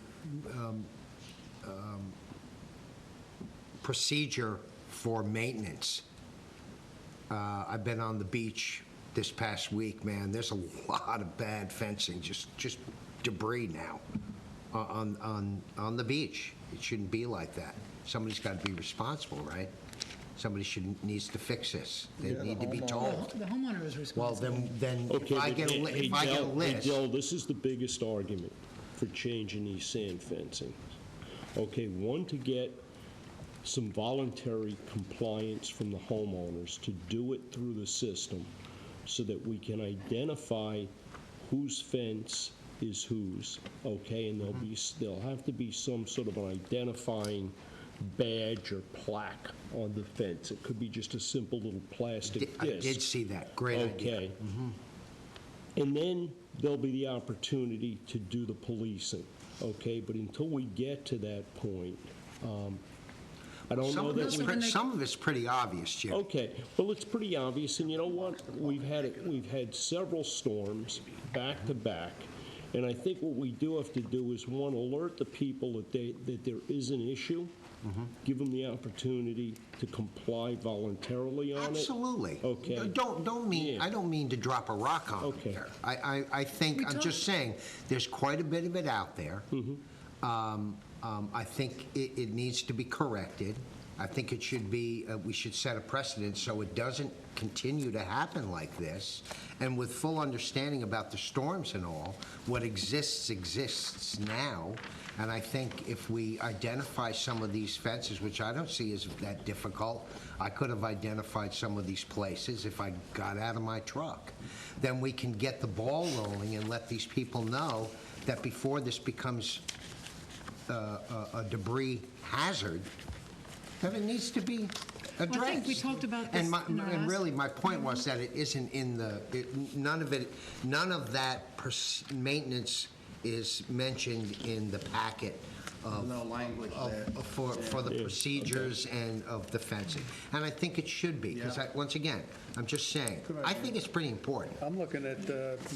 procedure for maintenance. I've been on the beach this past week, man. There's a lot of bad fencing, just debris now on the beach. It shouldn't be like that. Somebody's got to be responsible, right? Somebody needs to fix this. They need to be told. The homeowner is Well, responsible. then if Okay, I but get a hey, list. Del, this is the biggest argument for changing these sand fencing. Okay, one, to get some voluntary compliance from the homeowners to do it through the system so that we can identify whose fence is whose, okay? And there'll have to be some sort of an identifying badge or plaque on the fence. It could be just a simple little plastic I disc. did see that. Great idea. Okay. And then there'll be the opportunity to do the policing, okay? But until we get to that point, I don't know that we... Some of it's pretty obvious, Jim. Okay, well, it's pretty obvious, and you know what? We've had several storms back to back, and I think what we do have to do is, one, alert the people that there is an issue, give them the opportunity to comply voluntarily on it. Absolutely. Okay. I don't mean to drop a rock on Okay. there. I think, I'm just saying, there's quite a bit of it out there. I think it needs to be corrected. I think it should be, we should set a precedent so it doesn't continue to happen like this. And with full understanding about the storms and all, what exists now. And I think if we identify some of these fences, which I don't see as that difficult, I could have identified some of these places if I got out of my truck. Then we can get the ball rolling and let these people know that before this becomes a debris hazard, that it needs to be addressed. Well, I think we talked about this in our And last- really, my point was that it isn't in none of that maintenance is mentioned in the packet of... No language there. For the procedures and of the fencing. And I think it should be, because once again, I'm just saying, I think it's pretty important. I'm looking at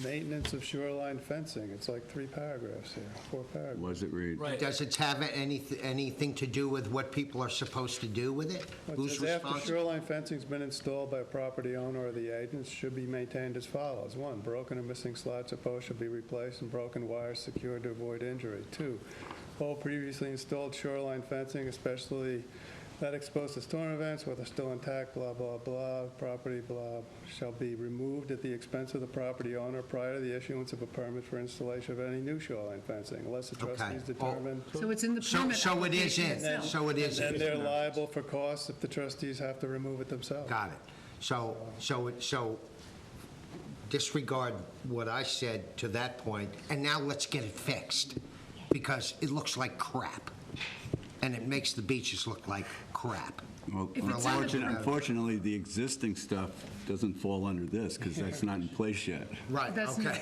maintenance of shoreline fencing. It's like 3 paragraphs here, 4 paragraphs. Was it read? Right. Does it have anything to do with what people are supposed to do with it? It Who's says after responsible? shoreline fencing's been installed by a property owner or the agents, should be maintained as follows. 1, broken or missing slats or posts should be replaced and broken wires secured to avoid injury. 2, all previously installed shoreline fencing, especially that exposed to storm events, whether still intact, blah, blah, blah, property, blah, shall be removed at the expense of the property owner prior to the issuance of a permit for installation of any new shoreline fencing, unless the trustees determine. So it's in the permit So it is application in, itself. so it is in. And they're liable for costs if the trustees have to remove it themselves. Got it. So disregard what I said to that point, and now let's get it fixed, because it looks like crap, and it makes the beaches look like crap. Well, If it's in the- unfortunately, the existing stuff doesn't fall under this, because that's not in place yet. Right, That's okay.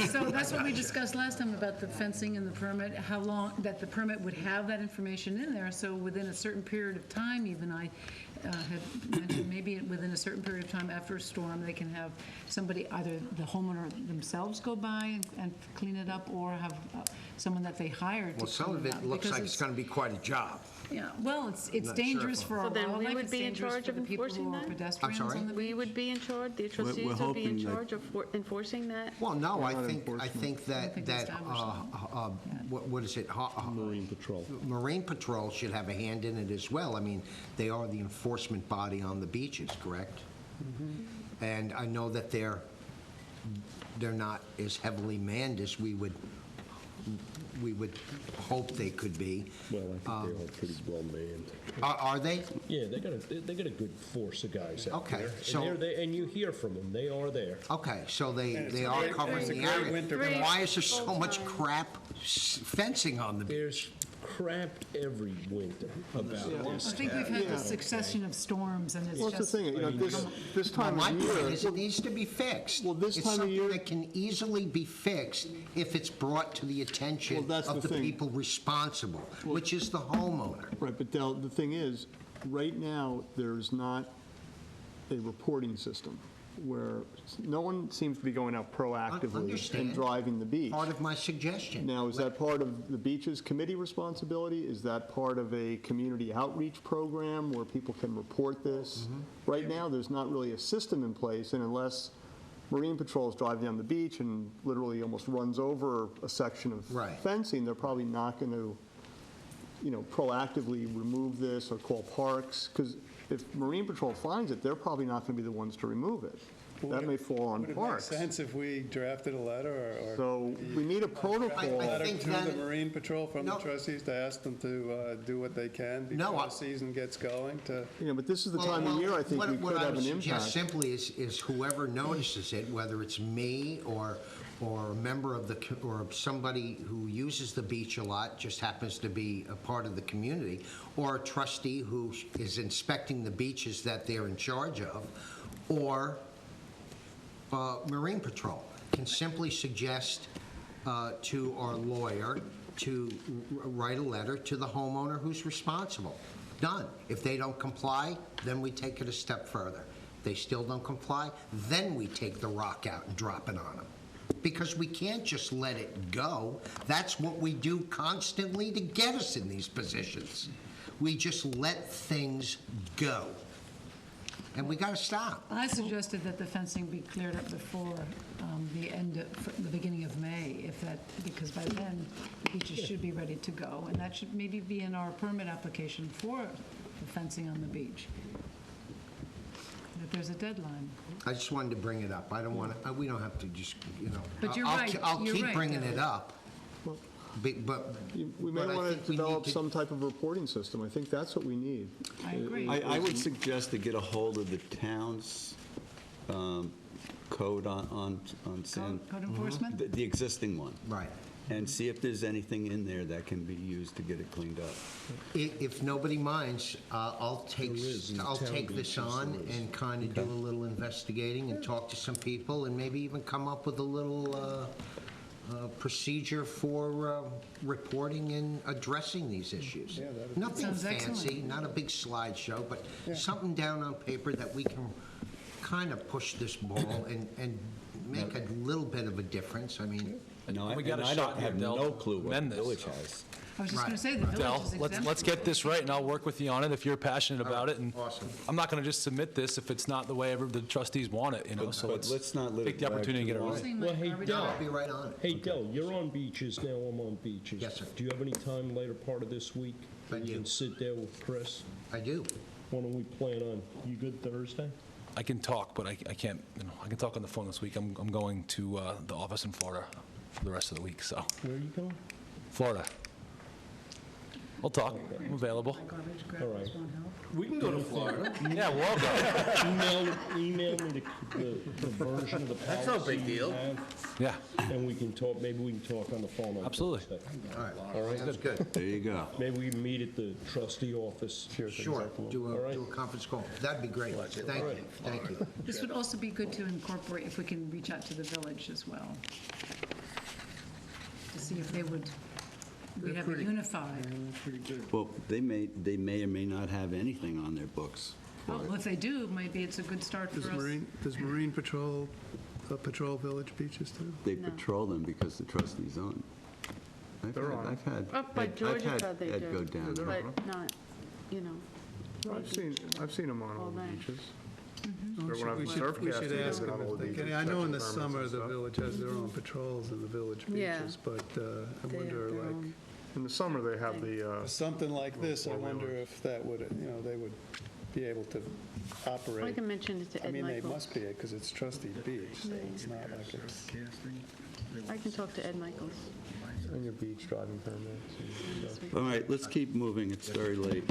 So that's what we discussed last time about the fencing and the permit, how long, that the permit would have that information in there, so within a certain period of time, even I had mentioned, maybe within a certain period of time after a storm, they can have somebody, either the homeowner themselves go by and clean it up, or have someone that they hired to Well, some clean of it up. it looks because like it's going to be quite a job. Yeah, well, it's not sure dangerous if- for our So then we wildlife, would it's be in dangerous charge for of the people enforcing who are that? pedestrians sorry? on the We would be in charge, the trustees would be hoping in that- charge of enforcing that? Well, no, I not think enforcement. that, think that, establishment. what is it? Marine Patrol. Marine Patrol should have a hand in it as well. I mean, they are the enforcement body on the beaches, correct? And I know that they're not as heavily manned as we would hope they could be. Well, I think they're all pretty well manned. Are they? Yeah, they got a good force of guys out Okay, there. so- And and you hear from them, they are there. Okay, so they it's are great- covering it's a the great area. winter Then why is there full so much time. crap fencing on the beach? There's crap every winter about I this. think we've had this succession of storms, and it's Well, that's just... the thing, this time My of point year, is, it needs to be fixed. Well, this It's time of something year- that can easily be fixed if it's brought to the attention Well, that's of the the thing. people responsible, which is the homeowner. right, but Del, the thing is, right now, there's not a reporting system where no one seems to be going out proactively Understand. and driving the beach. Part of my suggestion. Now, is that part of the beaches committee responsibility? Is that part of a community outreach program where people can report this? Right now, there's not really a system in place, and unless Marine Patrol is driving down the beach and literally almost runs over a section of Right. fencing, they're probably not going to, proactively remove this or call parks, because if Marine Patrol finds it, they're probably not going to be the ones to remove it. That may fall on Would it make parks. sense if we drafted a letter or? So we need a protocol. I Letter think to that- the Marine Patrol from the No. trustees to ask them to do what they can No, before I- the season gets going to? But this is the Well, time of year I think what- we could What I have would an suggest impact. simply is whoever notices it, whether it's me or a member of or somebody who uses the beach a lot, just happens to be a part of the community, or a trustee who is inspecting the beaches that they're in charge of, or Marine Patrol, can simply suggest to our lawyer to write a letter to the homeowner who's responsible. Done. If they don't comply, then we take it a step further. If they still don't comply, then we take the rock out and drop it on them. Because we can't just let it go. That's what we do constantly to get us in these positions. We just let things go. And we got to stop. I suggested that the fencing be cleared up before the beginning of May, because by then, the beaches should be ready to go, and that should maybe be in our permit application for the fencing on the beach, that there's a deadline. I just wanted to bring it up. I don't want to, we don't have to just, But you're I'll- right, I'll you're keep right, bringing David. it up. But We may but I want think to we need develop to- some type of reporting system. I think that's what we need. I agree. I would suggest to get a hold of the town's code on sand. Code enforcement? The existing one. Right. And see if there's anything in there that can be used to get it cleaned up. If nobody minds, I'll take in the town this beaches, on there is. and kind of do a little investigating and talk to some people and maybe even come up with a little procedure for reporting and addressing these issues. Nothing Sounds fancy, excellent. not a big slideshow, but something down on paper that we can kind of push this ball and make a little bit of a difference. I mean, No, We got a and I shot don't here, have Del, no to clue what amend the this, village so. has. I was just Right. going to say, the village Del, is let's exempt. get this right, and I'll work with you on it if you're passionate about it. And Awesome. I'm not going to just submit this if it's not the way ever the trustees want it, so But let's not let take it the drag opportunity to get it too long. right. Seem Well, like hey, garbage. Del. I'll be right on it. Hey, Del, you're on beaches now, I'm on beaches. Yes, sir. Do you have any time later part of this week? I that do. You can sit there with Chris? I do. When do we plan on? You good Thursday? I can talk, but I can't, I can talk on the phone this week. I'm going to the office in Florida for the rest of the week, so. Where are you going? Florida. I'll talk. I'm available. All right. We can go to Florida. Yeah, we'll all go. Email me the version of the policy. That's no big deal. you have, Yeah, And we can talk, maybe we can talk on the phone. on absolutely. Thursday. All right, sounds good. There you go. Maybe we can meet at the trustee office. Sure, do a conference call. That'd be great. Thank you. This would also be good to incorporate, if we can reach out to the village as well, to see if they would, we have it unified. Well, they may or may not have anything on their books. Oh, well, if they do, maybe it's a good start for us. Does Marine Patrol patrol village beaches too? They patrol them because the trustees own. I've had Up by Georgia, they Ed do. go down there. But not, you know. I've seen them on all the night. beaches. Mm-hmm. Or when I'm surf We should casting, ask I've been them on all if the they beaches, can. I know in the fetching permits summer, and the stuff. village has their own patrols in the village Yeah. beaches, but I They wonder, have their like, own. In the summer, they have the, something like this, I four-wheeler. wonder if that would, they would be able to I operate. can mention it to I Ed mean, they Michaels. must be, because it's trustee beach, so it's not like it's I can talk to Ed Michaels. and your beach driving permits and stuff. All right, let's keep moving, it's very late.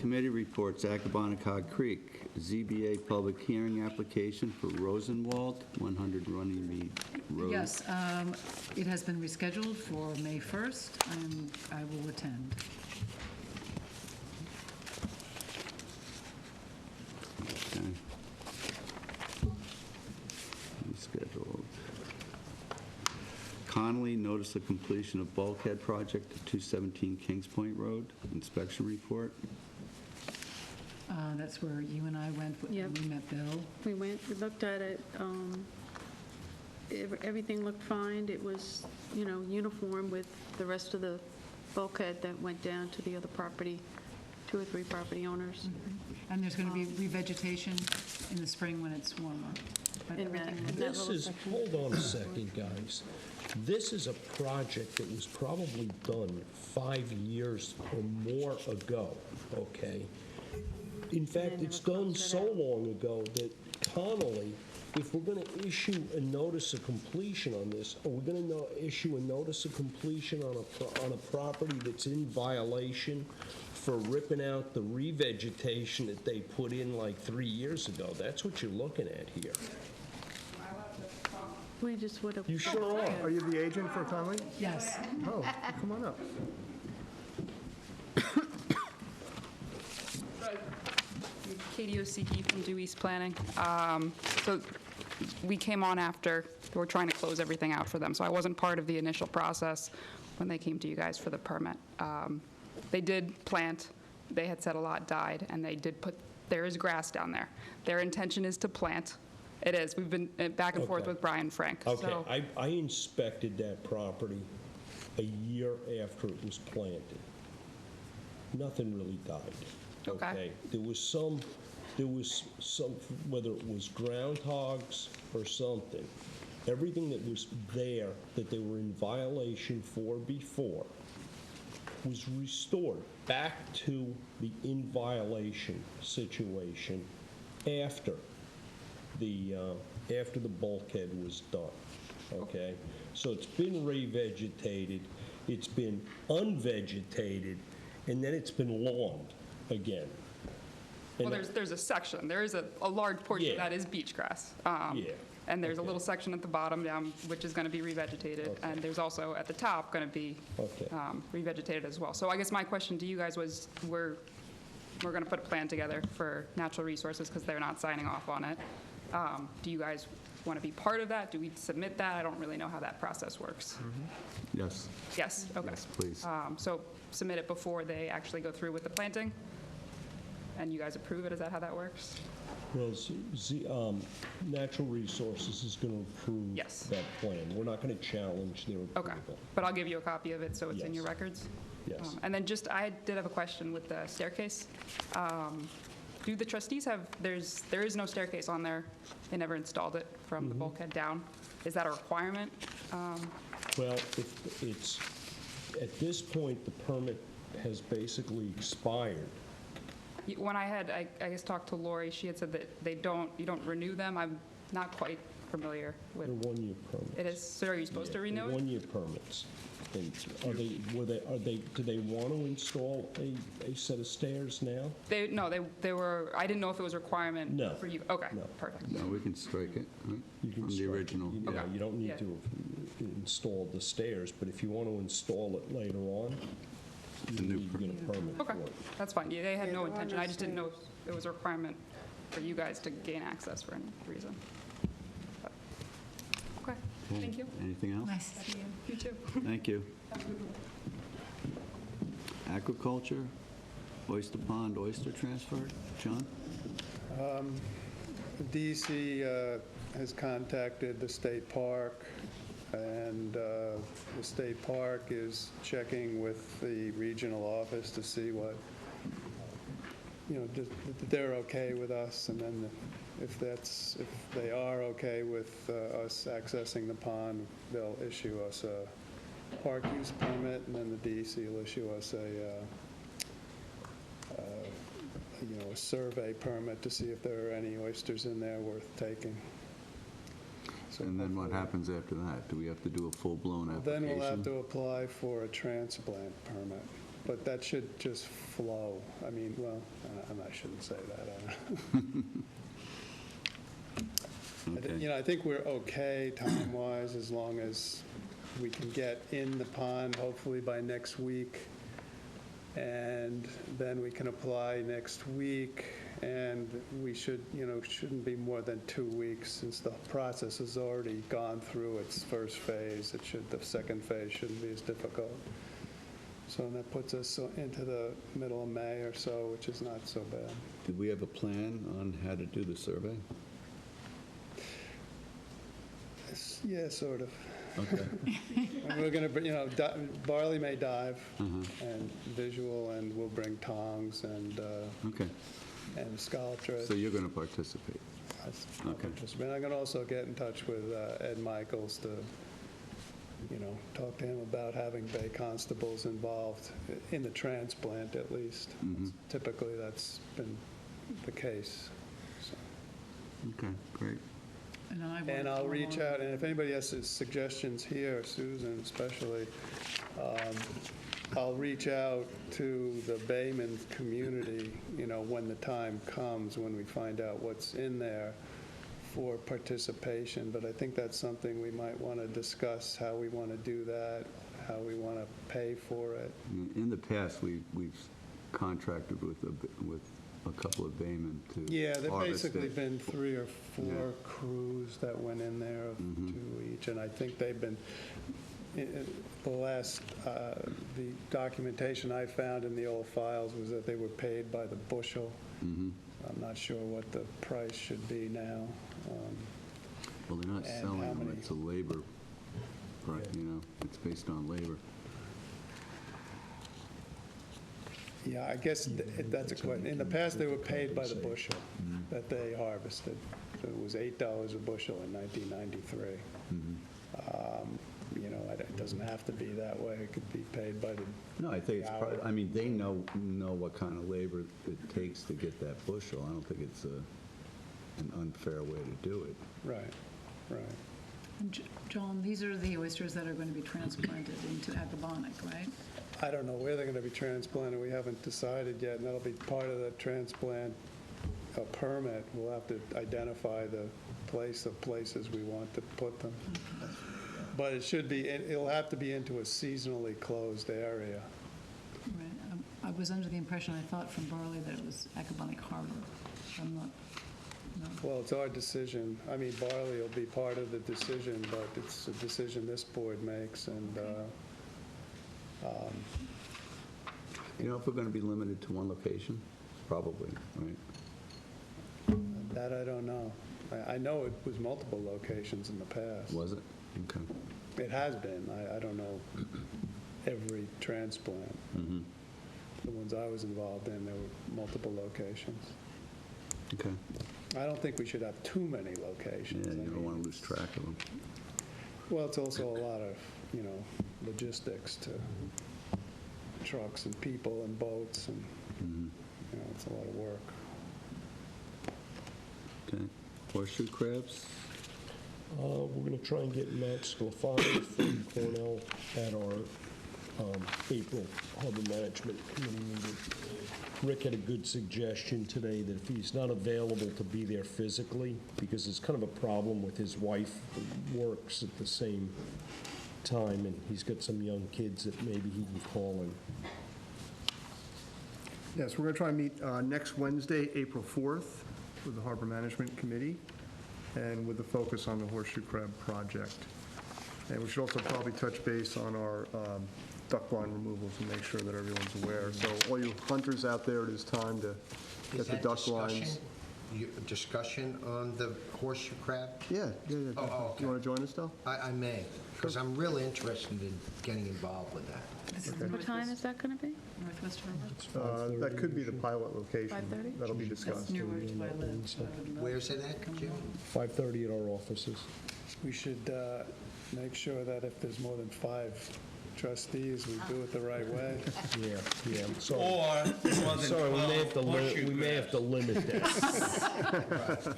Committee reports, Accabonicog Creek, ZBA public hearing application for Rosenwald, 100 Runnymede Road. Yes, it has been rescheduled for May 1st, and I will attend. Okay. Rescheduled. Connolly, notice of completion of bulkhead project at 217 Kings Point Road, inspection report. That's where you and I went, Yep. we met Bill. We went, we looked at it, everything looked fine. It was, uniform with the rest of the bulkhead that went down to the other property, 2 or 3 property owners. And there's going to be revegetation in the spring when it's warmer. But In that- everything- in that This little is, section. hold on a second, guys. This is a project that was probably done 5 years or more ago, okay? In fact, it's done so long ago that Connolly, if we're going to issue a notice of completion on this, are we going to issue a notice of completion on a property that's in violation for ripping out the revegetation that they put in like 3 years ago? That's what you're looking at here. We just would have. You sure are. Are you the agent for Conley? Yes. Oh, come on up. Katie Osiki from Due East Planning. So we came on after, we're trying to close everything out for them, so I wasn't part of the initial process when they came to you guys for the permit. They did plant, they had said a lot died, and they did put, there is grass down there. Their intention is to plant. It is. We've been back and forth Okay. with Brian Frank. Okay, So I inspected that property a year after it was planted. Nothing really died. Okay. There was some, whether it was groundhogs or something, everything that was there that they were in violation for before was restored back to the in violation situation after the bulkhead was done, okay? So it's been revegetated, it's been unvegetated, and then it's been lawned again. well, And there's a section. There is a large portion Yeah. that is beach grass. Yeah. And there's a Okay. little section at the bottom down, which is going to be revegetated. Okay. And there's also at the top going to be Okay. revegetated as well. So I guess my question to you guys was, we're going to put a plan together for natural resources because they're not signing off on it. Do you guys want to be part of that? Do we submit that? I don't really know how that process works. Yes, Yes, okay. yes, please. So submit it before they actually go through with the planting? And you guys approve it? Is that how that works? Well, Natural Resources is going to approve Yes. that plan. We're not going to challenge their Okay, approval. but I'll give you a copy of it so it's in Yes. your records? Yes. And then just, I did have a question with the staircase. Do the trustees have, there is no staircase on there, they never installed it from the bulkhead down. Is that a requirement? Well, it's, at this point, the permit has basically expired. When I had, I guess, talked to Lori, she had said that you don't renew them. I'm not quite familiar with. They're one-year permits. It is, so are you supposed to renew it? One-year permits. And do they want to install a set of stairs now? No, they were, I didn't know if it was a requirement No. for you. Okay, No. perfect. No, we can strike it, right? You can From the strike it. original. You know, Okay. you don't need Yeah. to install the stairs, but if you want to install it later on, you need to get a permit Okay, for it. that's fine. Yeah, they had Yeah, no there are intention. no I just didn't know if it was a requirement for you guys to gain access for any reason. But- Okay, Okay. thank you. Anything else? Nice to see you. You too. Thank you. Aquaculture, Oyster Pond, oyster transfer, John? DEC has contacted the state park, and the state park is checking with the regional office to see what, that they're okay with us, and then if they are okay with us accessing the pond, they'll issue us a park use permit, and then the DEC will issue us a survey permit to see if there are any oysters in there worth taking. So And then what hopefully- happens after that? Do we have to do a full-blown application? Then we'll have to apply for a transplant permit, but that should just flow. I mean, well, I shouldn't say that. Okay. I think we're okay time-wise as long as we can get in the pond hopefully by next week. And then we can apply next week, and we shouldn't be more than 2 weeks since the process has already gone through its first phase. The second phase shouldn't be as difficult. So that puts us into the middle of May or so, which is not so bad. Did we have a plan on how to do the survey? Yeah, sort of. Okay. And we're going to, Barley may dive and visual, and we'll bring tongs and Okay. scallop thread. So you're going to participate? Okay. And I'm going to also get in touch with Ed Michaels to, talk to him about having Bay constables involved in the transplant at least. Typically, that's been the case. So. Okay, great. And I'll reach out, and if anybody has suggestions here, Susan especially, I'll reach out to the Bayman community, when the time comes, when we find out what's in there for participation. But I think that's something we might want to discuss, how we want to do that, how we want to pay for it. In the past, we've contracted with a couple of baymen to Yeah, there've harvest basically it. been 3 or 4 Yeah. crews that went in there of 2 each, and I think they've been, the documentation I found in the old files was that they were paid by the bushel. I'm not sure what the price should be now. Well, they're not and selling how them, many- it's a labor, right, it's based on labor. Yeah, I guess that's a question. In the past, they were paid by the bushel that they harvested. So it was $8 a bushel in 1993. It doesn't have to be that way. It could be paid by the No, I think it's, hour. I mean, they know what kind of labor it takes to get that bushel. I don't think it's an unfair way to do it. Right. And John, these are the oysters that are going to be transplanted into aquaponic, right? I don't know where they're going to be transplanted. We haven't decided yet, and that'll be part of the transplant permit. We'll have to identify the places we want to put them. But it'll have to be into a seasonally closed area. Right. I was under the impression, I thought from Barley, that it was Aquaponic Harbor. I'm not, no. Well, it's our decision. I mean, Barley will be part of the decision, but it's a decision this board makes, and If we're going to be limited to one location, probably, right? that I don't know. I know it was multiple locations in the past. Was it? Okay. It has been. I don't know every transplant. The ones I was involved in, there were multiple locations. Okay. I don't think we should have too many locations. Yeah, you I don't mean, want to lose track of them. Well, it's also a lot of, logistics to trucks and people and boats, and, it's a lot of work. Okay. Horseshoe crabs? We're going to try and get Matt Sclafani from Cornell at our April Harbor Management Committee meeting. Rick had a good suggestion today that if he's not available to be there physically, because it's kind of a problem with his wife who works at the same time, and he's got some young kids, that maybe he can call in. Yes, we're going to try and meet next Wednesday, April 4th, with the Harbor Management Committee, and with the focus on the horseshoe crab project. And we should also probably touch base on our duck blind removals and make sure that everyone's aware. So all you hunters out there, it is time to get the duck blinds. Discussion on the horseshoe crab? Yeah. Oh, okay. You want to join us, Del? I may, because I'm really interested in getting involved with that. What time is that going to be? Northwest Harbor? That could be the pilot location. 5:30? That'll be discussed. That's near where I live. so I would love Where's to it at, come Jim? along. 5:30 at our offices. We should make sure that if there's more than 5 trustees, we do it the right way. Yeah. Sorry. Or more than Sorry, we may have to 12 horseshoe we may have to limit that.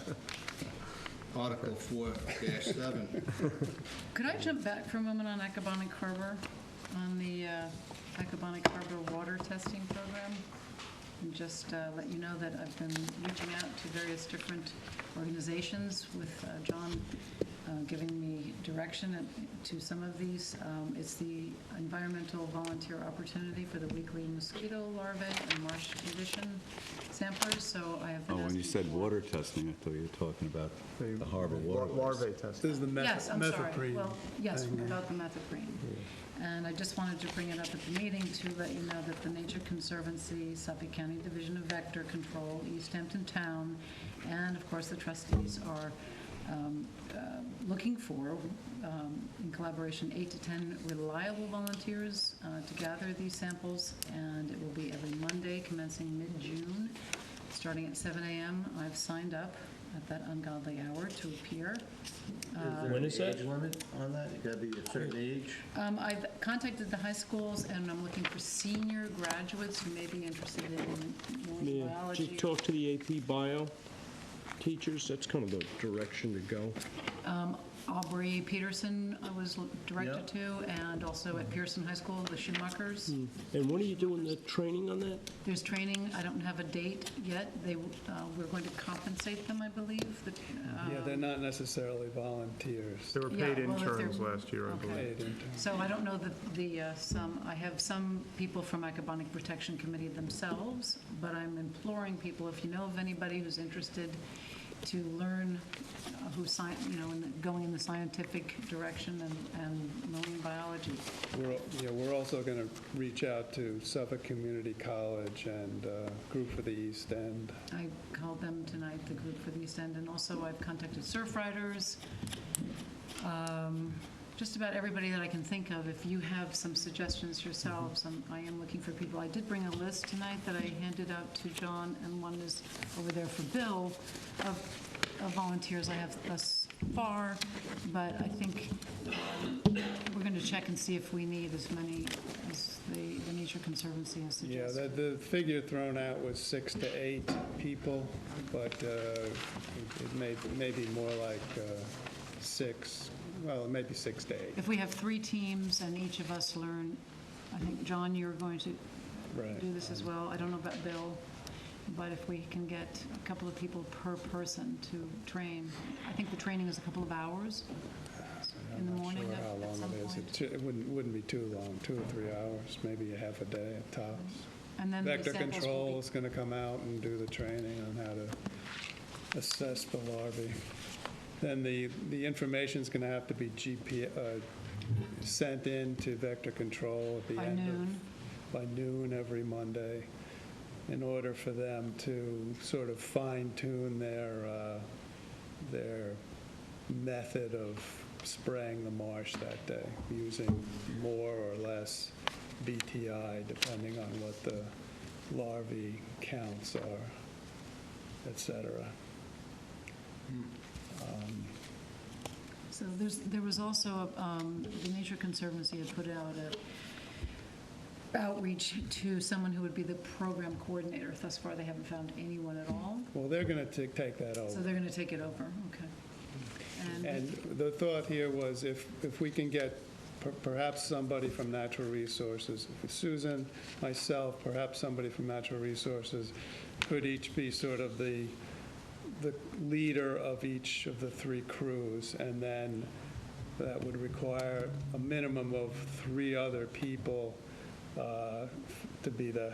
Article 4-7. Could I jump back for a moment on Aquaponic Harbor, on the Aquaponic Harbor water testing program? And just let you know that I've been reaching out to various different organizations with John giving me direction to some of these. It's the Environmental Volunteer Opportunity for the weekly mosquito larvae and marsh condition samplers, so I have been Oh, when asking you said for- water testing, I thought you were talking about the harbor water. Larvae testing. This is the Yes, I'm sorry. methoprene Well, yes, thing, yeah. about the methoprene. And I just wanted to bring it up at the meeting to let you know that the Nature Conservancy, Suffolk County Division of Vector Control, East Hampton Town, and of course the trustees are looking for, in collaboration, 8 to 10 reliable volunteers to gather these samples, and it will be every Monday commencing mid-June, starting at 7 a.m. I've signed up at that ungodly hour to appear. When is that? Age limit on that? You gotta be a certain age? I've contacted the high schools, and I'm looking for senior graduates who may be interested in marine Did biology. you talk to the AP Bio teachers? That's kind of the direction to go. Aubrey Peterson I was directed to, and also at Pearson High School, the Schumachers. And when are you doing the training on that? There's training, I don't have a date yet. We're going to compensate them, I believe. Yeah, they're not necessarily volunteers. They were Yeah, paid well, if they're- interns last year, I okay. believe. Paid interns. So I don't know I have some people from Aquaponic Protection Committee themselves, but I'm imploring people, if you know of anybody who's interested to learn, going in the scientific direction and marine biology. We're also going to reach out to Suffolk Community College and Group for the East End. I called them tonight, the group for the East End, and also I've contacted surf riders, just about everybody that I can think of. If you have some suggestions yourselves, I am looking for people. I did bring a list tonight that I handed out to John, and one is over there for Bill, of volunteers I have thus far, but I think we're going to check and see if we need as many as the Nature Conservancy has Yeah, suggested. the figure thrown out was 6 to 8 people, but it may be more like 6, well, it may be 6 to 8. If we have 3 teams and each of us learn, I think, John, you're going to Right. do this as well. I don't know about Bill, but if we can get a couple of people per person to train, I think the training is a couple of hours in the morning I'm not sure how at long some it is. point. It wouldn't be too long, 2 or 3 hours, maybe a half a day at tops. And then the Vector samples will Control be- is going to come out and do the training on how to assess the larvae. Then the information's going to have to be sent in to Vector Control at the By end noon. by noon every Monday, in order for them to sort of fine-tune their method of spraying the marsh that day, using more or less BTI, depending on what the larvae counts are, et cetera. So there was also, the Nature Conservancy had put out a outreach to someone who would be the program coordinator. Thus far, they haven't found anyone at all. Well, they're going to take that over. So they're going to take it over, okay. And the thought here was if we can get perhaps somebody from Natural Resources, Susan, myself, perhaps somebody from Natural Resources, could each be sort of the leader of each of the three crews, and then that would require a minimum of 3 other people to be the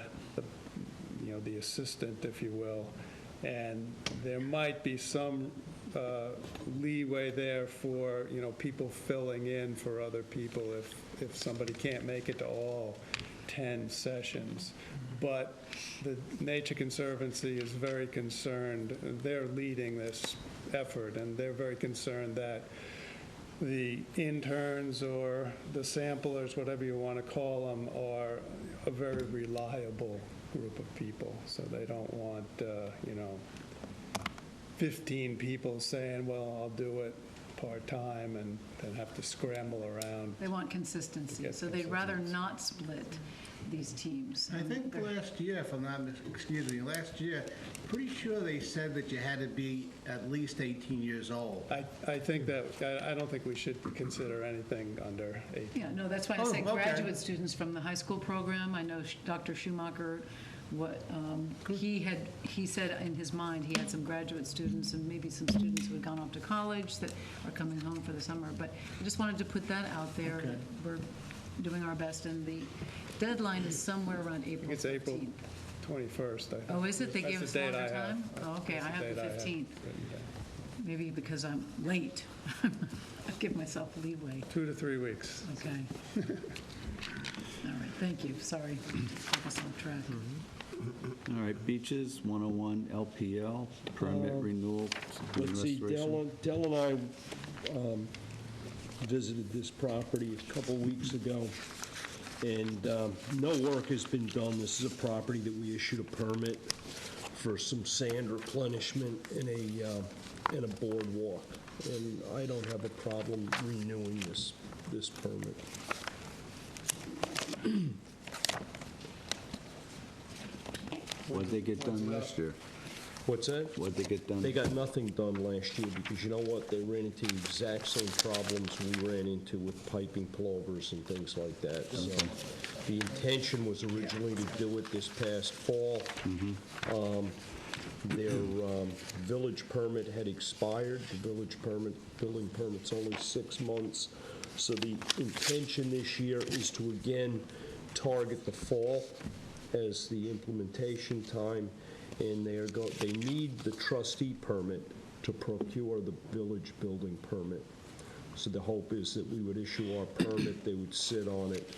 assistant, if you will. And there might be some leeway there for, people filling in for other people if somebody can't make it to all 10 sessions. But the Nature Conservancy is very concerned, they're leading this effort, and they're very concerned that the interns or the samplers, whatever you want to call them, are a very reliable group of people. So they don't want, 15 people saying, well, I'll do it part-time, and then have to scramble around. They want consistency, so they'd rather not split these teams. I think last year, if I'm not, last year, pretty sure they said that you had to be at least 18 years old. I think that, I don't think we should consider anything under 18. Yeah, no, that's why I say graduate students from the high school program. I know Dr. Schumacher, he said in his mind he had some graduate students and maybe some students who had gone off to college that are coming home for the summer. But I just wanted to put that out there. Okay. That we're doing our best, and the deadline is somewhere around April 15th. It's April 21st, I think. Oh, is it? They That's gave the us date longer I have. time? Oh, okay, I That's have the date 15th. written down. Maybe because I'm late. I give myself leeway. 2 to 3 weeks. Okay. All right, thank you. Sorry, took us off track. All right, beaches, 101 LPL, permit renewal. Let's see, restoration. Dell and I visited this property a couple weeks ago, and no work has been done. This is a property that we issued a permit for some sand replenishment and a boardwalk, and I don't have a problem renewing this permit. What'd they get done last year? What's that? What'd they get done? They got nothing done last year, because you know what? They ran into the exact same problems we ran into with piping plovers and things like that. So the intention was originally to do it this past fall. Their village permit had expired. The village permit, building permit's only 6 months. So the intention this year is to again target the fall as the implementation time, and they need the trustee permit to procure the village building permit. So the hope is that we would issue our permit, they would sit on it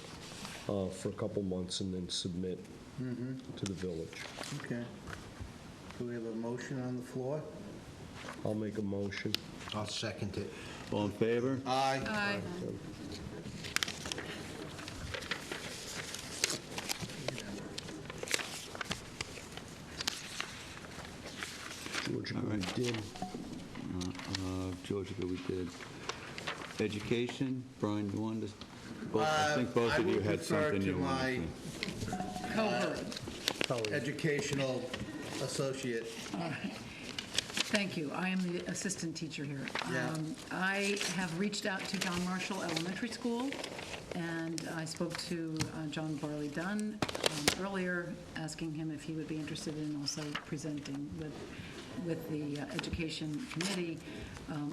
for a couple months and then submit to the village. Okay. Do we have a motion on the floor? I'll make a motion. I'll second it. All in favor? Aye. Aye. Georgia, All we right. did. Georgia, we did. Education, Brian, you wanted to, I think both of you had something you wanted to. Cohort. Educational associate. Thank you. I am the assistant teacher here. Yeah. I have reached out to John Marshall Elementary School, and I spoke to John Barley Dunn earlier, asking him if he would be interested in also presenting with the Education Committee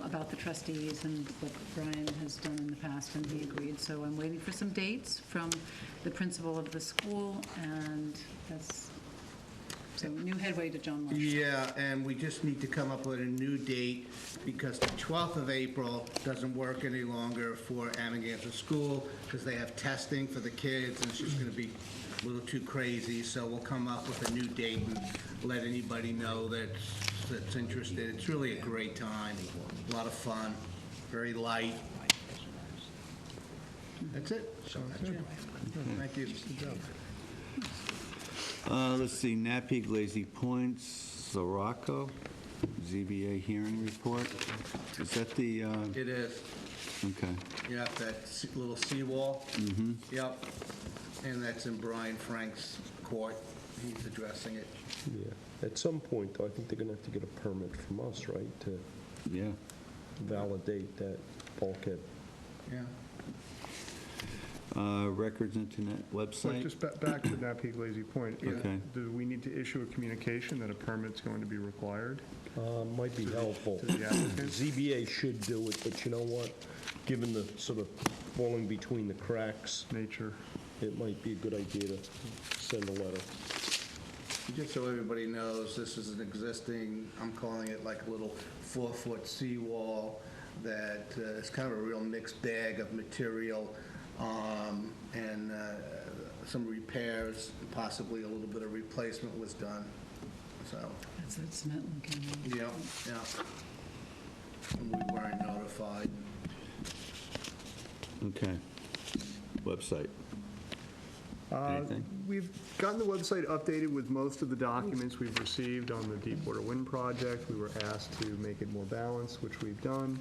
about the trustees and what Brian has done in the past, and he agreed. So I'm waiting for some dates from the principal of the school, and that's, so new headway to John Marshall. Yeah, and we just need to come up with a new date, because the 12th of April doesn't work any longer for Amagansett School, because they have testing for the kids, and it's just going to be a little too crazy. So we'll come up with a new date and let anybody know that's interested. It's really a great time, a lot of fun, very light. That's it. So that's it. Thank you. Let's see, Napeag, Lazy Point, Sirocco, ZBA hearing report. Is that the, It is. okay. Yep, that little seawall. Yep. And that's in Brian Frank's court. He's addressing it. Yeah. At some point, though, I think they're going to have to get a permit from us, right? Yeah. validate that bulkhead. Yeah. Records Internet But website? just back to Napeague Lazy Point. Okay. Do we need to issue a communication that a permit's going to be required? Might be helpful. To the applicant? ZBA should do it, but you know what? Given the sort of falling between the cracks, Nature. it might be a good idea to send a letter. Just so everybody knows, this is an existing, I'm calling it like a little 4-foot seawall that is kind of a real mixed bag of material, and some repairs, possibly a little bit of replacement was done, so. That's that cement one came in. Yeah, yeah. And we weren't notified. Okay. Website. Anything? We've gotten the website updated with most of the documents we've received on the Deepwater Wind project. We were asked to make it more balanced, which we've done.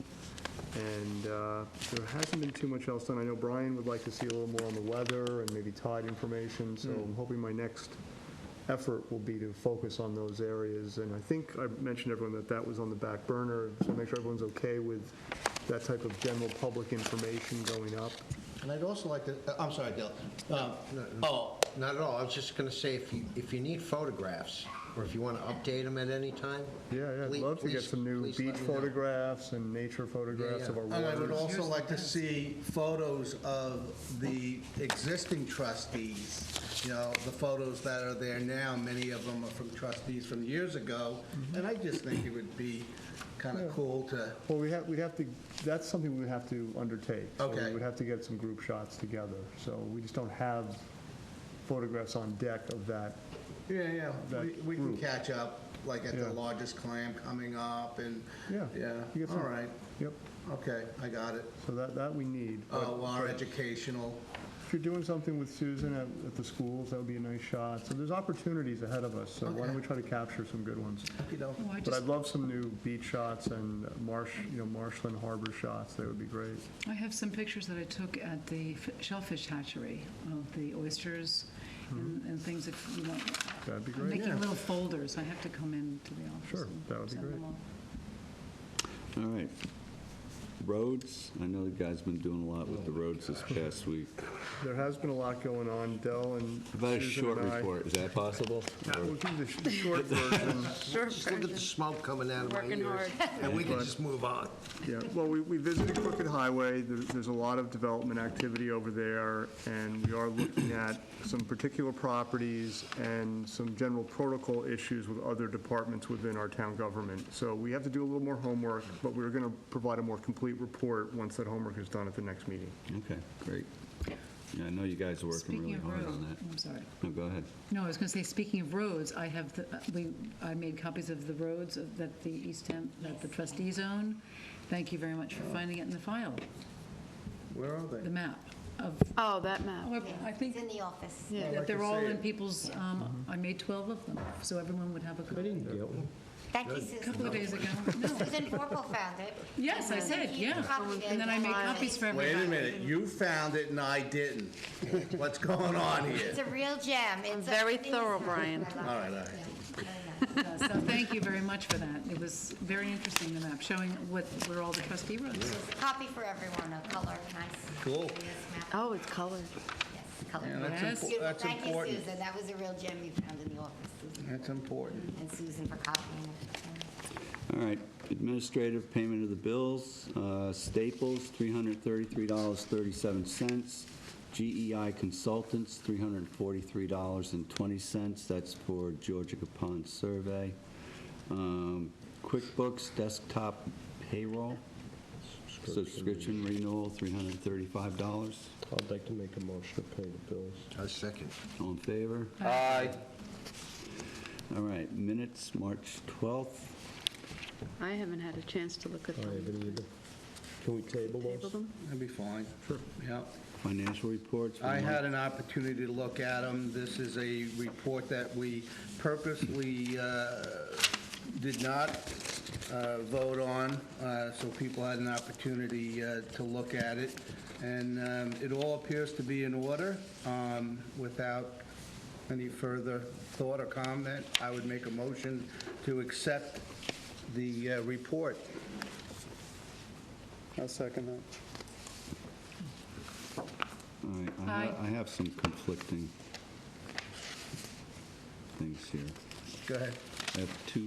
And there hasn't been too much else done. I know Brian would like to see a little more on the weather and maybe tide information, so I'm hoping my next effort will be to focus on those areas. And I think I mentioned to everyone that that was on the back burner, so make sure everyone's okay with that type of general public information going up. And I'd also like to, I'm sorry, Dale. Oh, not at all. I was just going to say, if you need photographs, or if you want to update them at any time. Yeah, I'd love to get some new beach photographs and nature photographs of our waters. And I would also like to see photos of the existing trustees, you know, the photos that are there now. Many of them are from trustees from years ago, and I just think it would be kind of cool to... Well, we'd have to, that's something we would have to undertake. Okay. So we would have to get some group shots together. So we just don't have photographs on deck of that. Yeah, that we can group. catch up, like at Yeah. the largest clam coming up, and, Yeah. yeah, You get all some- right. Yep. Okay, I got it. So that we need. Oh, our But educational, if you're doing something with Susan at the schools, that would be a nice shot. So there's opportunities ahead of us, so why don't we try to capture some good ones? Oh, I But just- I'd love some new beach shots and marshland harbor shots. That would be great. I have some pictures that I took at the Shellfish Hatchery of the oysters and things that, you know. That'd be I'm great. making Yeah. little folders. I have to come into the office. Sure, and that would be send great. them off. All right. Roads, I know the guy's been doing a lot with the roads this past week. There has been a lot going on, Dell and How about a Susan short and I. report, is that possible? We'll give the short version. Just look at the smoke coming out of my Working ears, hard. and we can just move on. Yeah, well, we visited Crooked Highway. There's a lot of development activity over there, and we are looking at some particular properties and some general protocol issues with other departments within our town government. So we have to do a little more homework, but we're going to provide a more complete report once that homework is done at the next meeting. Okay, great. Yeah, I know you guys are working really Speaking of hard road, on that. I'm sorry. No, go ahead. No, I was going to say, speaking of roads, I have, I made copies of the roads that the East Ham, that the trustees own. Thank you very much for finding it in the file, where are the they? map of, Oh, that map. I think It's in the office. yeah, I'd that like they're to all see in it. people's, I made 12 of them, so everyone would have a I copy. didn't get one. Thank you, A Susan. couple of days ago. No. Susan Vorpal found it. Yes, I said, You yeah. copied it. And then I made copies for Wait everybody. a minute, you found it and I didn't. What's going on It's here? a real gem. It's Very thorough, Brian. All right, all right. Yeah, So thank you very much for that. It was very interesting, the map, showing where all the trustee roads. Copy for everyone, a color, nice. Cool. Yes, map. Oh, it's colored. Yes, color. Yeah, that's Yes. impo- that's Thank you, important. Susan. That was a real gem you found in the office, Susan. That's important. And Susan for copying it. All right, administrative payment of the bills, Staples, $333.37. GEI Consultants, $343.20. That's for Georgia Capon Survey. QuickBooks Desktop Payroll, subscription renewal, $335. I'd like to make a motion to pay the bills. A second. All in favor? Aye. All right, minutes, March 12th. I haven't had a chance to look at I them. haven't either. Can we table Table those? them? That'd be fine. Sure. Yeah. Financial reports. for I March- had an opportunity to look at them. This is a report that we purposely did not vote on, so people had an opportunity to look at it. And it all appears to be in order. Without any further thought or comment, I would make a motion to accept the report. I'll second that. All right, Aye. I have some conflicting things here. Go ahead. I have two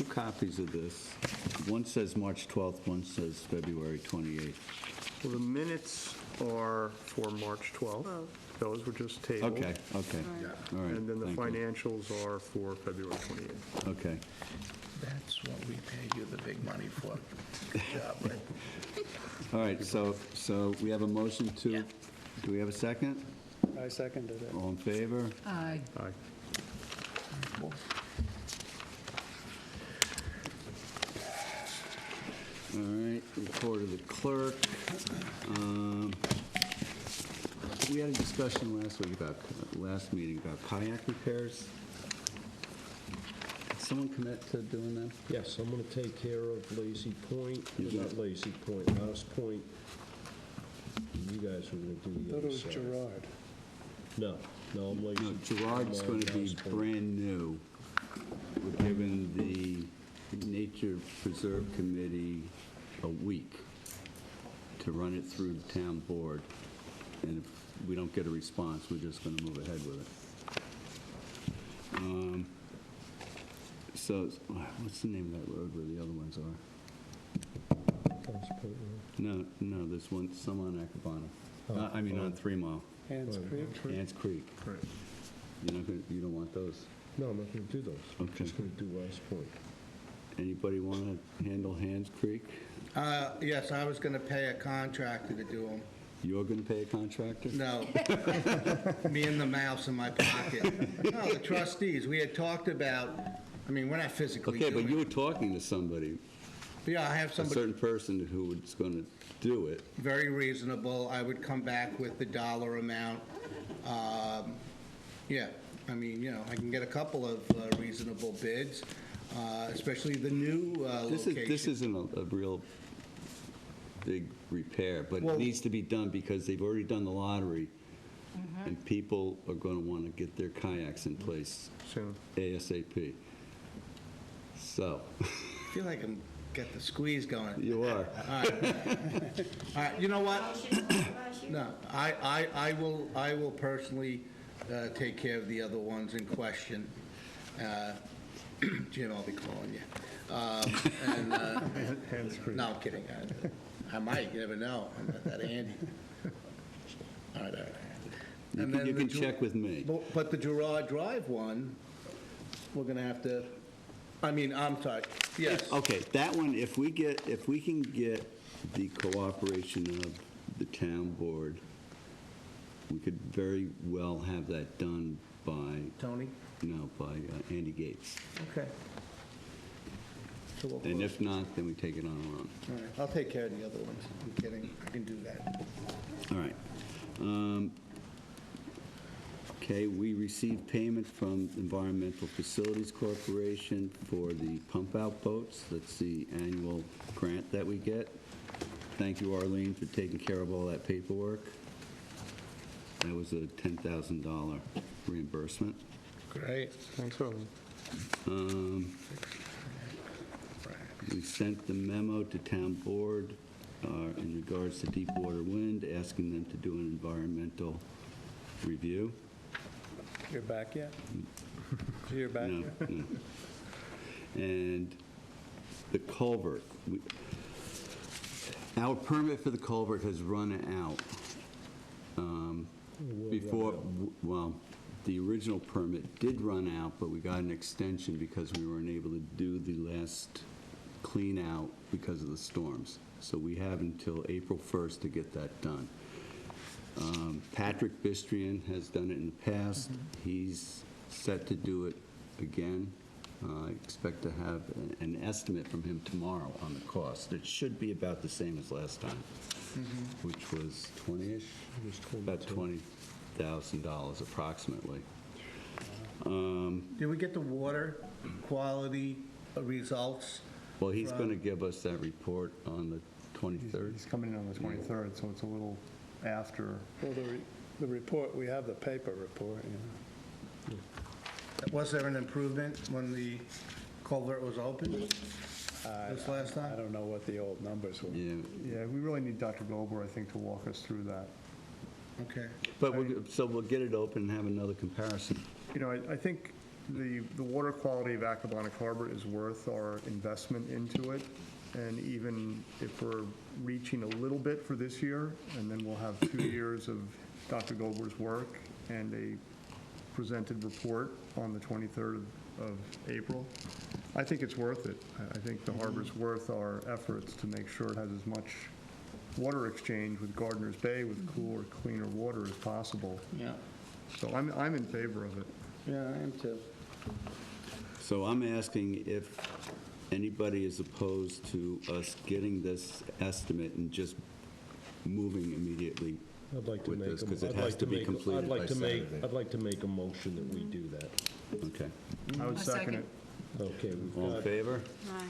copies of this. One says March 12th, one says February 28th. Well, the minutes are for March 12th. Those were just tabled. Okay, okay. All right, And then the thank you. financials are for February 28th. Okay. That's what we paid you the big money for. Good job, Rick. All right, so we have a motion to, do we have a second? I seconded it. All in favor? Aye. Aye. All right, report of the clerk. We had a discussion last meeting about kayak repairs. Did someone commit to doing that? Yes, I'm going to take care of Lazy Point, not Lazy Point, Mouse Point. You guys are going to do the Thought other it was side. Gerard. No, I'm Lazy. No, Gerard's I'm going to be Mouse Point. brand new. We're giving the Nature Preserve Committee a week to run it through the town board. And if we don't get a response, we're just going to move ahead with it. So, what's the name of that road where the other ones are? No, there's one, some on Acabana. I mean, on 3 Mile. Hands Creek. Hans Creek. Right. You don't want those? No, I'm not going to do those. I'm Okay. just going to do West Point. Anybody want to handle Hans Creek? Yes, I was going to pay a contractor to do them. You're going to pay a contractor? No. Me and the mouse in my pocket. No, the trustees, we had talked about, I mean, we're not physically Okay, doing but you were talking to somebody, Yeah, I have a somebody certain person who was going to do it. very reasonable. I would come back with the dollar amount. Yeah, I mean, I can get a couple of reasonable bids, especially the new location. This isn't a real big repair, but Well- it needs to be done because they've already done the lottery, and people are going to want to get their kayaks in place Soon. ASAP. So, I feel like I'm get the squeeze going. you are. All right. All right, you know what? No, I will personally take care of the other ones in question. Jim, I'll be calling you. Hands free. No, I'm kidding. I might, you never know. I'm not that handy. All right. You can check with me. But the Gerard Drive one, we're going to have to, I'm sorry, yes. Okay, that one, if we can get the cooperation of the town board, we could very well have that done by, Tony? no, by Andy Gates. Okay. So we'll- And if not, then we take it on our own. All right, I'll take care of the other ones. I'm kidding. I can do that. All right. Okay, we received payment from Environmental Facilities Corporation for the pump-out boats. That's the annual grant that we get. Thank you, Arlene, for taking care of all that paperwork. That was a $10,000 reimbursement. Great. Thanks, Arlene. We sent the memo to town board in regards to Deepwater Wind, asking them to do an environmental review. You're back yet? You're back No, yet? no. And the culvert, our permit for the culvert has run out. Well, the original permit did run out, but we got an extension because we weren't able to do the last clean out because of the storms. So we have until April 1st to get that done. Patrick Bistrian has done it in the past. He's set to do it again. I expect to have an estimate from him tomorrow on the cost. It should be about the same as last time, which was 20-ish? About $20,000 approximately. Did we get the water quality results? Well, he's going to give us that report on the 23rd. He's coming in on the 23rd, so it's a little after. Well, the report, we have the paper report, Was there an improvement when the culvert was opened? this last time? I don't know what the old numbers were. Yeah, Yeah, we really need Dr. Gober, I think, to walk us through that. Okay. but so we'll get it open and have another comparison. You know, I think the water quality of Aquaculture Harbor is worth our investment into it. And even if we're reaching a little bit for this year, and then we'll have 2 years of Dr. Gober's work and a presented report on the 23rd of April, I think it's worth it. I think the harbor's worth our efforts to make sure it has as much water exchange with Gardner's Bay with cooler, cleaner water as possible. Yeah. So I'm in favor of it. Yeah, I am too. So I'm asking if anybody is opposed to us getting this estimate and just moving immediately I'd like to with make, this, because it has to be I'd completed by like to make, Saturday. I'd like to make a motion that we do that. Okay. I would second it. Okay, we've All in got, favor?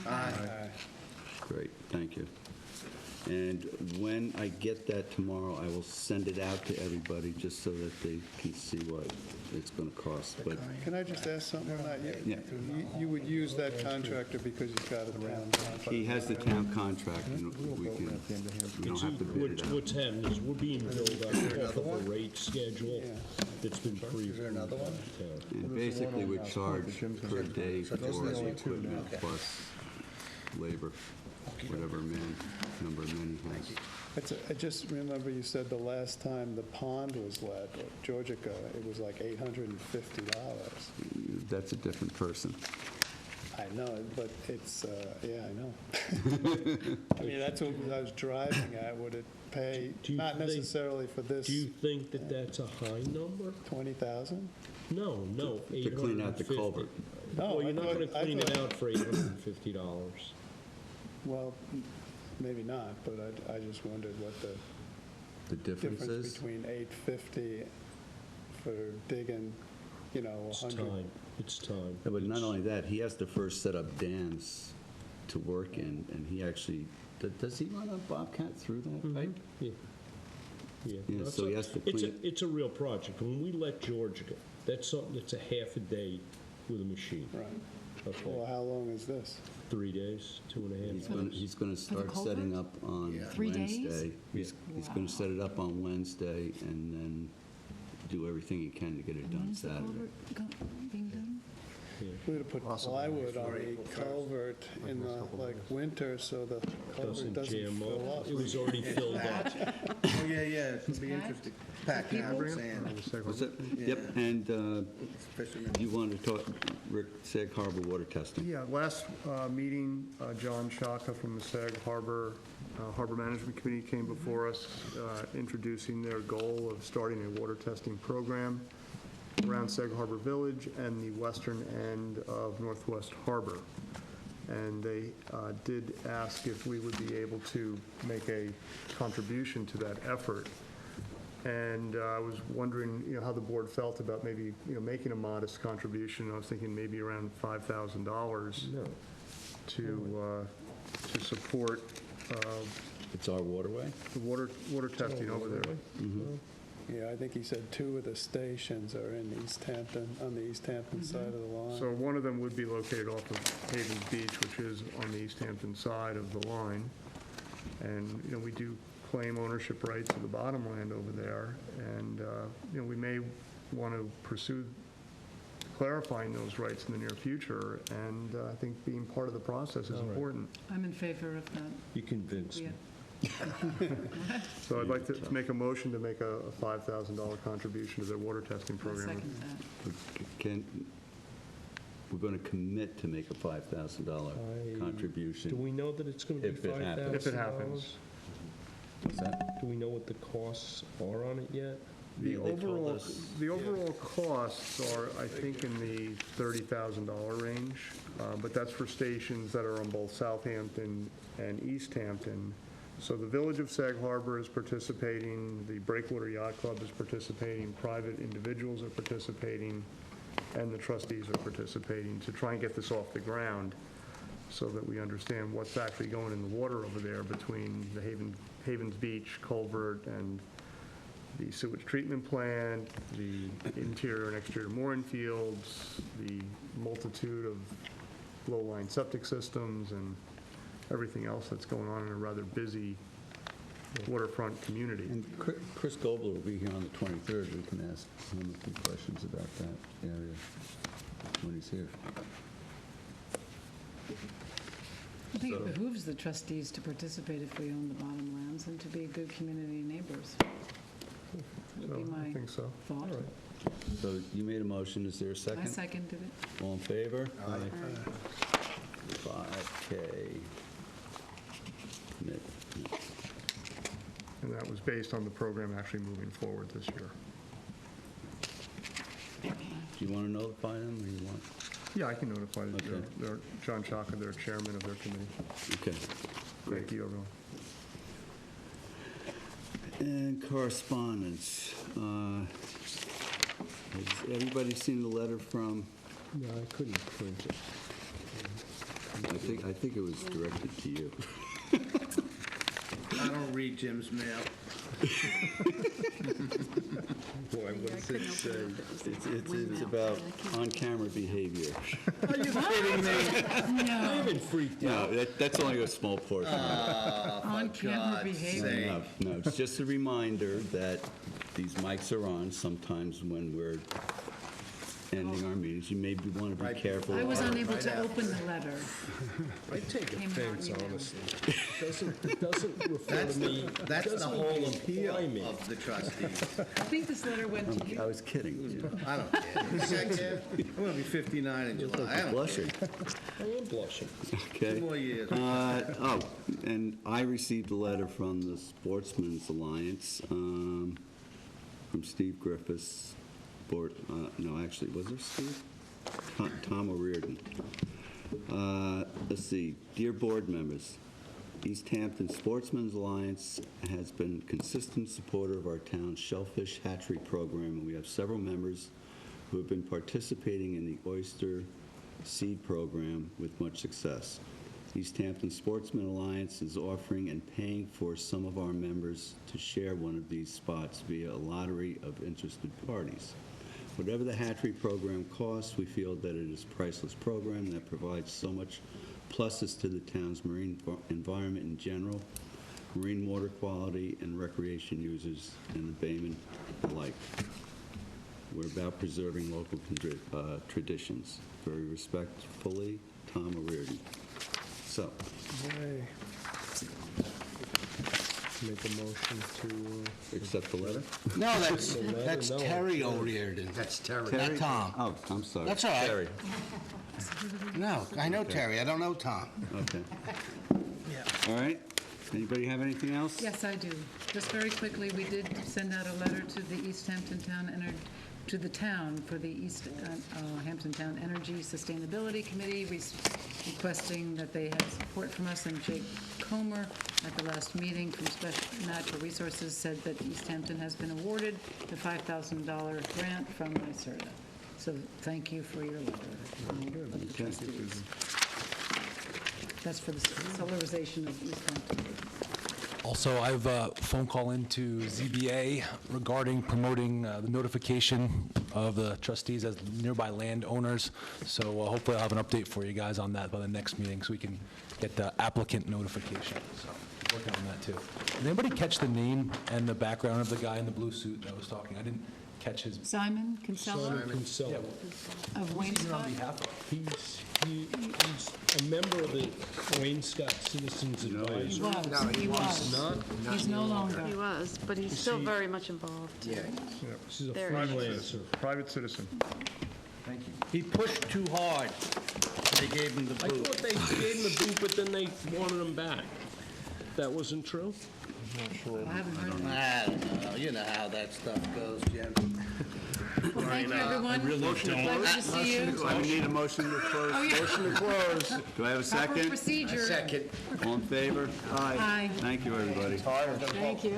Aye. Great, thank you. And when I get that tomorrow, I will send it out to everybody just so that they can see what it's going to cost. But Can I just ask something on that? Yeah. You would use that contractor because he's got a town contract? he has the town contract, and we don't have to bid it out. what's happening is we're being billed off of a rate schedule that's been pre-approved. Is there another one? by the town. And basically, we charge per day for those are the the only two now. equipment plus labor, whatever number of men he has. I just remember you said the last time the pond was let, or Georgica, it was like $850. That's a different person. I know, but it's, yeah, I know. I mean, that's what I was driving at. Would it pay, Do you not think- necessarily for this Do you think that that's a high number? 20,000? No, no. To clean out the 850. culvert. No, Well, you're I not going to thought- clean it out for $850. Well, maybe not, but I just wondered what the difference is? between 850 for digging, you know, It's 100. time, it's time. Yeah, but not only that, he has to first set up dams to work in, and he actually, does he run a Bobcat through that pipe? Yeah. Yeah, Yeah, No, so he has to clean. It's a real project. When we let Georgia go, that's something that's a half a day with a machine. Right. Okay, Well, how long is this? 3 days, 2.5 days. He's going to start setting up on 3 days? Wednesday. He's going to set it up on Wednesday and then do everything he can to get it done When's the Saturday. culvert being done? We would have put plywood on the culvert in the, like, winter, so the culvert doesn't jam fill up. up. It was already filled up. Oh, yeah, it'll be interesting. Pack sand. Was it? Yep, and you wanted to talk, Rick, Sag Harbor water testing. Yeah, last meeting, John Shaka from the Sag Harbor Harbor Management Committee came before us introducing their goal of starting a water testing program around Sag Harbor Village and the western end of Northwest Harbor. And they did ask if we would be able to make a contribution to that effort. And I was wondering, how the board felt about maybe, making a modest contribution. I was thinking maybe around $5,000 to support It's our waterway? the water testing over there. Yeah, I think he said 2 of the stations are in East Hampton, on the East Hampton side of the line. So one of them would be located off of Havens Beach, which is on the East Hampton side of the line. And, we do claim ownership rights of the bottom land over there. And, we may want to pursue clarifying those rights in the near future. And I think being part of the process is important. I'm in favor of that. You convinced me. So I'd like to make a motion to make a $5,000 contribution to their water testing I program. second that. We're going to commit to make a $5,000 contribution. Do we know that it's going to be If it happens. $5,000? If it happens. What's that? Do we know what the costs are on it yet? The Yeah, they told overall, us- the overall costs are, I think, in the $30,000 range, but that's for stations that are on both Southampton and East Hampton. So the Village of Sag Harbor is participating, the Breakwater Yacht Club is participating, private individuals are participating, and the trustees are participating to try and get this off the ground so that we understand what's actually going in the water over there between the Havens Beach culvert and the sewage treatment plant, the interior and exterior mooring fields, the multitude of low-line septic systems, and everything else that's going on in a rather busy waterfront community. And Chris Gobler will be here on the 23rd. We can ask him a few questions about that area when he's here. I think it behooves the trustees to participate if we own the bottomlands and to be good community neighbors. Would be my I think so. thought. So you made a motion. Is there a second? I seconded it. All in favor? Aye. 5K. Commit. And that was based on the program actually moving forward this year. Do you want to notify them, or you want? Yeah, I can notify Okay. John Chaka, their chairman of their committee. Okay. Thank you, everyone. And correspondence. Has everybody seen the letter from? No, I couldn't print it. I think it was directed to you. I don't read Jim's mail. Boy, what's it say? It's about on-camera behavior. Are you kidding me? I haven't freaked out. No, that's only a small portion. On-camera behavior. No, it's just a reminder that these mics are on sometimes when we're ending our meetings. You may want to be careful. I was unable to open the letter. I take Came out offense, email. honestly. Doesn't refer to me. That's the doesn't whole appeal imply me. of the trustees. I think this letter went to you. I was kidding. You know. I don't care. You think I care? I'm going to be 59 in July. I don't Blushing. I am blushing. Okay. 2 more years. And I received a letter from the Sportsmen's Alliance, from Steve Griffiths. No, actually, was there Steve? Tom O'Riordan. Let's see. Dear board members, East Hampton Sportsmen's Alliance has been a consistent supporter of our town's Shellfish Hatchery program, and we have several members who have been participating in the Oyster Seed program with much success. East Hampton Sportsman Alliance is offering and paying for some of our members to share one of these spots via a lottery of interested parties. Whatever the hatchery program costs, we feel that it is a priceless program that provides so much pluses to the town's marine environment in general, marine water quality, and recreation users and the baymen alike. We're about preserving local traditions. Very respectfully, Tom O'Riordan. So, Make a motion to... accept the letter? No, that's No. Terry O'Riordan. That's Terry. Not Tom. Oh, I'm sorry. That's all right. Terry. No, I know Terry. I don't know Tom. Okay. All right. Anybody have anything else? Yes, I do. Just very quickly, we did send out a letter to the East Hampton Town to the town for the East Hampton Town Energy Sustainability Committee, requesting that they have support from us. And Jake Comer, at the last meeting from Special Natural Resources, said that East Hampton has been awarded the $5,000 grant from NYSERDA. So thank you for your letter. Of the trustees. That's for the solarization of East Hampton. Also, I have a phone call into ZBA regarding promoting the notification of the trustees as nearby landowners. So hopefully I'll have an update for you guys on that by the next meeting so we can get the applicant notification. So working on that too. Did anybody catch the name and the background of the guy in the blue suit that was talking? I didn't catch his... Simon Kinsella Kinsella. of Wainscot. He's a member of the Wainscot Citizens Advisory. He was. Not? He's no longer. He was, but he's still very much involved. Yeah. She's a There he freelancer. Private citizen. Thank you. He pushed too hard. They gave him the I boot. thought they gave him the boot, but then they wanted him back. That wasn't true? I haven't heard that. I don't know. You know how that stuff goes, Jim. Well, thank you, everyone. Pleasure to see you. I need a motion to close. Oh, yeah. Motion to close. Do I have a Proper second? procedure. Second. All in favor? Aye. Thank you, everybody. Thank you.